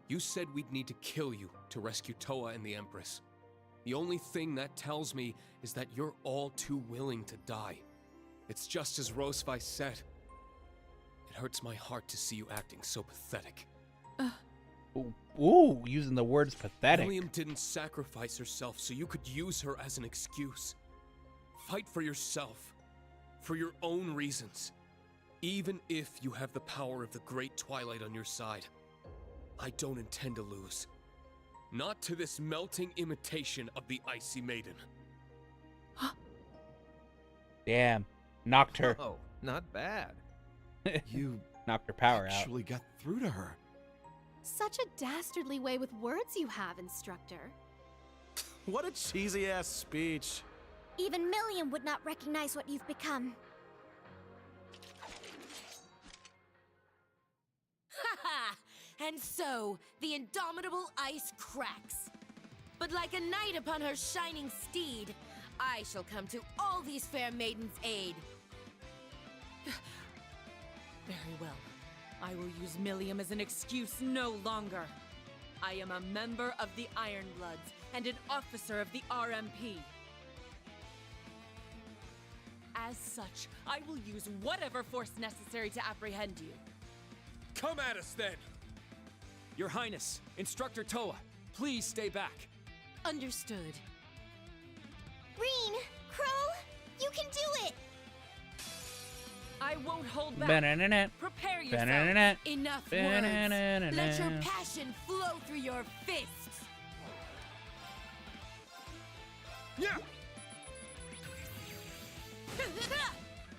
you said we'd need to kill you to rescue Toa and the Empress. The only thing that tells me is that you're all too willing to die. It's just as Roseweiss said. It hurts my heart to see you acting so pathetic. Ooh, using the words pathetic. Milliam didn't sacrifice herself so you could use her as an excuse. Fight for yourself, for your own reasons. Even if you have the power of the Great Twilight on your side, I don't intend to lose. Not to this melting imitation of the Icy Maiden. Damn, knocked her. Oh, not bad. You knocked her power actually got through to her. Such a dastardly way with words you have, Instructor. What a cheesy-ass speech. Even Milliam would not recognize what you've become. Ha! And so, the indomitable ice cracks. But like a knight upon her shining steed, I shall come to all these fair maidens' aid. Very well. I will use Milliam as an excuse no longer. I am a member of the Ironbloods and an officer of the RMP. As such, I will use whatever force necessary to apprehend you. Come at us then! Your Highness, Instructor Toa, please stay back. Understood. Reen! Crow! You can do it! I won't hold back. Ba-na-na-na. Prepare yourself. Ba-na-na-na. Enough Ba-na-na-na-na. words. Let your passion flow through your fists. Yeah!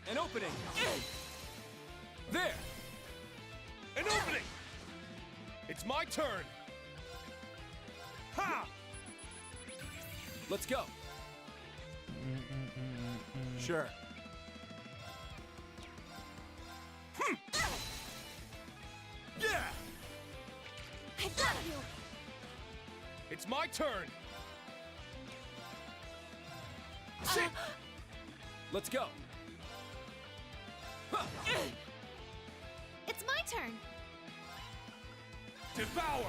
An opening! There! An opening! It's my turn! Ha! Let's go. Sure. Yeah! I've got you! It's my turn! Sit! Let's go. It's my turn! Devour!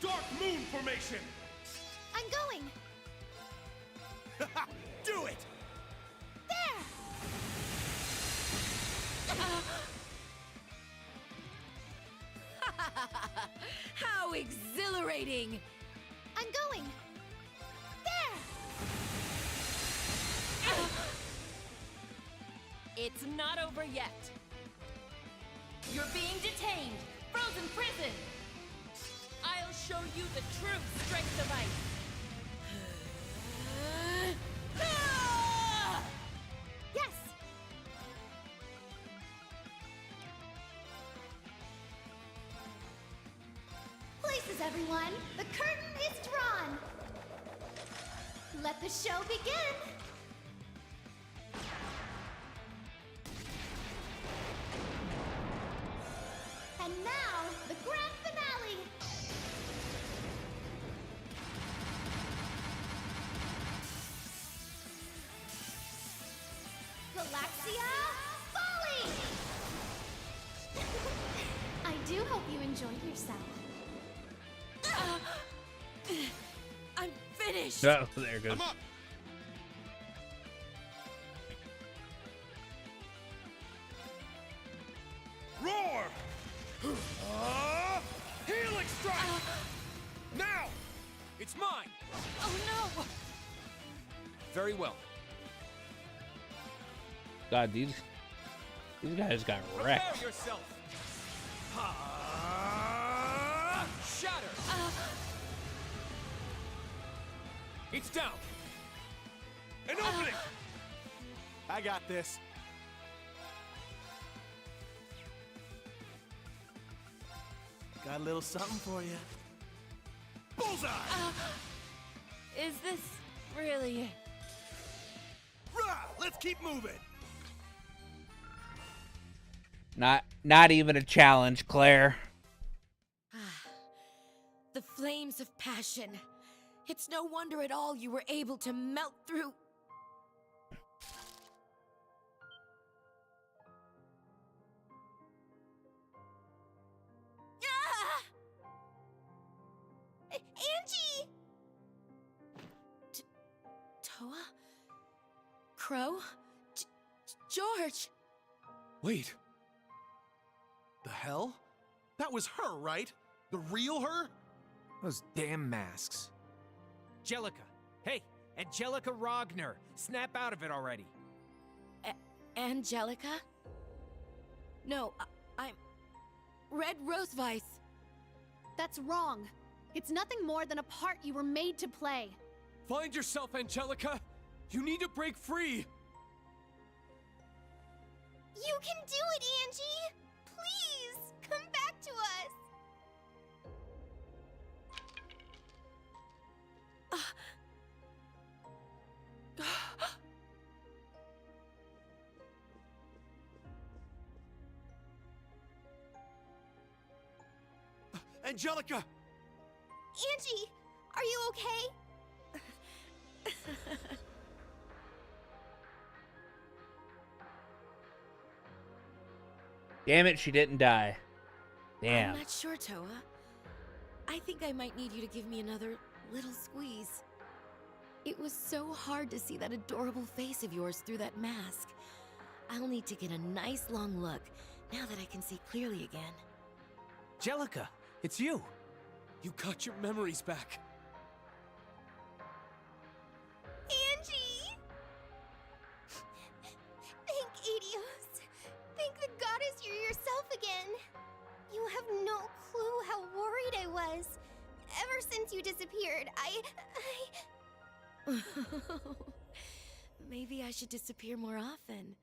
Dark Moon Formation! I'm going! Do it! There! How exhilarating! I'm going! There! It's not over yet. You're being detained, frozen prison. I'll show you the true strength of ice. Yes! Places, everyone! The curtain is drawn! Let the show begin! And now, the grand finale! Galaxia Folly! I do hope you enjoyed yourself. I'm finished! Oh, there it goes. I'm up! Roar! Helix Strike! Now! It's mine. Oh no! Very well. God, these guys got wrecked. Prepare yourself. Shatter. It's down. An opening! I got this. Got a little something for you. Bullseye! Is this really it? Rah! Let's keep moving! Not even a challenge, Claire. The flames of passion. It's no wonder at all you were able to melt through. Angie! Toa? Crow? George! Wait. The hell? That was her, right? The real her? Those damn masks. Angelica! Hey, Angelica Rogner! Snap out of it already! Angelica? No, I'm... Red Rosevice. That's wrong. It's nothing more than a part you were made to play. Find yourself, Angelica. You need to break free. You can do it, Angie! Please, come back to us! Angelica! Angie, are you okay? Damn it, she didn't die. Damn. I'm not sure, Toa. I think I might need you to give me another little squeeze. It was so hard to see that adorable face of yours through that mask. I'll need to get a nice long look now that I can see clearly again. Angelica, it's you! You got your memories back. Angie! Thank Adios. Thank the goddess you're yourself again. You have no clue how worried I was. Ever since you disappeared, Maybe I should disappear more often.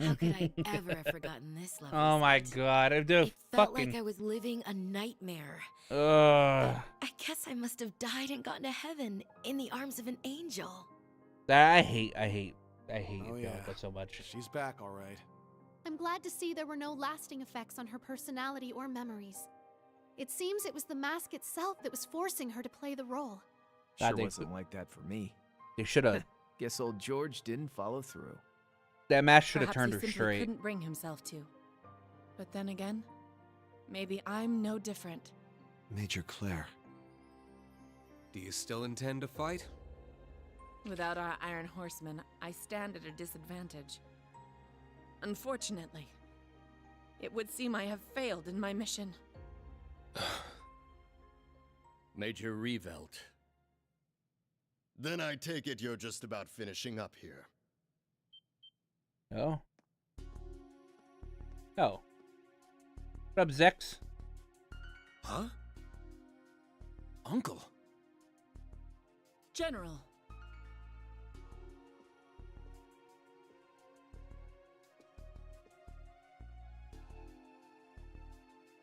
How could I ever have forgotten this lovely Oh my sight? god, I do It felt fucking. like I was living a nightmare. Ugh. I guess I must have died and gone to heaven in the arms of an angel. I hate Oh, yeah. Angelica so much. She's back, all right. I'm glad to see there were no lasting effects on her personality or memories. It seems it was the mask itself that was forcing her to play the role. Sure wasn't like that for me. They should have. Guess old George didn't follow through. That mask should have Perhaps turned he her simply straight. couldn't bring himself to. But then again, maybe I'm no different. Major Claire. Do you still intend to fight? Without our Iron Horsemen, I stand at a disadvantage. Unfortunately, it would seem I have failed in my mission. Major Revelt. Then I take it you're just about finishing up here. Oh. Oh. What up, Zex? Huh? Uncle. General.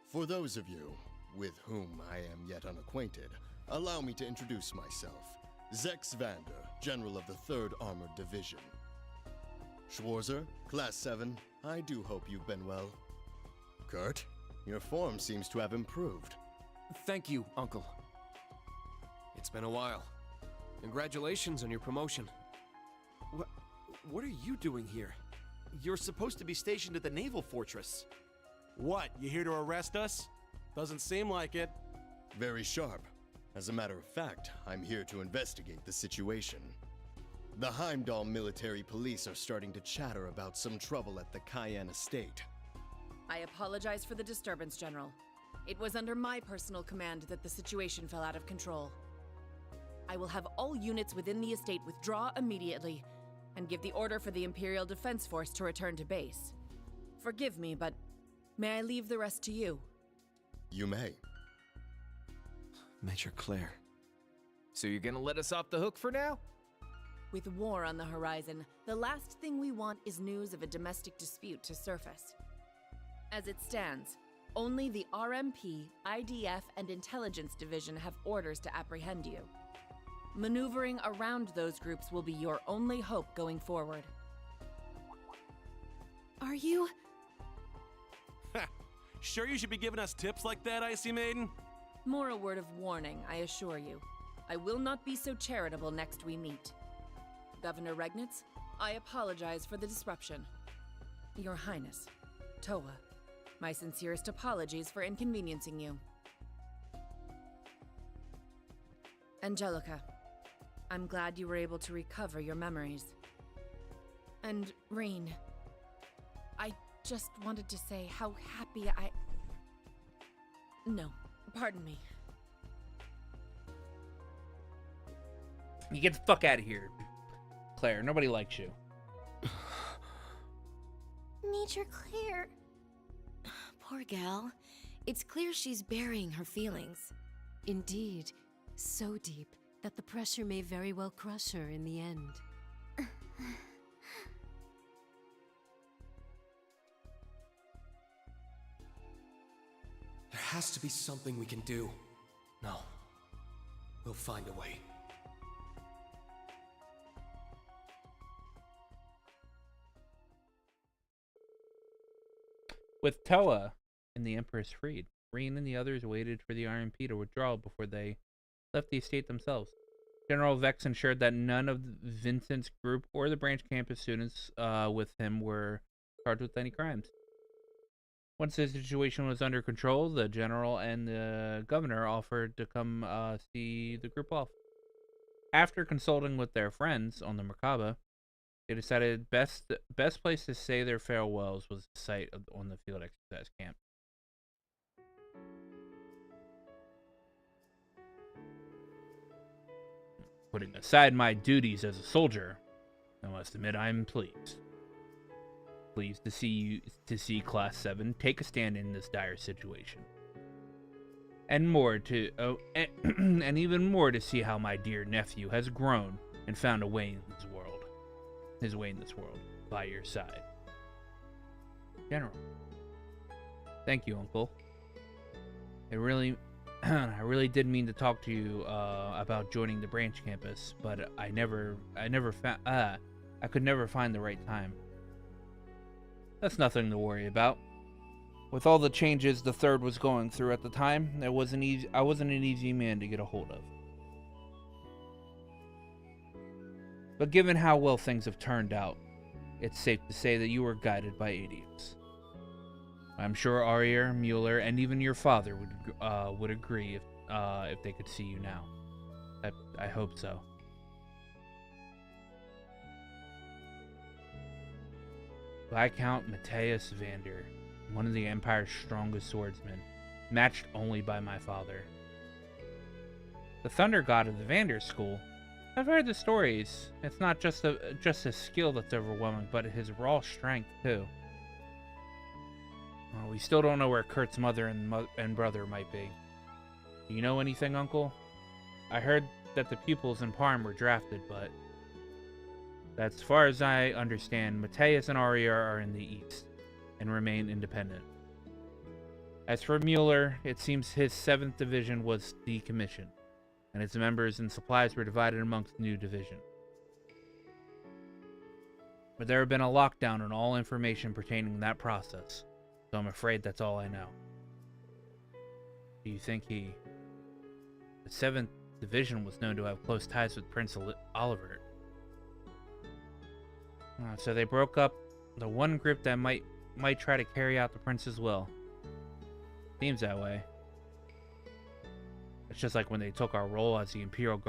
For those of you with whom I am yet unacquainted, allow me to introduce myself. Zex Vander, General of the 3rd Armored Division. Schwarzer, Class 7, I do hope you've been well. Kurt, your form seems to have improved. Thank you, Uncle. It's been a while. Congratulations on your promotion. What are you doing here? You're supposed to be stationed at the Naval Fortress. What, you here to arrest us? Doesn't seem like it. Very sharp. As a matter of fact, I'm here to investigate the situation. The Heimdall military police are starting to chatter about some trouble at the Cayenne estate. I apologize for the disturbance, General. It was under my personal command that the situation fell out of control. I will have all units within the estate withdraw immediately and give the order for the Imperial Defense Force to return to base. Forgive me, but may I leave the rest to you? You may. Major Claire. So you're gonna let us off the hook for now? With war on the horizon, the last thing we want is news of a domestic dispute to surface. As it stands, only the RMP, IDF, and Intelligence Division have orders to apprehend you. Maneuvering around those groups will be your only hope going forward. Are you? Sure you should be giving us tips like that, Icy Maiden? More a word of warning, I assure you. I will not be so charitable next we meet. Governor Regnitz, I apologize for the disruption. Your Highness, Toa, my sincerest apologies for inconveniencing you. Angelica, I'm glad you were able to recover your memories. And Reen, I just wanted to say how happy No, pardon me. You get the fuck out of here, Claire. Nobody likes you. Major Claire. Poor gal. It's clear she's burying her feelings. Indeed, so deep that the pressure may very well crush her in the end. There has to be something we can do. No. We'll find a way. With Toa and the Empress freed, Reen and the others waited for the RMP to withdraw before they left the estate themselves. General Vex ensured that none of Vincent's group or the branch campus students with him were charged with any crimes. Once the situation was under control, the general and the governor offered to come see the group off. After consulting with their friends on the Merkaba, they decided best place to say their farewells was the site on the field exercise camp. Putting aside my duties as a soldier, I must admit I'm pleased. Pleased to see Class 7 take a stand in this dire situation. And and even more to see how my dear nephew has grown and found a way in this world. His way in this world, by your side. General. Thank you, Uncle. I really did mean to talk to you about joining the branch campus, but I could never find the right time. That's nothing to worry about. With all the changes the Third was going through at the time, I wasn't an easy man to get a hold of. But given how well things have turned out, it's safe to say that you were guided by idiots. I'm sure Aurier, Mueller, and even your father would agree if they could see you now. I hope so. Viscount Matthias Vander, one of the Empire's strongest swordsmen, matched only by my father. The Thunder God of the Vander School. I've heard the stories. It's not just his skill that's overwhelming, but his raw strength too. Well, we still don't know where Kurt's mother and brother might be. Do you know anything, Uncle? I heard that the pupils in Parm were drafted, but as far as I understand, Matthias and Aurier are in the east and remain independent. As for Mueller, it seems his 7th Division was decommissioned, and its members and supplies were divided amongst the new division. But there have been a lockdown on all information pertaining to that process, so I'm afraid that's all I know. Do you think the 7th Division was known to have close ties with Prince Oliver? So they broke up the one group that might try to carry out the prince's will. Seems that way. It's just like when they took our role as the Imperial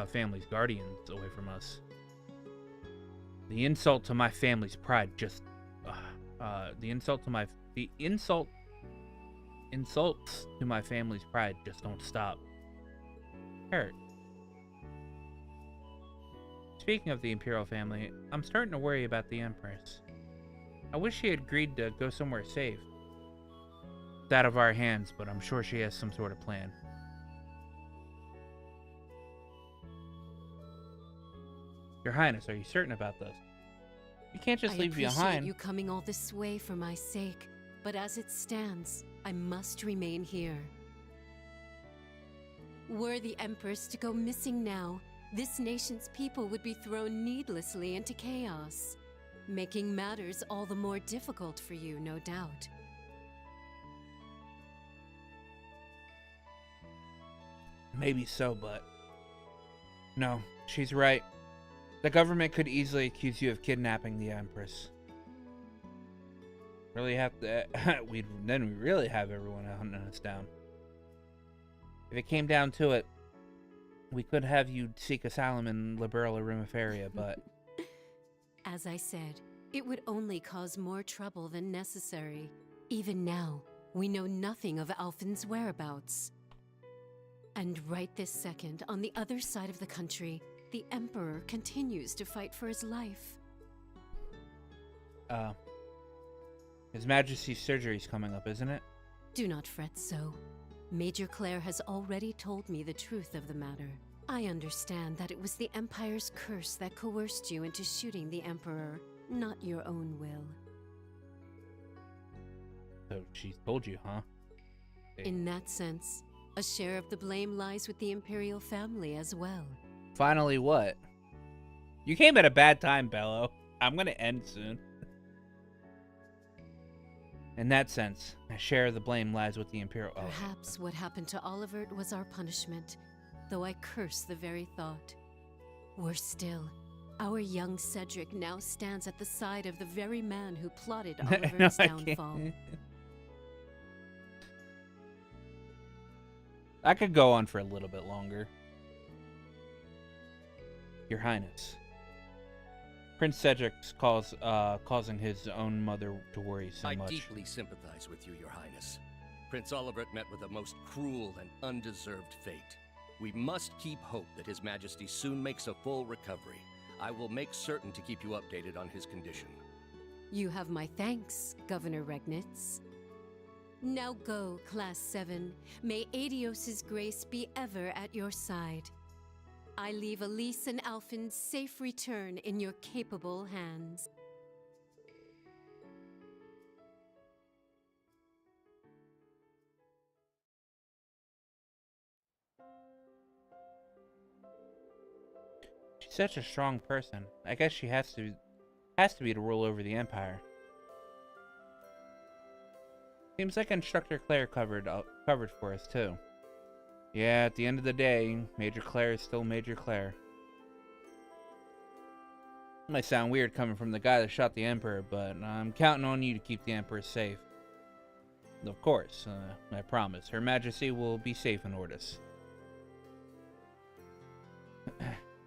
family's guardians away from us. The insult to my family's pride just insults to my family's pride just don't stop. Hurt. Speaking of the Imperial family, I'm starting to worry about the Empress. I wish she had agreed to go somewhere safe. It's out of our hands, but I'm sure she has some sort of plan. Your Highness, are you certain about this? You can't just leave me I behind. appreciate you coming all this way for my sake, but as it stands, I must remain here. Were the Empress to go missing now, this nation's people would be thrown needlessly into chaos, making matters all the more difficult for you, no doubt. Maybe so, but no, she's right. The government could easily accuse you of kidnapping the Empress. Really have to. we really have everyone hunting us down. If it came down to it, we could have you seek asylum in Liberala Rumiferia, but As I said, it would only cause more trouble than necessary. Even now, we know nothing of Alphen's whereabouts. And right this second, on the other side of the country, the Emperor continues to fight for his life. His Majesty's surgery's coming up, isn't it? Do not fret so. Major Claire has already told me the truth of the matter. I understand that it was the Empire's curse that coerced you into shooting the Emperor, not your own will. So she's told you, huh? In that sense, a share of the blame lies with the Imperial family as well. Finally, what? You came at a bad time, Bello. I'm gonna end soon. In that sense, a share of the blame lies with the Imperial. Perhaps what happened to Olivert was our punishment, though I curse the very thought. Worse still, our young Cedric now stands at the side of the very man who plotted Olivert's downfall. I could go on for a little bit longer. Your Highness. Prince Cedric's causing his own mother to worry so much. I deeply sympathize with you, Your Highness. Prince Olivert met with a most cruel and undeserved fate. We must keep hope that His Majesty soon makes a full recovery. I will make certain to keep you updated on his condition. You have my thanks, Governor Regnitz. Now go, Class 7. May Adios's grace be ever at your side. I leave Elise and Alphen's safe return in your capable hands. She's such a strong person. I guess she has to be to rule over the Empire. Seems like Instructor Claire covered for us, too. Yeah, at the end of the day, Major Claire is still Major Claire. It might sound weird coming from the guy that shot the Emperor, but I'm counting on you to keep the Emperor safe. Of course, I promise. Her Majesty will be safe in Ordis.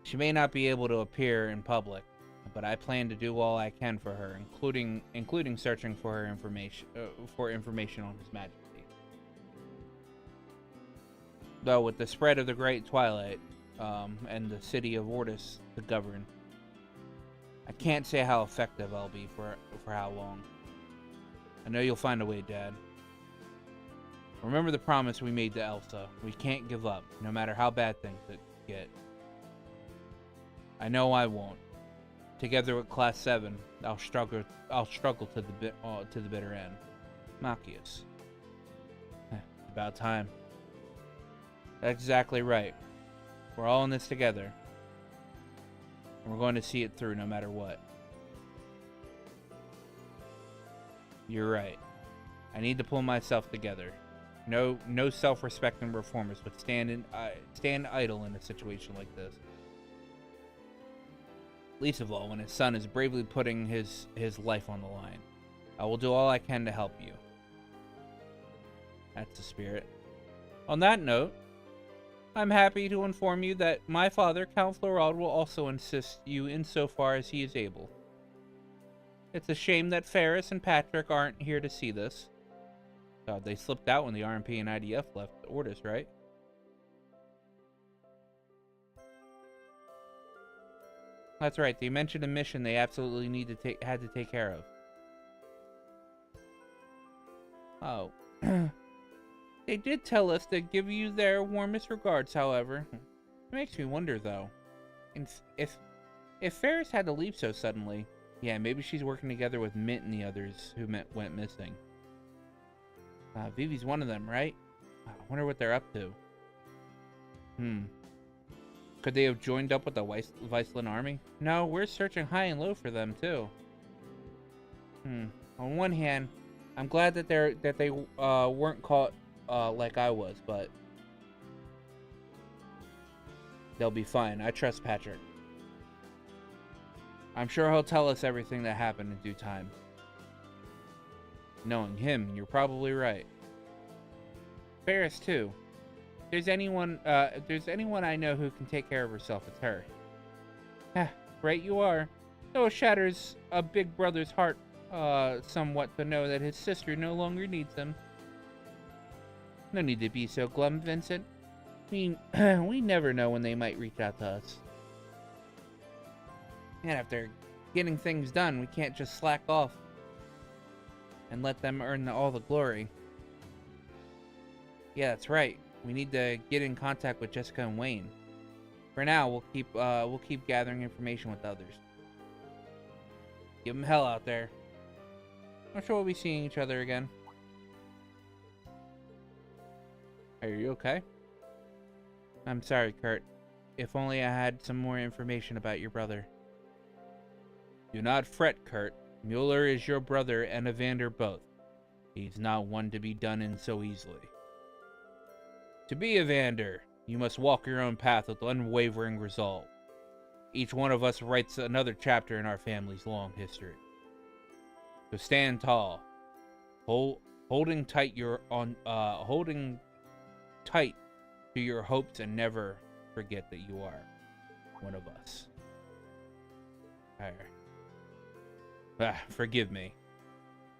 She may not be able to appear in public, but I plan to do all I can for her, including searching for her information on His Majesty. Though with the spread of the Great Twilight, and the city of Ordis to govern, I can't say how effective I'll be for how long. I know you'll find a way, Dad. Remember the promise we made to Elsa. We can't give up, no matter how bad things get. I know I won't. Together with Class 7, I'll struggle to the bitter end. Machias. About time. That's exactly right. We're all in this together. And we're going to see it through no matter what. You're right. I need to pull myself together. No self-respecting reformers would stand idle in a situation like this. Least of all when his son is bravely putting his life on the line. I will do all I can to help you. That's the spirit. On that note, I'm happy to inform you that my father, Count Florald, will also assist you insofar as he is able. It's a shame that Ferris and Patrick aren't here to see this. They slipped out when the RMP and IDF left Ordis, right? That's right. They mentioned a mission they absolutely had to take care of. Oh. They did tell us to give you their warmest regards, however. It makes me wonder, though. If Ferris had to leave so suddenly, yeah, maybe she's working together with Mint and the others who went missing. Vivi's one of them, right? I wonder what they're up to. Could they have joined up with the Weissland army? No, we're searching high and low for them, too. On one hand, I'm glad that they weren't caught like I was, but they'll be fine. I trust Patrick. I'm sure he'll tell us everything that happened in due time. Knowing him, you're probably right. Ferris, too. If there's anyone I know who can take care of herself, it's her. Right you are. Though it shatters a big brother's heart somewhat to know that his sister no longer needs him. No need to be so glum, Vincent. We never know when they might reach out to us. And after getting things done, we can't just slack off and let them earn all the glory. Yeah, that's right. We need to get in contact with Jessica and Wayne. For now, we'll keep gathering information with others. Give them hell out there. I'm sure we'll be seeing each other again. Are you okay? I'm sorry, Kurt. If only I had some more information about your brother. Do not fret, Kurt. Mueller is your brother and Evander both. He's not one to be done in so easily. To be Evander, you must walk your own path with unwavering resolve. Each one of us writes another chapter in our family's long history. So stand tall, holding tight to your hopes, and never forget that you are one of us. Forgive me.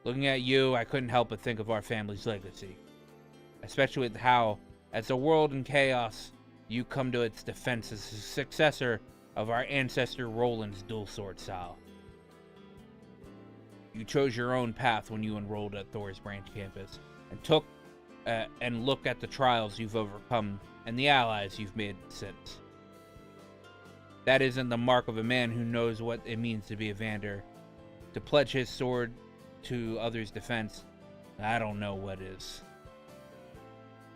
Looking at you, I couldn't help but think of our family's legacy, especially with how, as the world in chaos, you come to its defense as a successor of our ancestor Roland's dual sword style. You chose your own path when you enrolled at Thor's branch campus, and look at the trials you've overcome and the allies you've made since. That isn't the mark of a man who knows what it means to be Evander. To pledge his sword to others' defense, I don't know what is.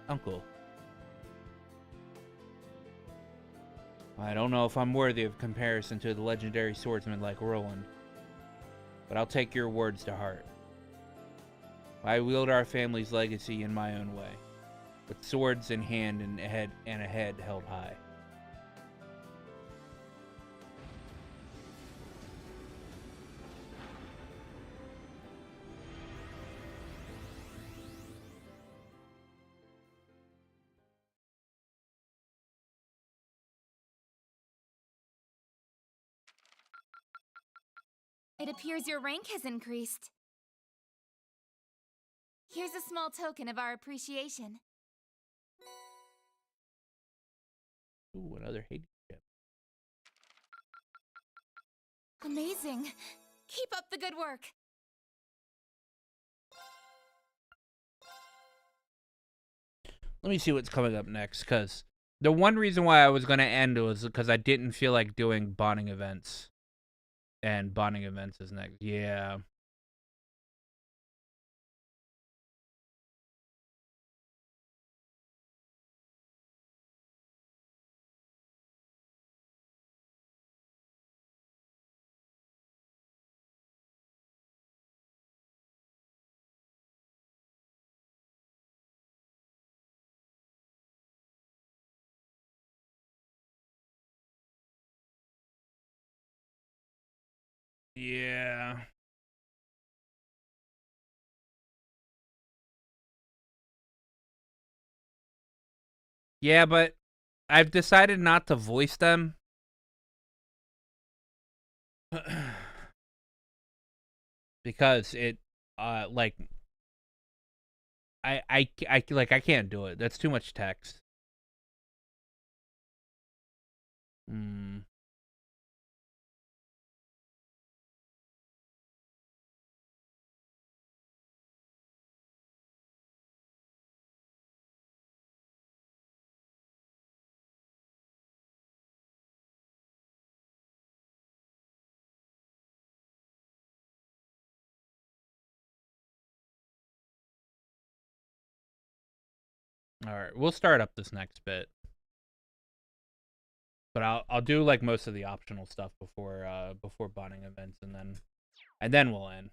Uncle. I don't know if I'm worthy of comparison to the legendary swordsman like Roland, but I'll take your words to heart. I wield our family's legacy in my own way, with swords in hand and a head held high. It appears your rank has increased. Here's a small token of our appreciation. Ooh, another Hades ship. Amazing. Keep up the good work. Let me see what's coming up next, because the one reason why I was going to end was because I didn't feel like doing bonding events. And bonding events is next. Yeah. Yeah. Yeah, but I've decided not to voice them. Because it, like, I can't do it. That's too much text. Hmm. Alright, we'll start up this next bit. But I'll do like most of the optional stuff before bonding events, and then we'll end.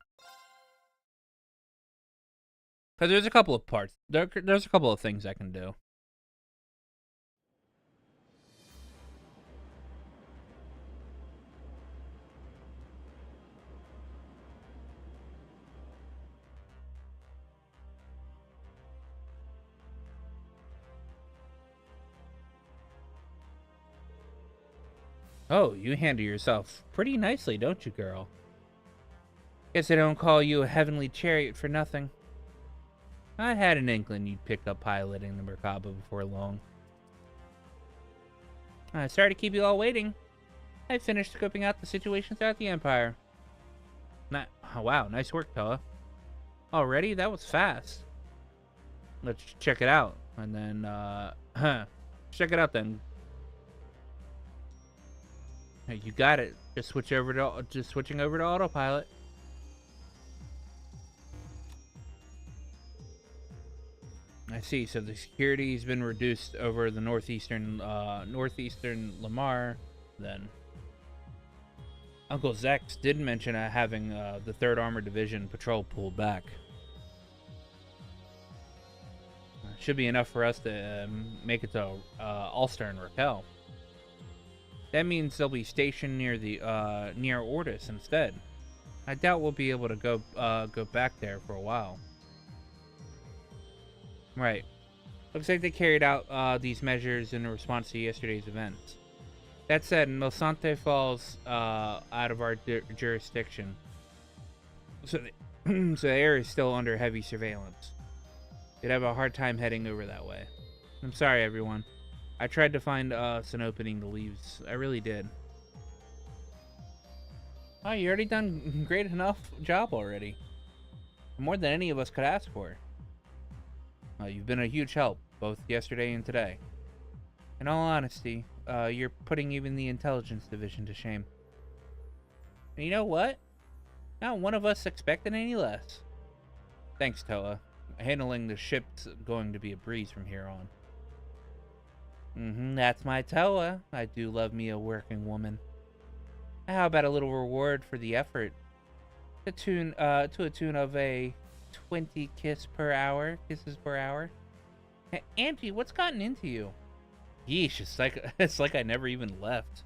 Because there's a couple of parts. There's a couple of things I can do. Oh, you handle yourself pretty nicely, don't you, girl? Guess I don't call you a heavenly chariot for nothing. I had an inkling you'd pick up piloting the Merkaba before long. Sorry to keep you all waiting. I finished scoping out the situation throughout the Empire. Oh, wow, nice work, Toa. Already? That was fast. Let's check it out. And then, check it out then. Hey, you got it. Just switching over to autopilot. I see. So the security's been reduced over the northeastern Lamar. Then Uncle Zex did mention having the 3rd Armored Division patrol pulled back. Should be enough for us to make it to Ulster and Raquel. That means they'll be stationed near the near Ortis instead. I doubt we'll be able to go back there for a while. Right. Looks like they carried out these measures in response to yesterday's events. That said, Nosante falls out of our jurisdiction, so so the area is still under heavy surveillance. You'd have a hard time heading over that way. I'm sorry, everyone. I tried to find us an opening to leave. I really did. Oh, you already done great enough job already. More than any of us could ask for. You've been a huge help, both yesterday and today. In all honesty, you're putting even the Intelligence Division to shame. And you know what? Not one of us expected any less. Thanks, Toa. Handling the ship's going to be a breeze from here on. That's my Toa. I do love me a working woman. How about a little reward for the effort? To a tune of a 20 kisses per hour. Hey, Angie, what's gotten into you? Yeesh, it's like I never even left.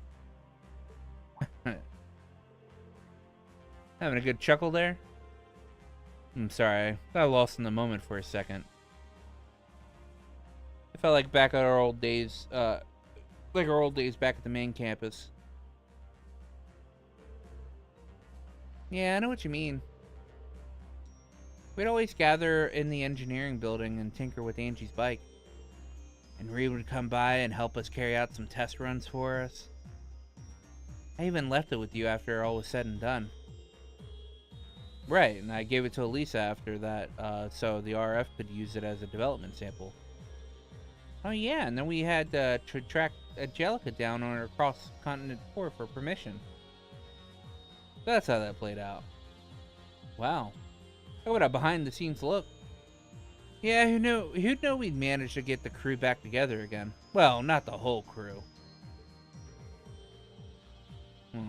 Having a good chuckle there? I'm sorry, I got lost in the moment for a second. I felt like back at our old days, back at the main campus. Yeah, I know what you mean. We'd always gather in the engineering building and tinker with Angie's bike. And Reed would come by and help us carry out some test runs for us. I even left it with you after all was said and done. Right, and I gave it to Elisa after that, so the RF could use it as a development sample. Oh yeah, and then we had to track Angelica down on her cross-continent tour for permission. That's how that played out. Wow. Look what a behind-the-scenes look. Yeah, who'd know we'd manage to get the crew back together again? Well, not the whole crew.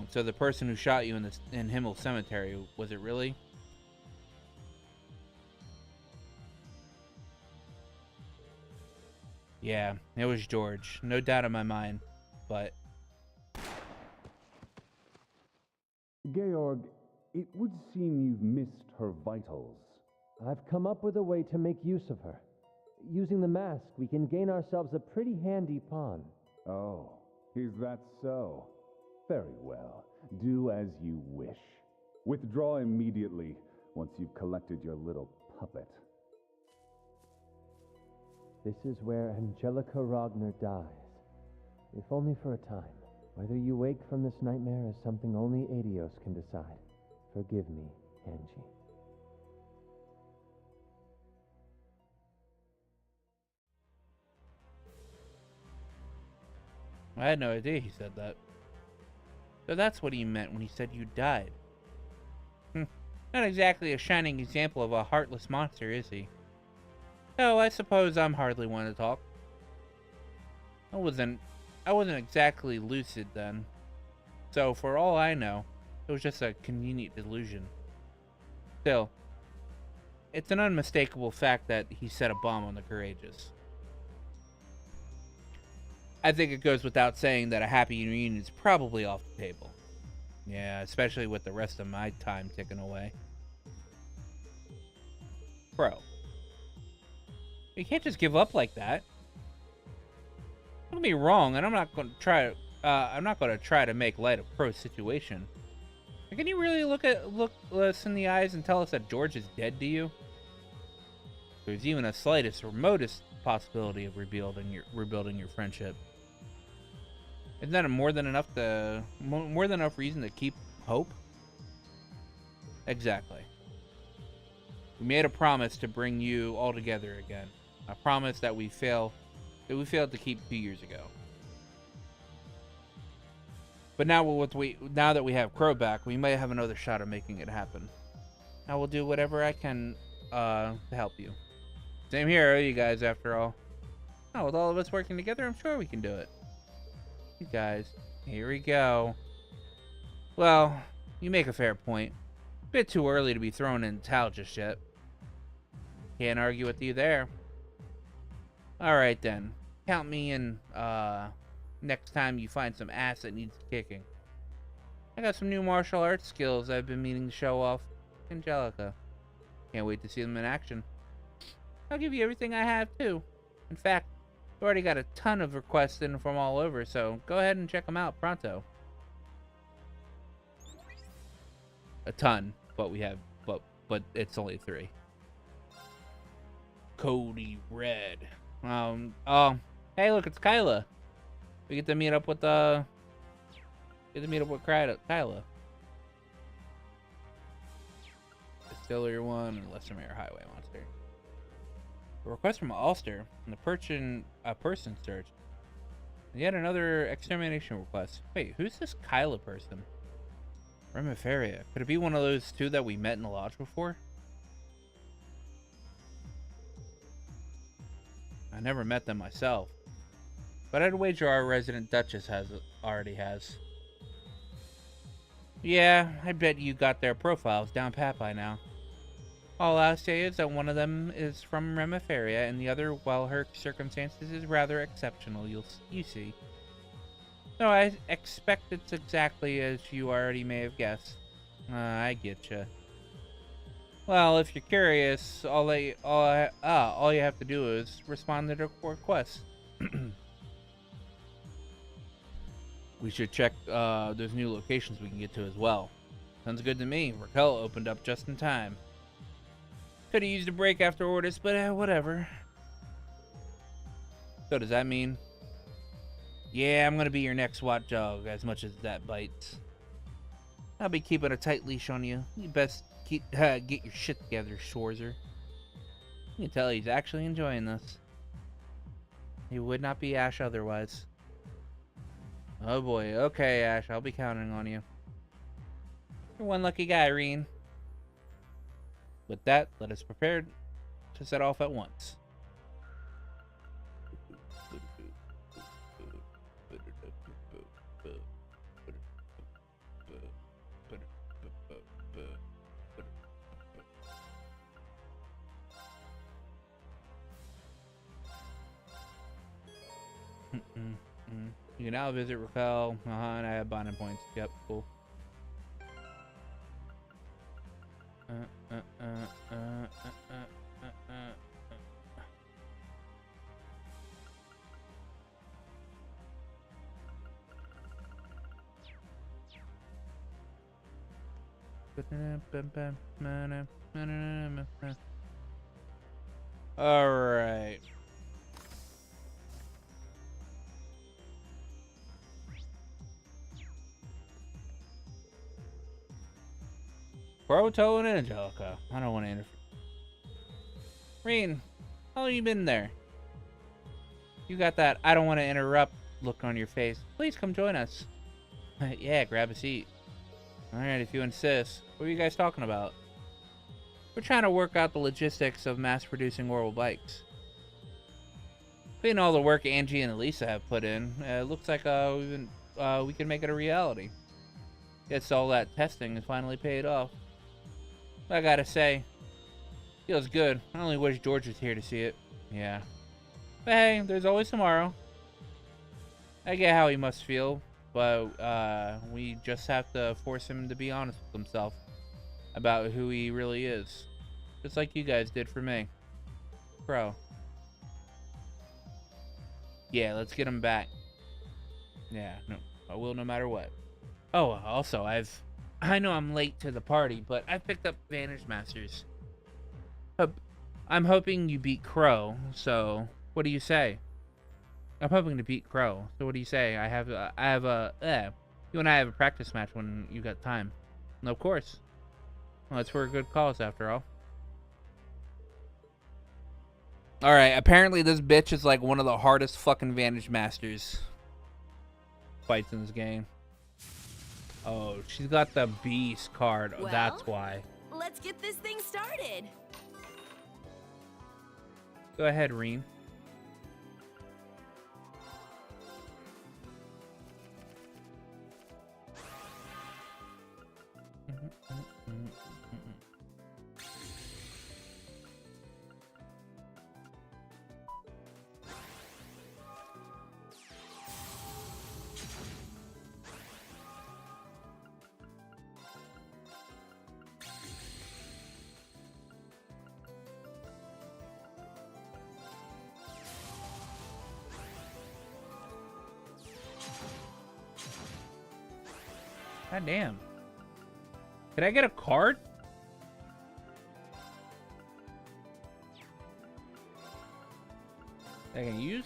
So the person who shot you in Himmel Cemetery, was it really? Yeah, it was George. No doubt in my mind. But... Georg, it would seem you've missed her vitals. I've come up with a way to make use of her. Using the mask, we can gain ourselves a pretty handy pawn. Oh, is that so? Very well. Do as you wish. Withdraw immediately once you've collected your little puppet. This is where Angelica Rogner dies. If only for a time. Whether you wake from this nightmare is something only Adios can decide. Forgive me, Angie. I had no idea he said that. So that's what he meant when he said you died. Not exactly a shining example of a heartless monster, is he? Oh, I suppose I'm hardly one to talk. I wasn't exactly lucid then. So, for all I know, it was just a convenient delusion. Still, it's an unmistakable fact that he set a bomb on the Courageous. I think it goes without saying that a happy reunion is probably off the table. Yeah, especially with the rest of my time ticking away. Bro, you can't just give up like that. Don't get me wrong, and I'm not going to try to make light of Crow's situation. But can you really look us in the eyes and tell us that George is dead to you? There's even a slightest, remotest possibility of rebuilding your friendship. Isn't that more than enough reason to keep hope? Exactly. We made a promise to bring you all together again. A promise that we failed to keep 2 years ago. But now that we have Crow back, we might have another shot at making it happen. I will do whatever I can to help you. Same here, you guys, after all. Oh, with all of us working together, I'm sure we can do it. You guys, here we go. Well, you make a fair point. Bit too early to be thrown in the towel just yet. Can't argue with you there. Alright then. Count me in, next time you find some ass that needs kicking. I got some new martial arts skills I've been meaning to show off. Angelica. Can't wait to see them in action. I'll give you everything I have, too. In fact, I've already got a ton of requests in from all over, so go ahead and check them out pronto. A ton, but but it's only 3. Cody Red. Oh, hey, look, it's Kyla. We get to meet up with Kyla. Distillery 1 and Lessermere Highway Monster. A request from Ulster and a person search. And yet another extermination request. Wait, who's this Kyla person? Remiferia. Could it be one of those 2 that we met in the lodge before? I never met them myself. But I'd wager our resident Duchess already has. Yeah, I bet you got their profiles down pat by now. All I'll say is that one of them is from Remiferia, and the other, well, her circumstances is rather exceptional, you see. So I expect it's exactly as you already may have guessed. I getcha. Well, if you're curious, all you have to do is respond to their request. We should check those new locations we can get to as well. Sounds good to me. Raquel opened up just in time. Could have used a break after orders, but whatever. So does that mean? Yeah, I'm gonna be your next watchdog, as much as that bites. I'll be keeping a tight leash on you. You best get your shit together, Schwarzer. You can tell he's actually enjoying this. He would not be Ash otherwise. Oh boy, okay Ash, I'll be counting on you. You're one lucky guy, Reen. With that, let us prepare to set off at once. You can now visit Raquel. And I have bonding points. Yep, cool. All right. Proto and Angelica. I don't want to interfere. Reen, how long you been there? You got that I don't want to interrupt look on your face. Please come join us. Yeah, grab a seat. Alright, if you insist. What are you guys talking about? We're trying to work out the logistics of mass-producing orbital bikes. Being all the work Angie and Elisa have put in, it looks like we can make it a reality. Guess all that testing has finally paid off. I gotta say, feels good. I only wish George was here to see it. Yeah. But hey, there's always tomorrow. I get how he must feel, but we just have to force him to be honest with himself about who he really is. Just like you guys did for me. Bro. Yeah, let's get him back. Yeah, no, I will no matter what. Oh, also, I know I'm late to the party, but I picked up Vantage Masters. I'm hoping you beat Crow, so what do you say? I'm hoping to beat Crow, so what do you say? You and I have a practice match when you got time. And of course. Well, that's for a good cause, after all. Alright, apparently this bitch is like one of the hardest fucking Vantage Masters fights in this game. Oh, she's got the Beast card. Well, that's why. Let's get this thing started. Go ahead, Reen. God damn. Can I get a card? I can use?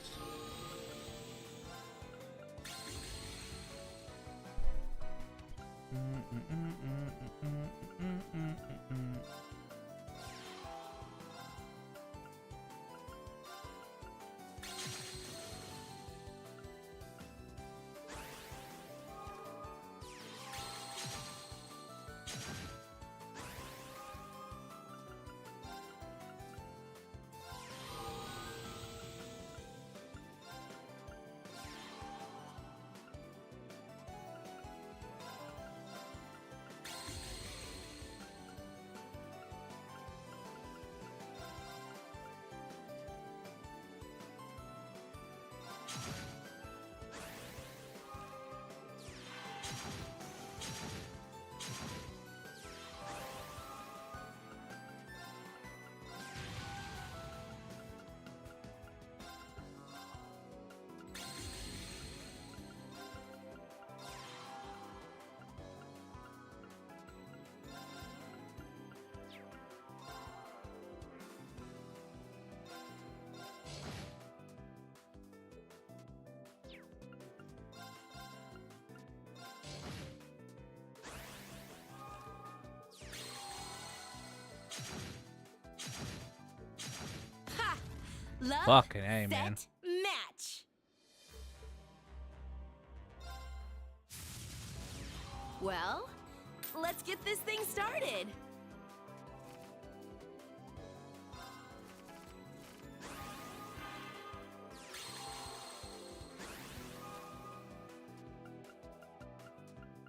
Love, Fucking A, set, man. match. Well, let's get this thing started.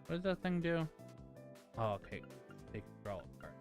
What does that thing do? Oh, okay. Take control apart.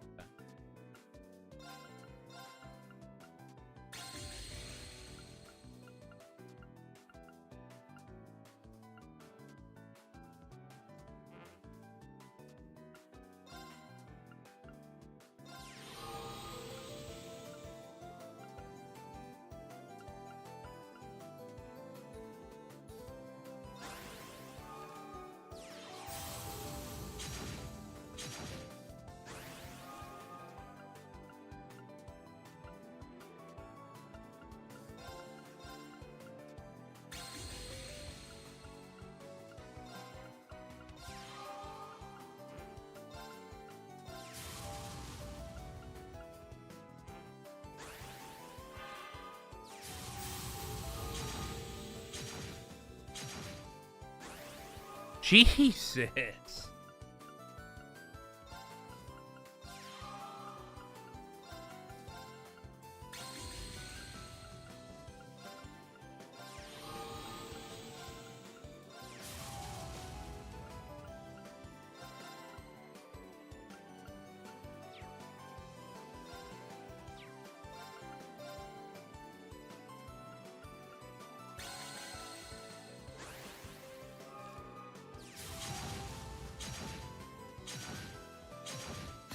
Jesus.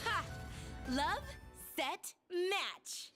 Ha! Love, set, match.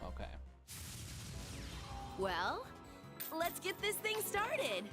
Okay. Well, let's get this thing started.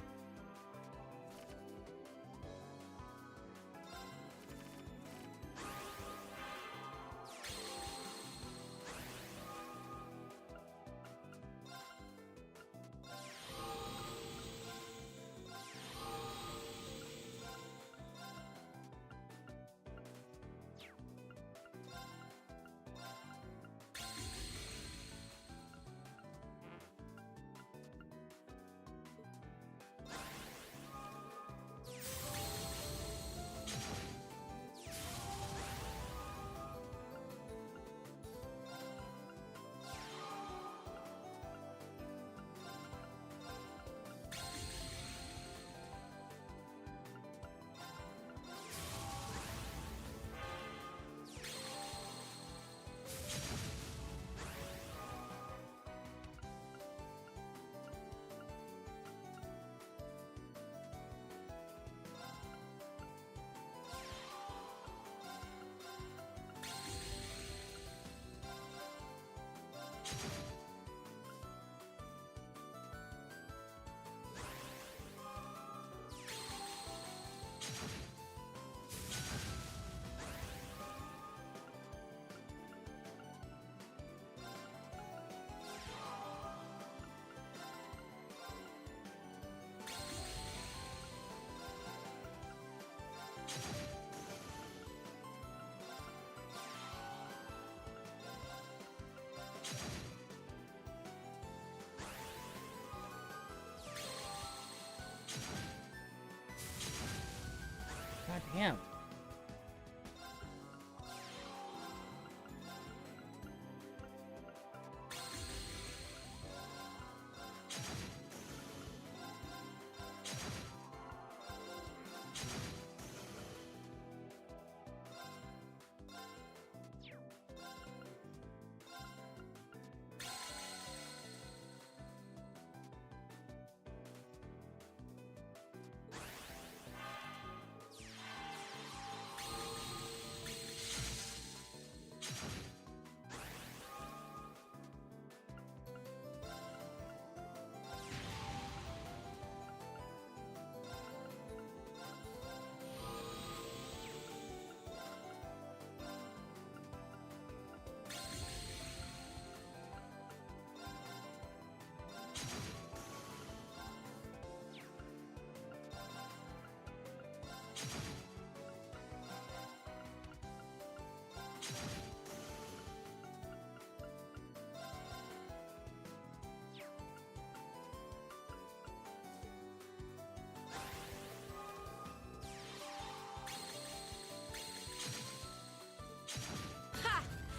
God damn.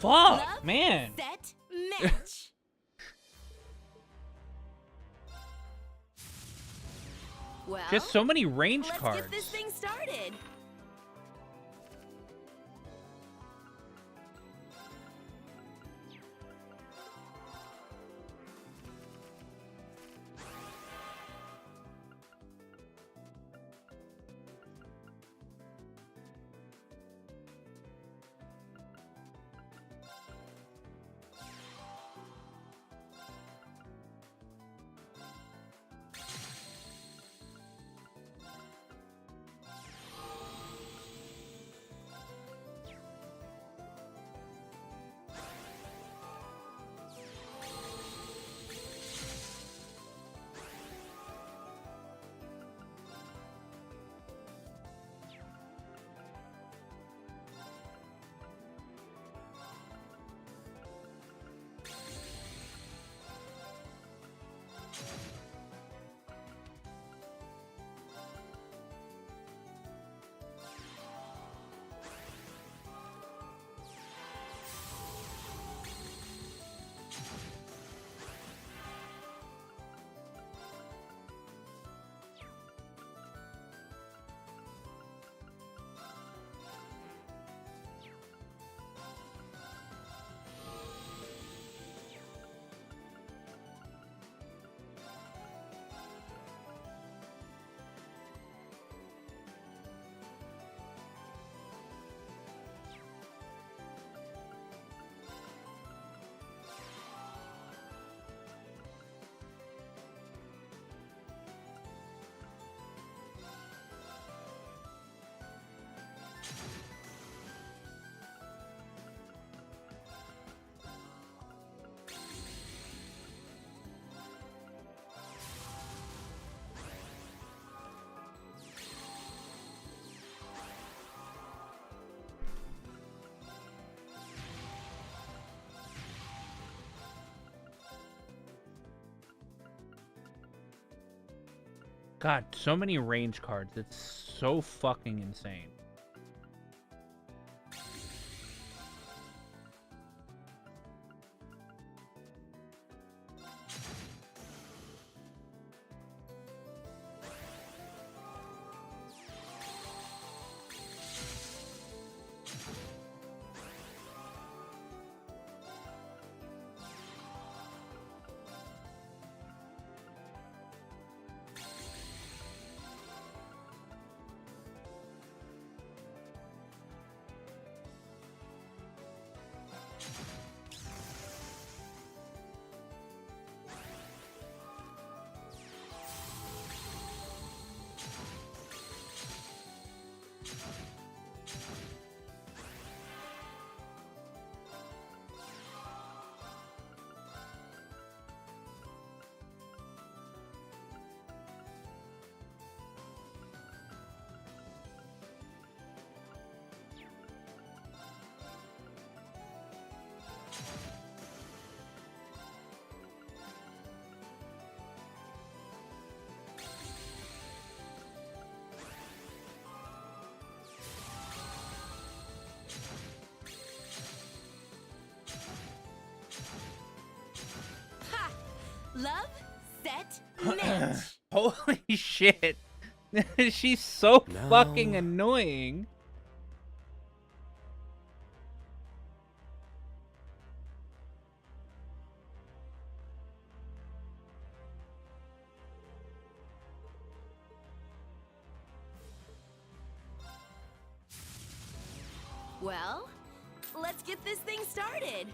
Fuck, man. Set, match. Well, Just so many range let's cards. get this thing started. God, so many range cards. It's so fucking insane. Love, set, match. Holy shit. She's so No. fucking annoying. Well, let's get this thing started.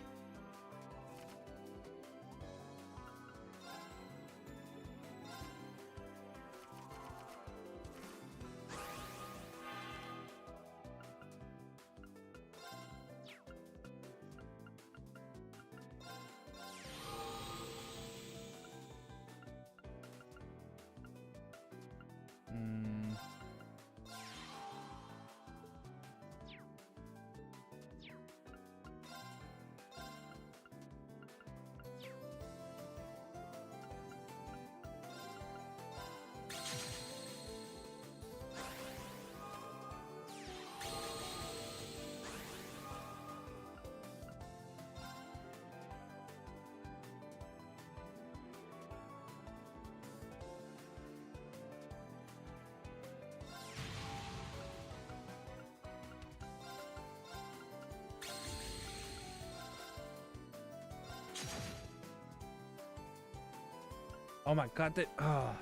Oh my god, that. I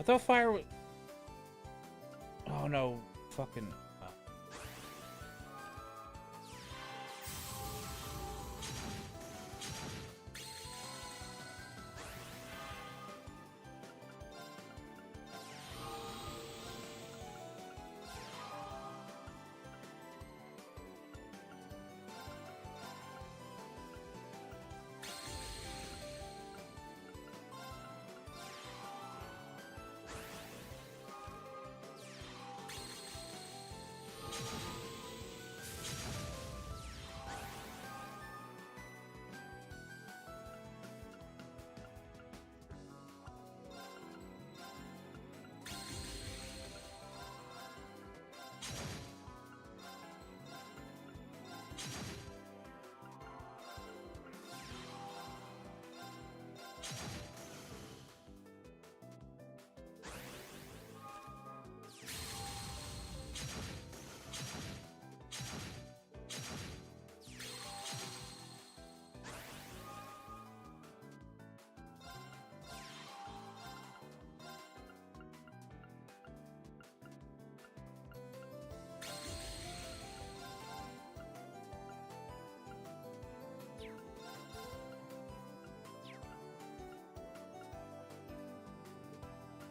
thought fire was. Oh no, fucking.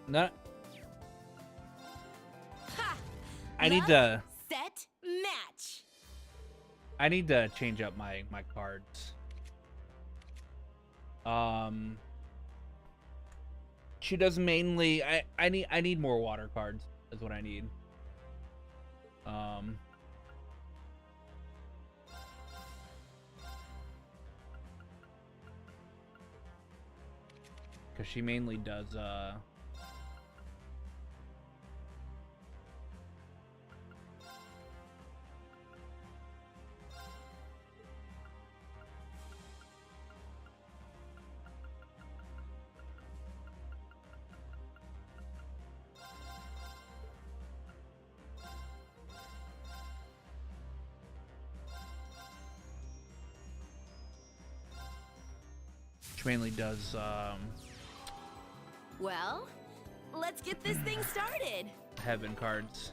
No. I need to. Set match. I need to change up my cards. She does mainly. I need more water cards. Is what I need. Because she mainly does Well, let's get this thing started. heaven cards.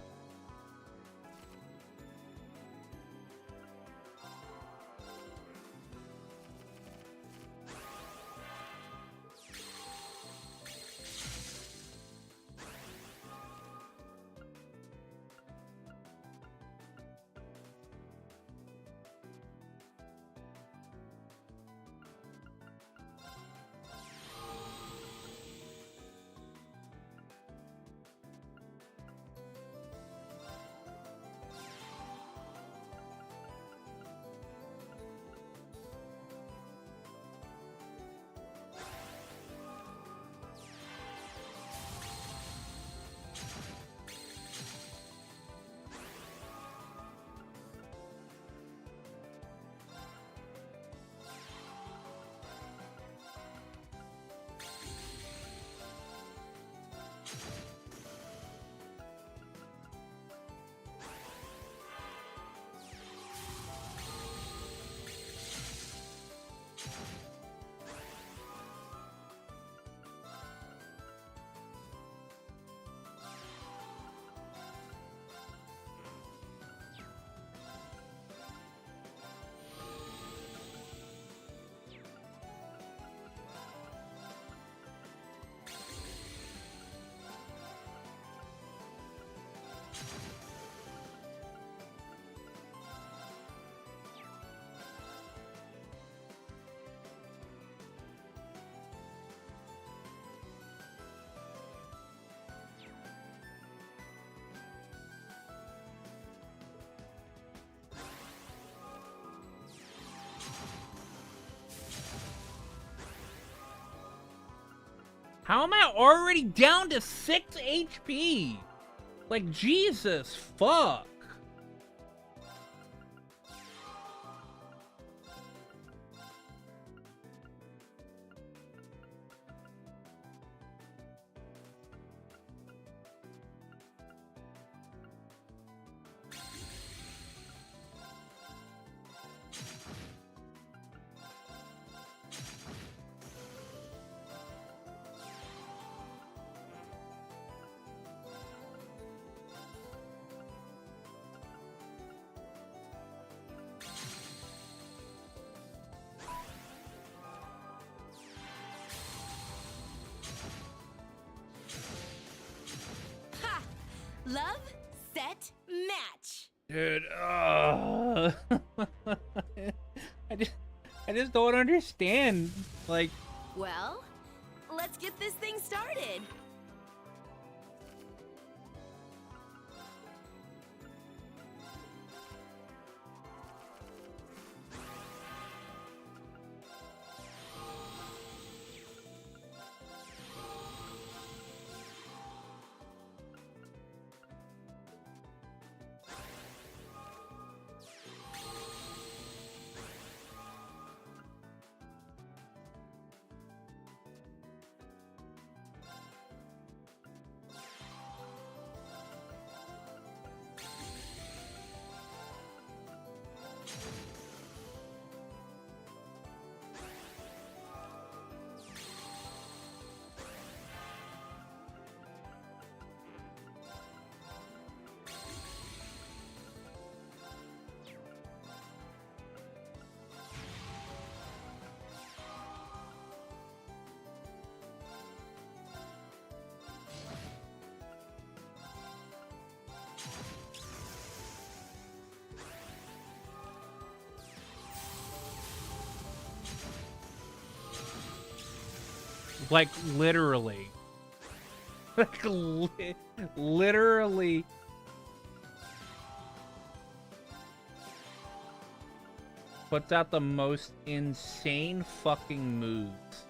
How am I already down to 6 HP? Like, Jesus, fuck. Love, set, match. Dude, I just don't understand. Like, Well, let's get this thing started. like literally. Like literally. Puts out the most insane fucking moves.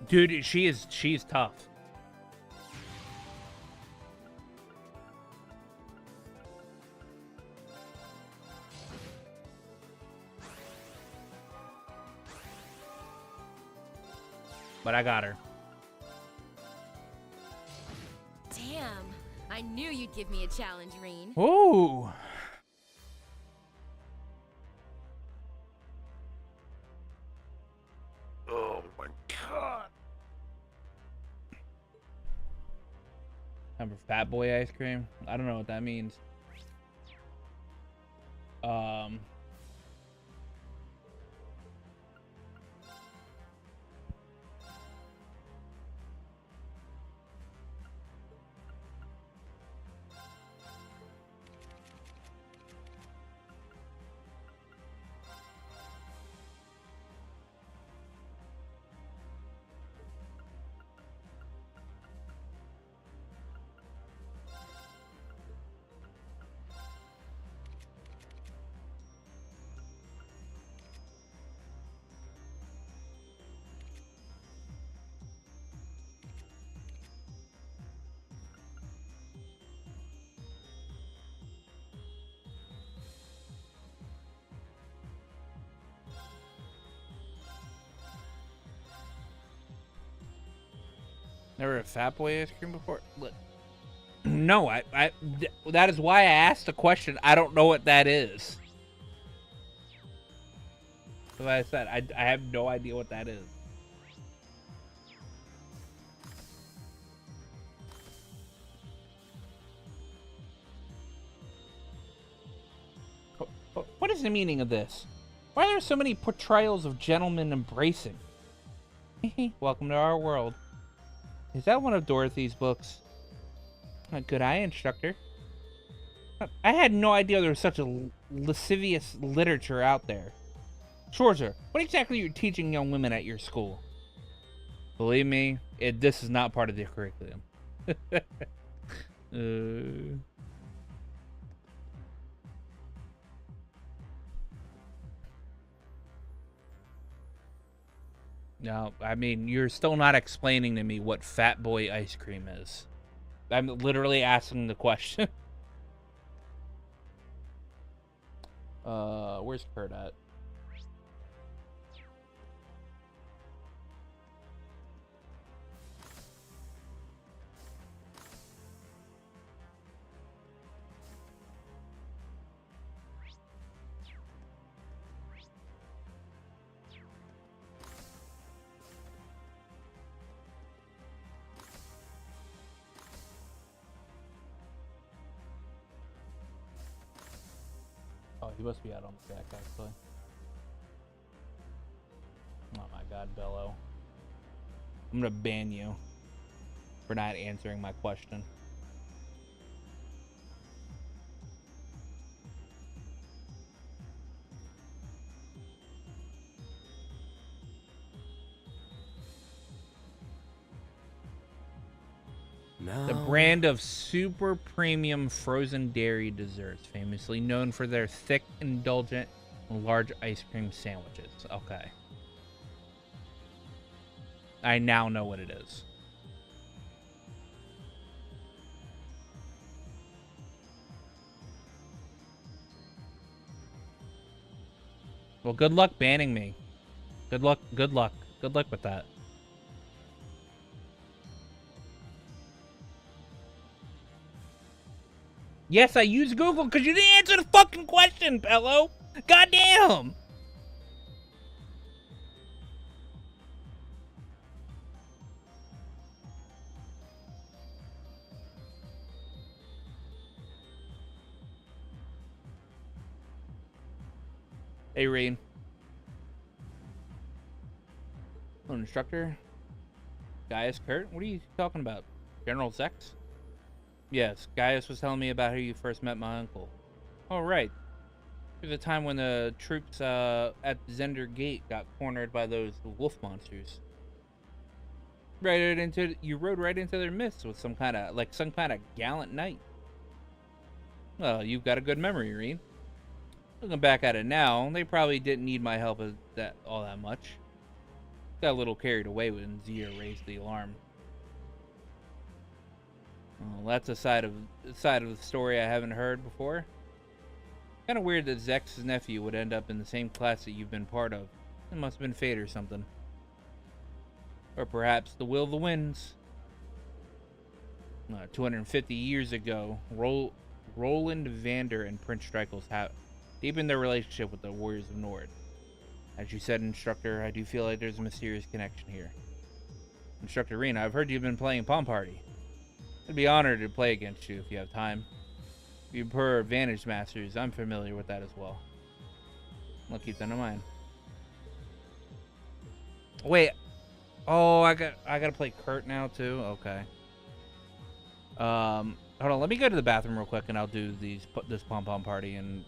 Dude, she's tough. But I got her. give me a challenge, Reen. Ooh. Oh my god. Time for Fat Boy ice cream. I don't know what that means. Never had Fat Boy ice cream before? Look. No, that is why I asked the question. I don't know what that is. Like I said, I have no idea what that is. What is the meaning of this? Why are there so many portrayals of gentlemen embracing? Welcome to our world. Is that one of Dorothy's books? A good eye, instructor. I had no idea there was such a lascivious literature out there. Schwarzer, what exactly are you teaching young women at your school? Believe me, this is not part of the curriculum. No, I mean, you're still not explaining to me what Fat Boy ice cream is. I'm literally asking the question. Where's Kurt at? Oh, he must be out on the deck, actually. Oh my god, Bello. I'm gonna ban you for not answering my question. The brand of super premium frozen dairy desserts, famously known for their thick, indulgent, and large ice cream sandwiches. Okay. I now know what it is. Well, good luck banning me. Good luck, good luck. Good luck with that. Yes, I use Google because you didn't answer the fucking question, Bello. Goddamn. Hey, Rain. Instructor? Gaius Kurt? What are you talking about? General Zex? Yes, Gaius was telling me about how you first met my uncle. Oh, right. There's a time when the troops at Zender Gate got cornered by those wolf monsters. You rode right into their midst with some kind of gallant knight. Well, you've got a good memory, Reen. Looking back at it now, they probably didn't need my help all that much. Got a little carried away when Zia raised the alarm. Well, that's a side of the story I haven't heard before. Kind of weird that Zex's nephew would end up in the same class that you've been part of. It must have been fate or something. Or perhaps the will of the winds. 250 years ago, Roland Vander and Prince Strykel have deepened their relationship with the Warriors of Nord. As you said, Instructor, I do feel like there's a mysterious connection here. Instructor Rena, I've heard you've been playing Palm Party. I'd be honored to play against you if you have time. If you prefer Vantage Masters, I'm familiar with that as well. I'll keep that in mind. Wait. Oh, I gotta play Kurt now too? Okay. Hold on, let me go to the bathroom real quick and I'll do this Pom Pom Party and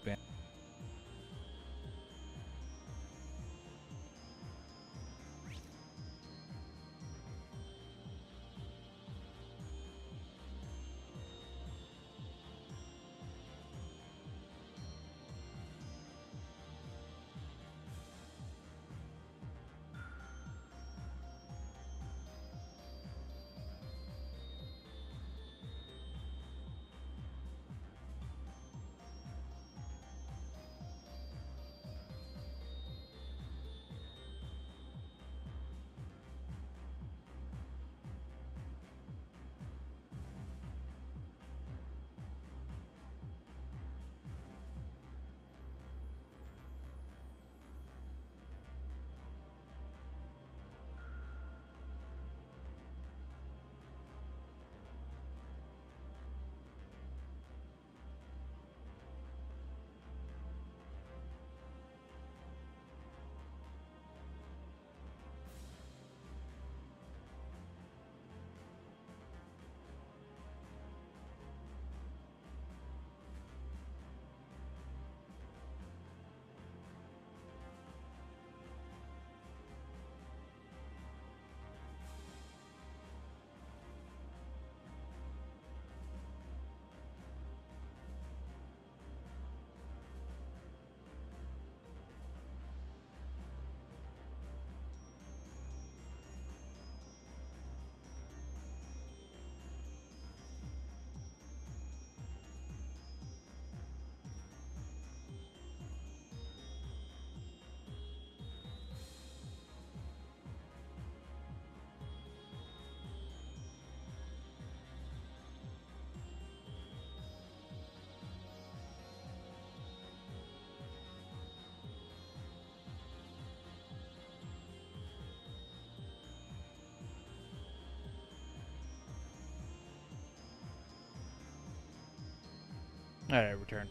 Alright, return.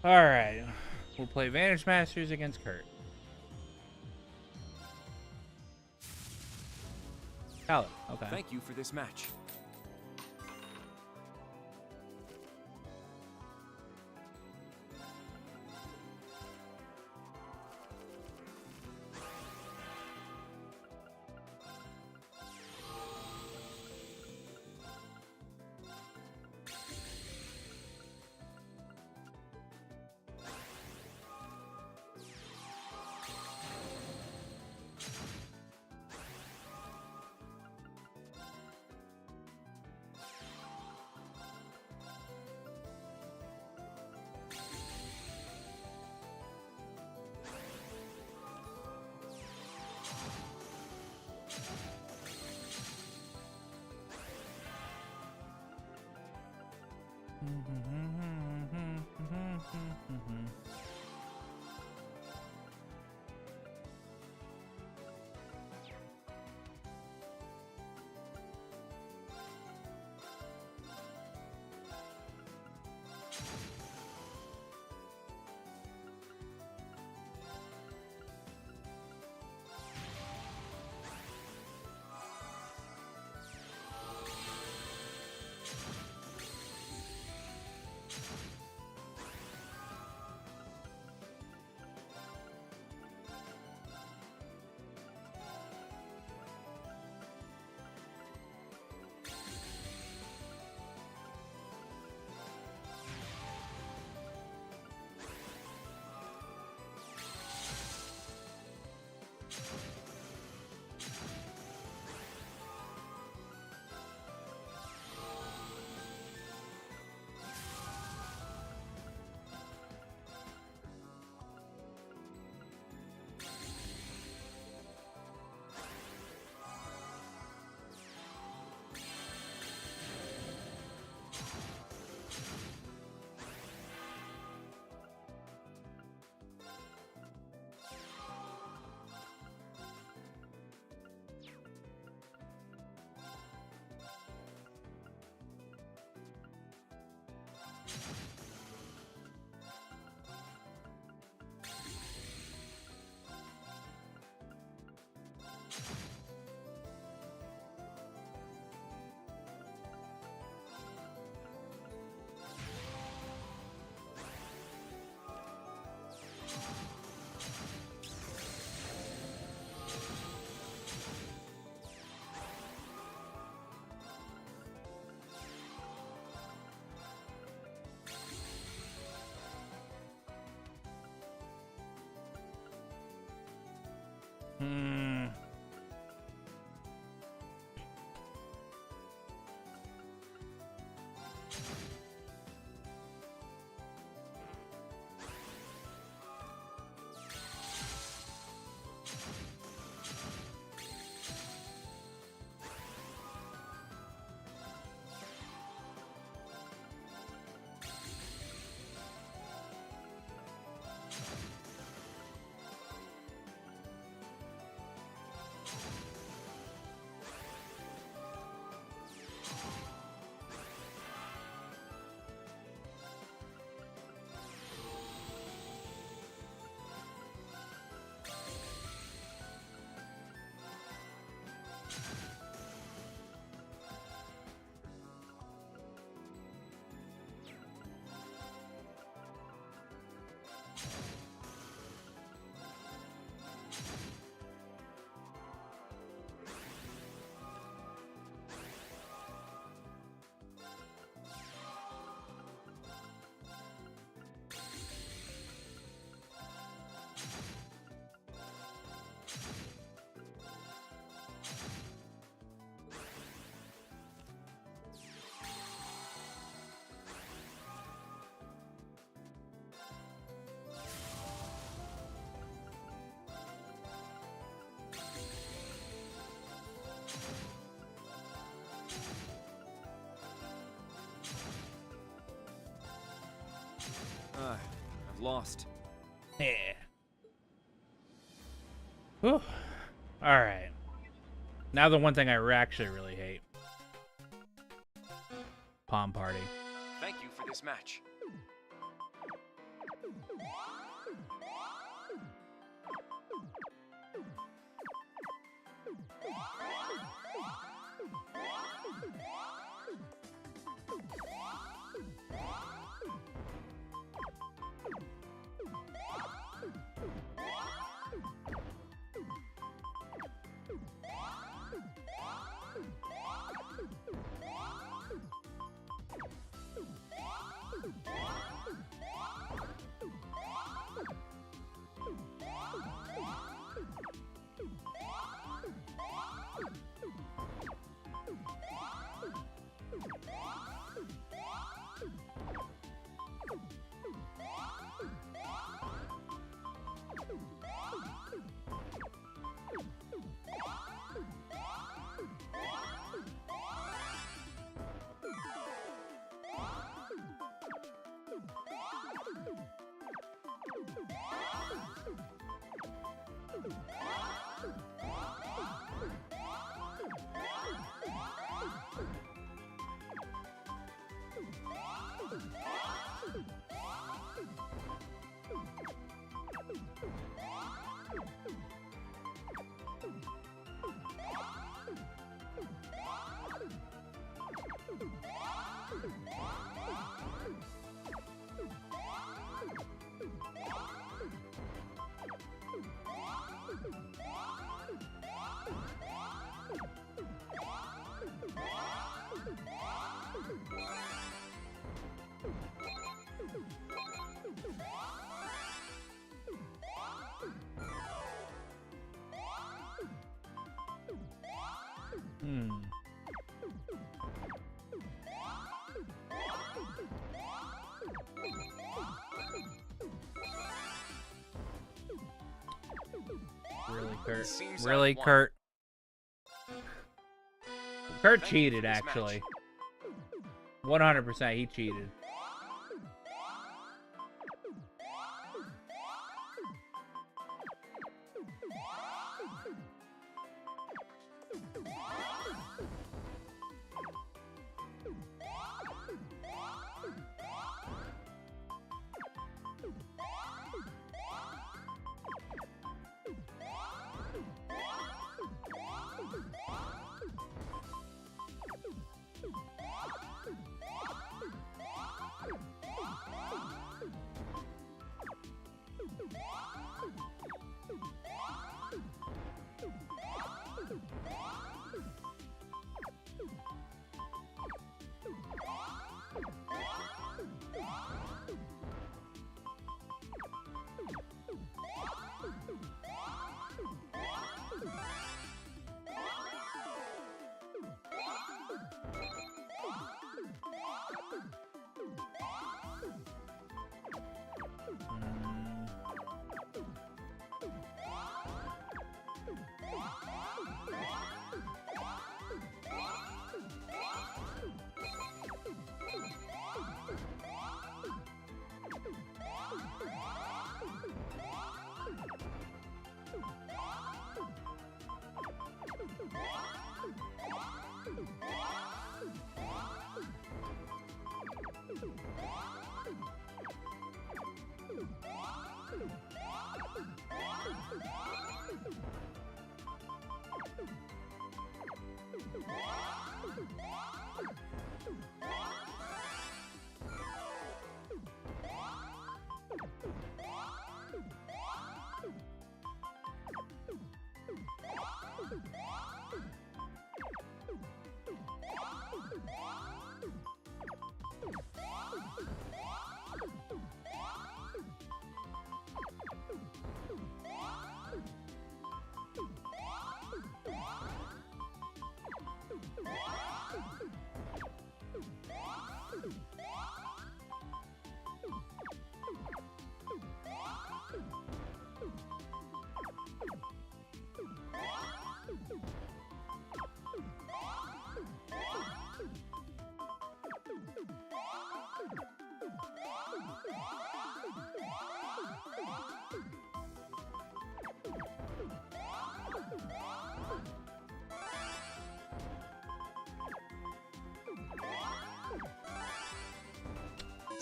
Alright. We'll play Vantage Masters against Kurt. Valid. Okay. Thank you for this match. I've lost. Yeah. Whew. Alright. Now the one thing I actually really hate. Palm Party. Thank you for this match. Really, Kurt. Seems Really, I won. Kurt. Kurt cheated, actually. 100% he cheated.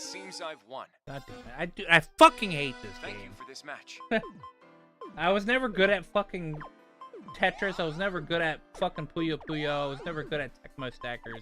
Seems I've won. God damn it. I fucking hate this Thank game. you for this match. I was never good at fucking Tetris. I was never good at fucking Puyo Puyo. I was never good at Tecmo Stackers.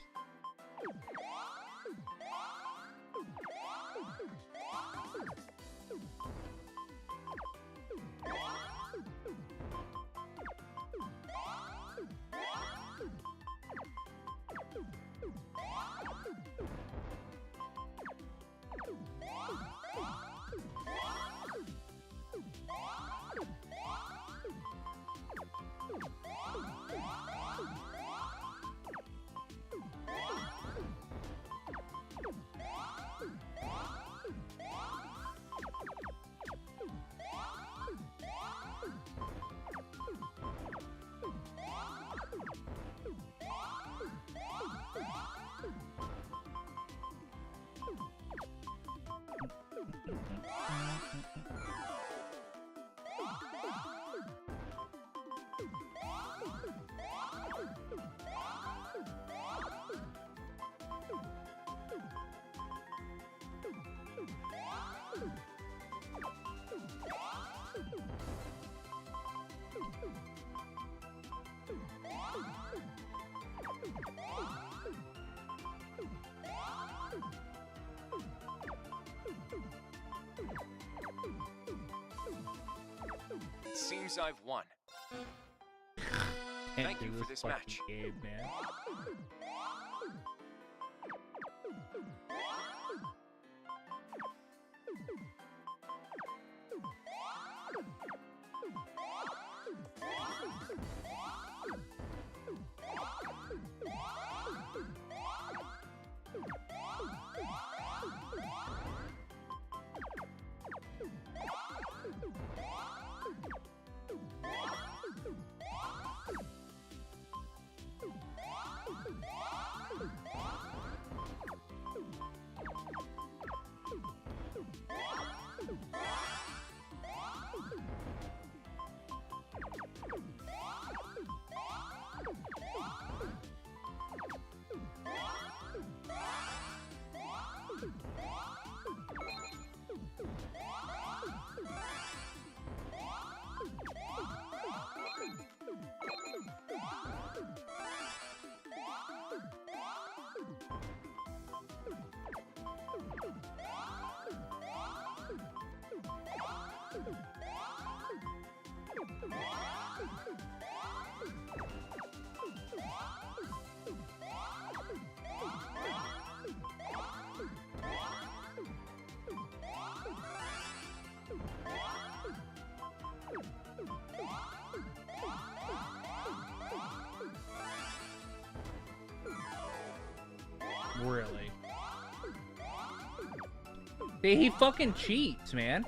Seems I've won. Thank you for this match. Game, man. Really? He fucking cheats, man.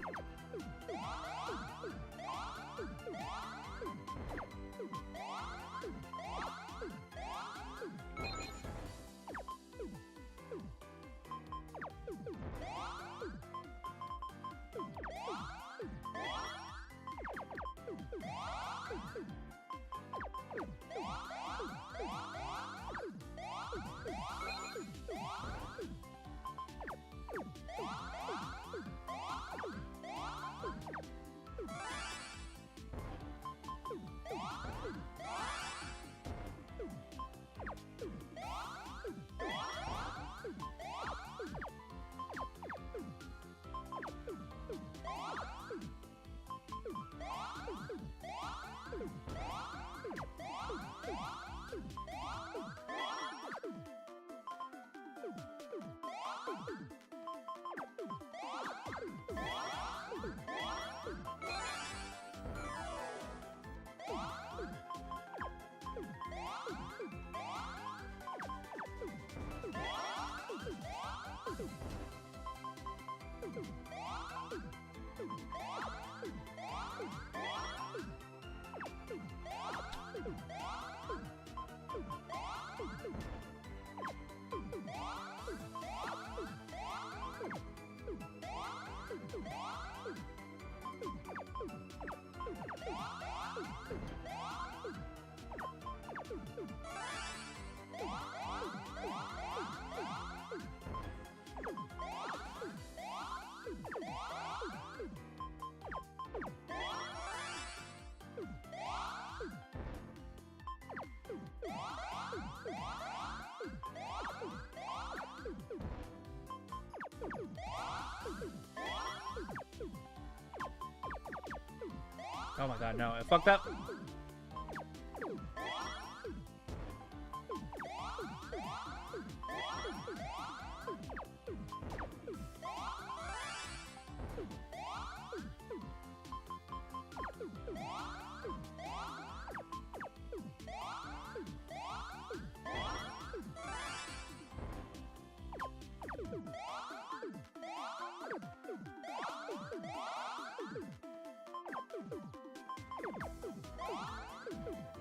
Oh my god, no. I fucked up.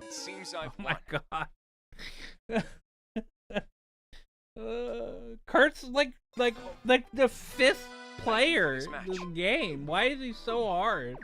Seems I've Oh my won. god. Kurt's like the fifth player in this game. Why is he so hard?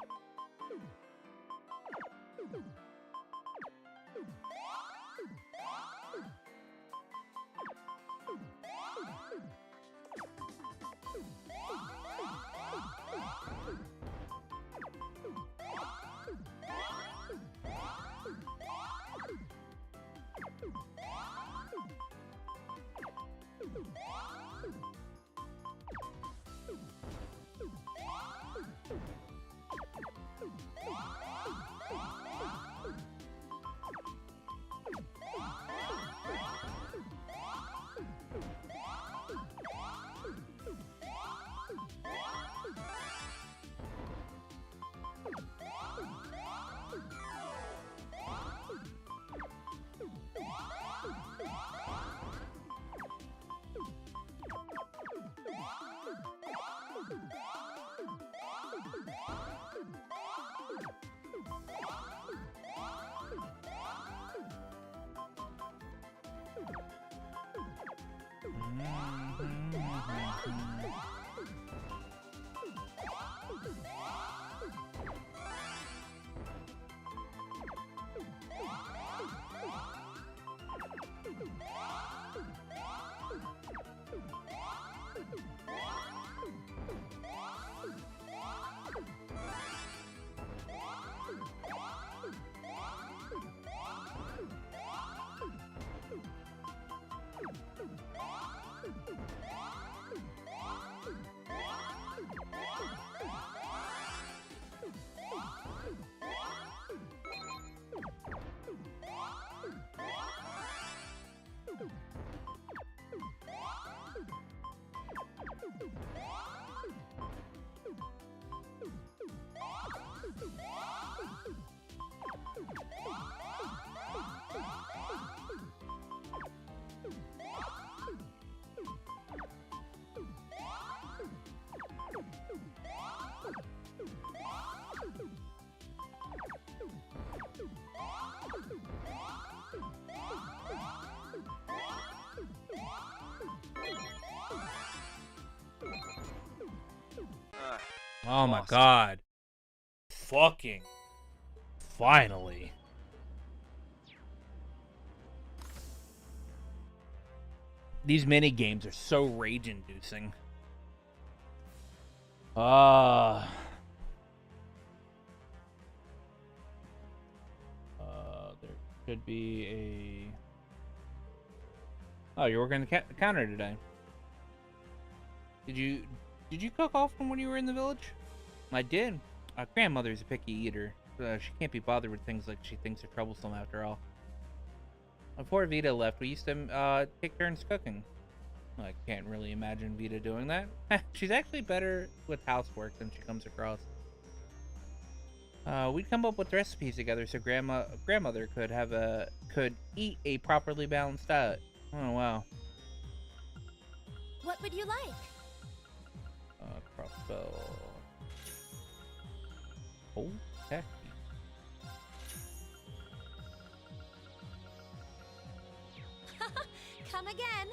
Oh my god. Fucking. Finally. These mini games are so rage-inducing. There should be a... Oh, you're working the counter today. Did you cook off from when you were in the village? I did. Grandmother's a picky eater. She can't be bothered with things like she thinks are troublesome after all. Before Vita left, we used to take turns cooking. I can't really imagine Vita doing that. She's actually better with housework than she comes across. We'd come up with recipes together so grandmother could eat a properly balanced diet. Oh wow. What would you like? Crossbow. Oh, heck. Come again.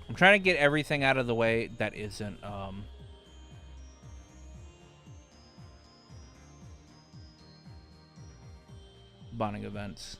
I'm trying to get everything out of the way that isn't, bonding events.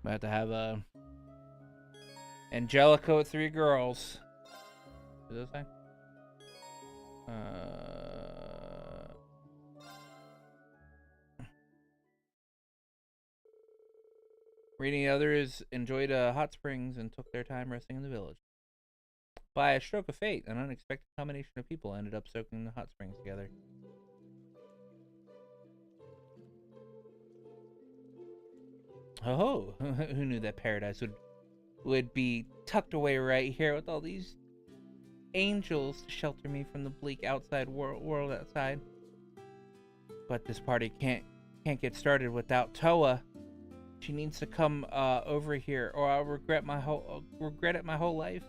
We have to have a Angelica with 3 girls. What does that say? Reading others enjoyed hot springs and took their time resting in the village. By a stroke of fate, an unexpected combination of people ended up soaking the hot springs together. Oh, who knew that paradise would be tucked away right here with all these angels to shelter me from the bleak outside world outside. But this party can't get started without Toa. She needs to come over here, or I'll regret it my whole life.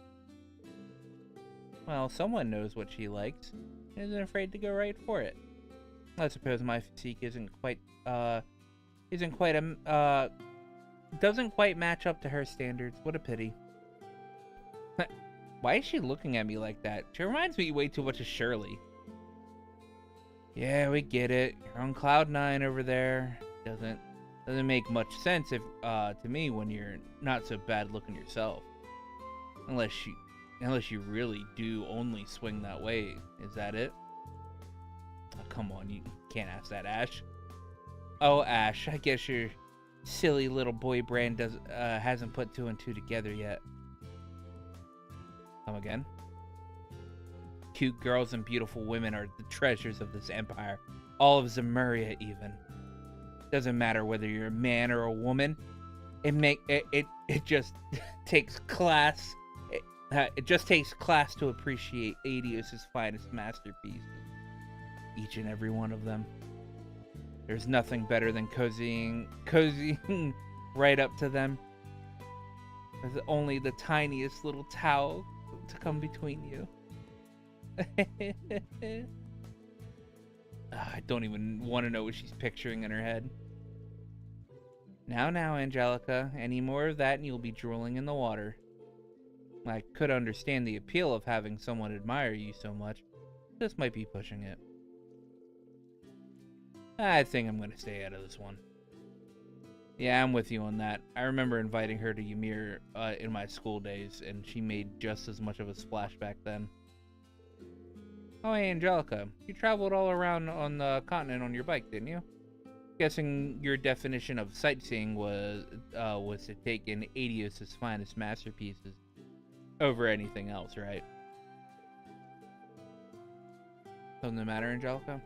Well, someone knows what she likes and isn't afraid to go right for it. I suppose my physique doesn't quite match up to her standards. What a pity. Why is she looking at me like that? She reminds me way too much of Shirley. Yeah, we get it. You're on cloud 9 over there. Doesn't make much sense if to me when you're not so bad looking yourself. Unless you really do only swing that way. Is that it? Oh, come on, you can't ask that, Ash. Oh, Ash, I guess your silly little boy brain hasn't put 2 and 2 together yet. Come again? Cute girls and beautiful women are the treasures of this empire. All of Zemuria, even. Doesn't matter whether you're a man or a woman. It just takes class. It just takes class to appreciate Adios' finest masterpieces. Each and every one of them. There's nothing better than cozying right up to them. There's only the tiniest little towel to come between you. I don't even want to know what she's picturing in her head. Now, Angelica, any more of that and you'll be drooling in the water. I could understand the appeal of having someone admire you so much. This might be pushing it. I think I'm going to stay out of this one. Yeah, I'm with you on that. I remember inviting her to Ymir in my school days, and she made just as much of a splash back then. Oh, hey, Angelica. You traveled all around on the continent on your bike, didn't you? Guessing your definition of sightseeing was to take in Adios' finest masterpieces over anything else, right? Something the matter, Angelica?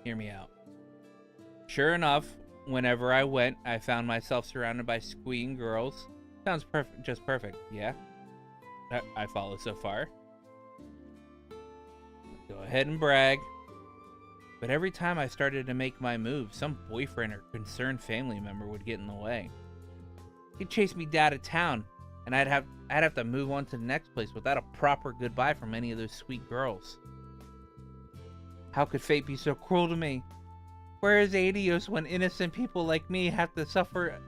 Hear me out. Sure enough, whenever I went, I found myself surrounded by squeeing girls. Sounds just perfect, yeah? I follow so far. Go ahead and brag. But every time I started to make my move, some boyfriend or concerned family member would get in the way. He'd chase me out of town, and I'd have to move on to the next place without a proper goodbye from any of those sweet girls. How could fate be so cruel to me? Where is Adios when innocent people like me have to suffer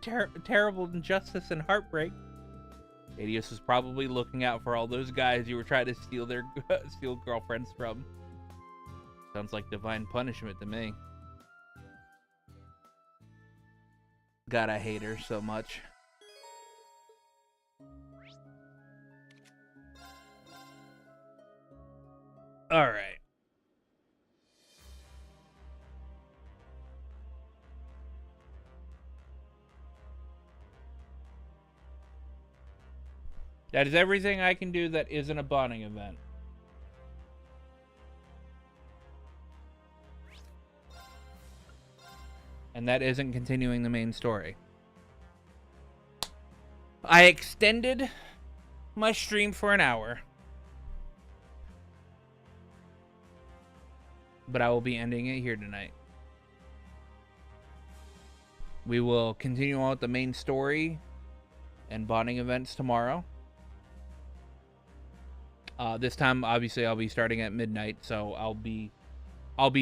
terrible injustice and heartbreak? Adios was probably looking out for all those guys you were trying to steal girlfriends from. Sounds like divine punishment to me. God, I hate her so much. All right. That is everything I can do that isn't a bonding event. And that isn't continuing the main story. I extended my stream for an hour. But I will be ending it here tonight. We will continue on with the main story and bonding events tomorrow. This time, obviously, I'll be starting at midnight, so I'll be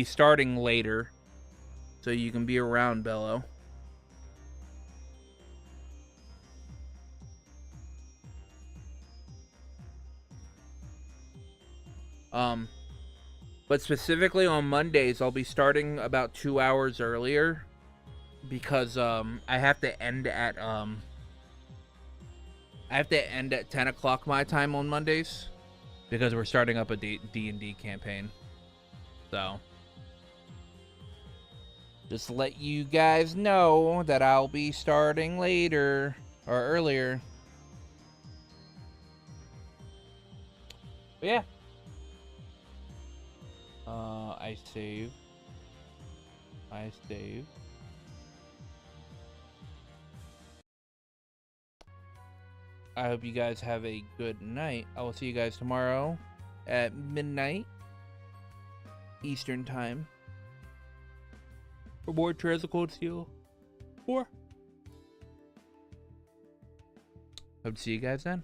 starting later, so you can be around, Bello. But specifically on Mondays, I'll be starting about 2 hours earlier because I have to end at I have to end at 10 o'clock my time on Mondays because we're starting up a D&D campaign. So, just let you guys know that I'll be starting later or earlier. But yeah. I save. I hope you guys have a good night. I will see you guys tomorrow at midnight Eastern time for more Trails of Cold Steel 4. Hope to see you guys then.